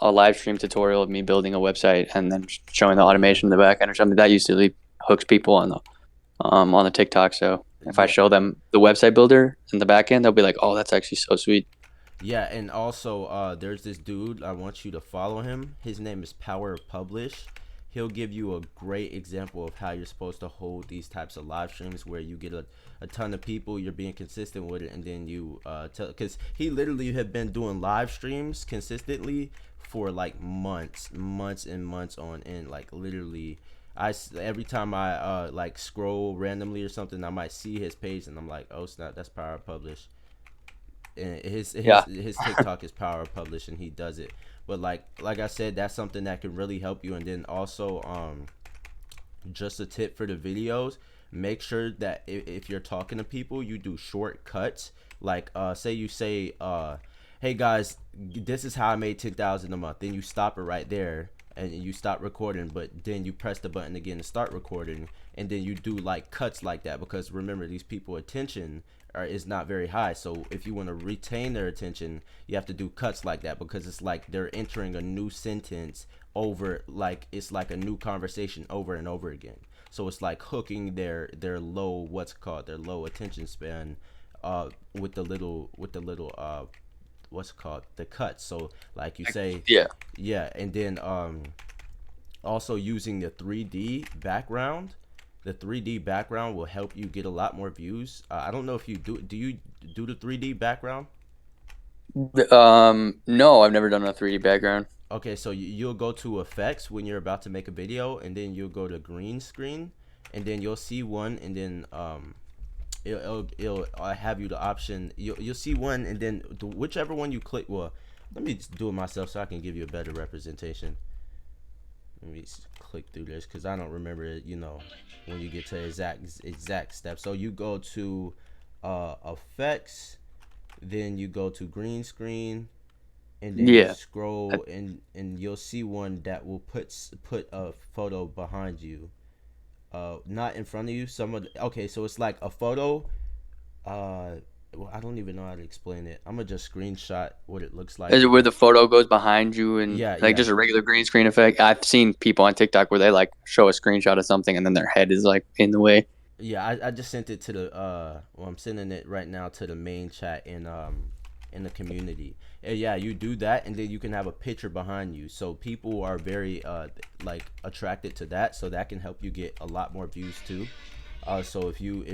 live stream tutorial of me building a website and then showing the
Yeah,
automation in the back end or something. That usually hooks people on the TikTok. So if I
yeah,
show them the website builder in the back end, they'll be like, "Oh, that's actually so sweet."
yeah. And also, there's this dude. I want you to follow him. His name is Power of Publish. He'll give you a great example of how you're supposed to hold these types of live streams where you get a ton of people, you're being consistent with it, and then you tell, because he literally had been doing live streams consistently for like months and months on end. Like literally, every time I like scroll randomly or something, I might see his page and I'm like, oh snap, that's Power Publish. And
Yeah.
his TikTok is Power Publish, and he does it. But like I said, that's something that can really help you. And then also, just a tip for the videos: make sure that if you're talking to people, you do shortcuts. Like say you say, hey guys, this is how I made 10,000 a month. Then you stop it right there and you stop recording, but then you press the button again to start recording, and then you do like cuts like that, because remember, these people attention is not very high. So if you want to retain their attention, you have to do cuts like that, because it's like they're entering a new sentence over, like it's like a new conversation over and over again. So it's like hooking their low, what's it called, their low attention span with the little what's it called, the cuts. So like you say,
Yeah.
yeah, and then also using the 3D background. The 3D background will help you get a lot more views. I don't know if you do you do the 3D background?
No, I've never done a 3D background.
Okay, so you'll go to effects when you're about to make a video, and then you'll go to green screen, and then you'll see one, and then it'll have you the option. You'll see one, and then whichever one you click. Well, let me just do it myself so I can give you a better representation. Let me click through this because I don't remember it. When you get to exact steps. So you go to effects, then you go to green screen, and then you
Yeah.
scroll, and you'll see one that will put a photo behind you, not in front of you. Okay, so it's like a photo. Well, I don't even know how to explain it. I'm gonna just screenshot what it looks like.
Is it where the photo goes behind you and
Yeah,
like
yeah,
just a regular green screen effect? I've seen people on TikTok where they like show a screenshot of something and then their head is like in the way.
yeah. I just sent it to the well, I'm sending it right now to the main chat in the community. And yeah, you do that, and then you can have a picture behind you, so people are very like attracted to that, so that can help you get a lot more views too. So if you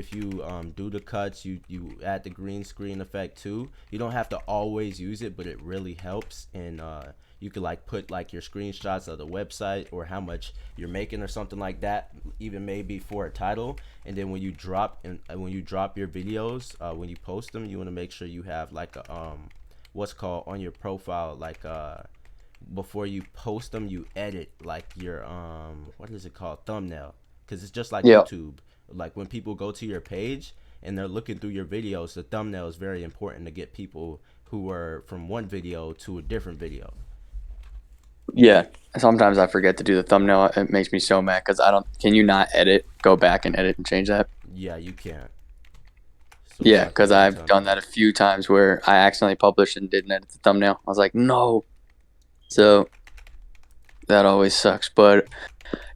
do the cuts, you add the green screen effect too. You don't have to always use it, but it really helps. And you could like put like your screenshots of the website or how much you're making or something like that, even maybe for a title. And then when you drop your videos, when you post them, you want to make sure you have like a what's called on your profile, like before you post them, you edit like your what is it called, thumbnail, because it's just like
Yeah.
YouTube. Like when people go to your page and they're looking through your videos, the thumbnail is very important to get people who are from one video to a different video.
Yeah. Sometimes I forget to do the thumbnail. It makes me so mad because I don't. Can you not go back and edit and change that?
Yeah, you can. So it's
Yeah,
like a
because I've
one-time
done
thing.
that a few times where I accidentally published and didn't edit the thumbnail. I was like, no. So that always sucks. But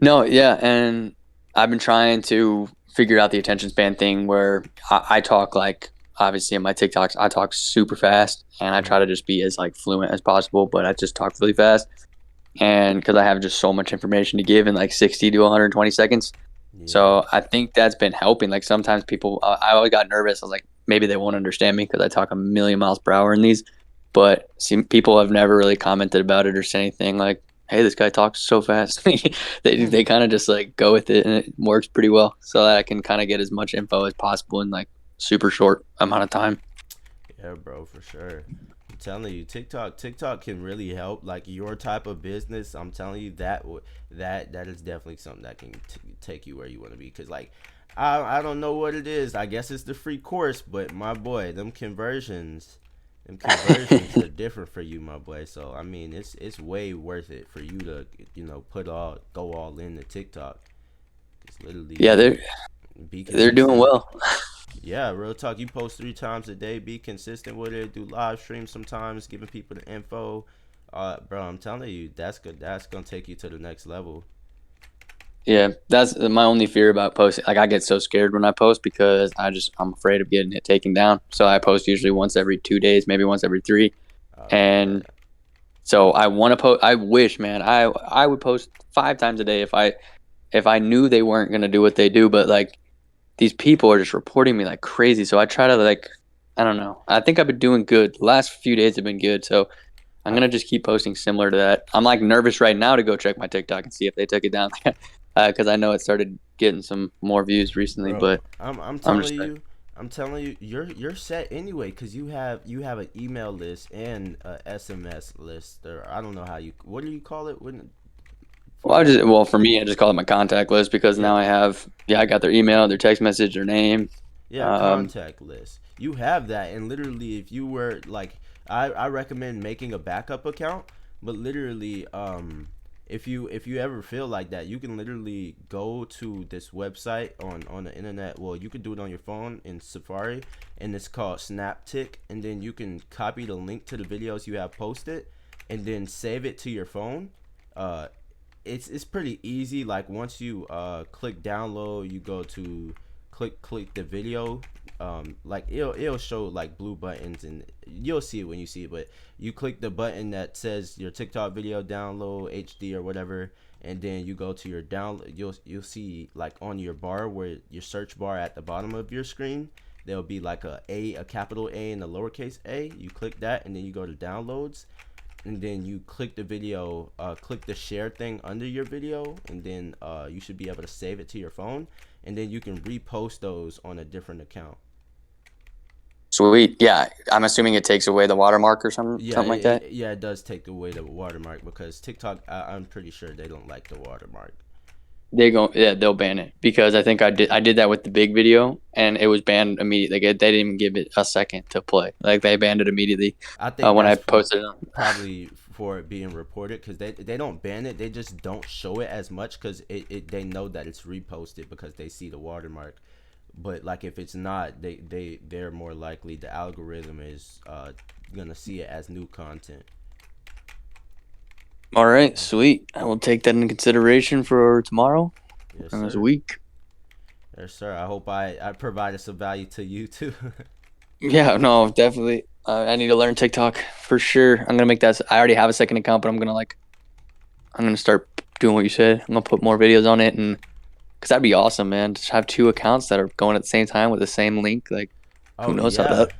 no, yeah, and I've been trying to figure out the attention span thing where I talk like obviously in my TikToks I talk super fast and I try
Mhm.
to just be as like fluent as possible, but I just talk really fast. And because I have just so much information to give in like 60 to 120 seconds.
Yeah.
So I think that's been helping. Like sometimes people, I always got nervous. I was like, maybe they won't understand me because I talk a million miles per hour in these. But see, people have never really commented about it or said anything like, "Hey, this guy talks so fast." They kind of just like go with it, and it works pretty well. So that I can kind of get as much info as possible in like super short amount of time.
Yeah, bro, for sure. I'm telling you, TikTok can really help like your type of business. I'm telling you that is definitely something that can take you where you want to be. Cause like, I don't know what it is. I guess it's the free course, but my boy, them conversions are different for you, my boy. So I mean, it's way worth it for you to go all in the TikTok. It's literally
Yeah,
be
they're doing
consistent.
well.
Yeah, real talk. You post 3 times a day. Be consistent with it. Do live streams sometimes, giving people the info. Bro, I'm telling you, that's good. That's gonna take you to the next level.
Yeah, that's my only fear about posting. Like I get so scared when I post because I'm afraid of getting it taken down. So I post usually once every 2 days, maybe once every three.
Yeah,
And so I want to post. I wish, man, I would post 5 times a day if I knew they weren't gonna do what they do. But like these people are just reporting me like crazy. So I try to like I don't know. I think I've been doing good. The last few days have been good. So I'm
I,
gonna just keep posting similar to that. I'm like nervous right now to go check my TikTok and see if they took it down because I know it started getting some more views recently.
bro,
But
I'm
I'm just
telling
like,
you, you're set anyway, cause you have an email list and a SMS list, or I don't know how you what do you call it when for that?
well for me I just call it my contact list because
Yeah,
now I got their email, their text message, their name.
yeah,
Um,
contact list. You have that, and literally, if you were like, I recommend making a backup account. But literally, if you ever feel like that, you can literally go to this website on the internet. Well, you can do it on your phone in Safari, and it's called Snaptic. And then you can copy the link to the videos you have posted, and then save it to your phone. Uh, it's pretty easy. Like once you click download, you go to click the video like it'll show like blue buttons, and you'll see it when you see it. But you click the button that says your TikTok video download HD or whatever, and then you go to your download. You'll see like on your bar, where your search bar at the bottom of your screen, there'll be like a capital A and a lowercase a. You click that, and then you go to downloads, and then you click the video, click the share thing under your video, and then you should be able to save it to your phone, and then you can repost those on a different account.
Sweet. Yeah, I'm assuming it takes away the watermark or something,
Yeah,
something like that.
it does take away the watermark, because TikTok, I'm pretty sure they don't like the watermark.
They'll ban it, because I think I did that with the big video, and it was banned immediately. Like, they didn't even give it a second to play. Like, they banned it immediately
I think
when I
that's
posted it.
probably for it being reported, because they don't ban it, they just don't show it as much, because they know that it's reposted because they see the watermark. But like if it's not, they're more likely, the algorithm is gonna see it as new content.
All right, sweet. I will take that into consideration for tomorrow
Yes,
and this
sir.
week.
Yes, sir. I hope I provided some value to you too.
Yeah, no, definitely. I need to learn TikTok for sure. I'm gonna make that. I already have a second account, but I'm gonna start doing what you said. I'm gonna put more videos on it, and because that'd be awesome, man. Just have two accounts that are going at the same time with the same link. Like, who
Oh
knows how
yeah.
that?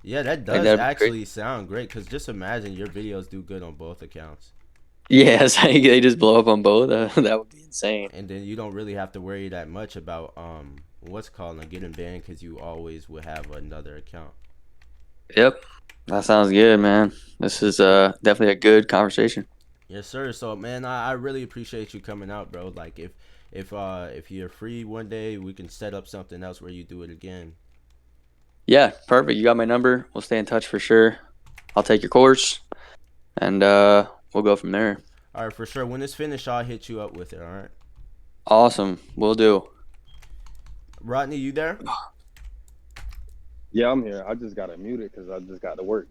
Yeah, that
Like,
does
that'd be great.
actually sound great, because just imagine your videos do good on both accounts.
Yes, they just blow up on both. That would be insane.
And then you don't really have to worry that much about what's called getting banned, because you always will have another account.
Yep, that sounds good, man. This is definitely a good conversation.
Yes, sir. So, man, I really appreciate you coming out, bro. Like, if you're free one day, we can set up something else where you do it again.
Yeah, perfect. You got my number. We'll stay in touch for sure. I'll take your course, and we'll go from there.
All right, for sure. When it's finished, I'll hit you up with it. All right.
Awesome. We'll do.
Rodney, you there?
Yeah, I'm here. I just got to mute it because I just got to work.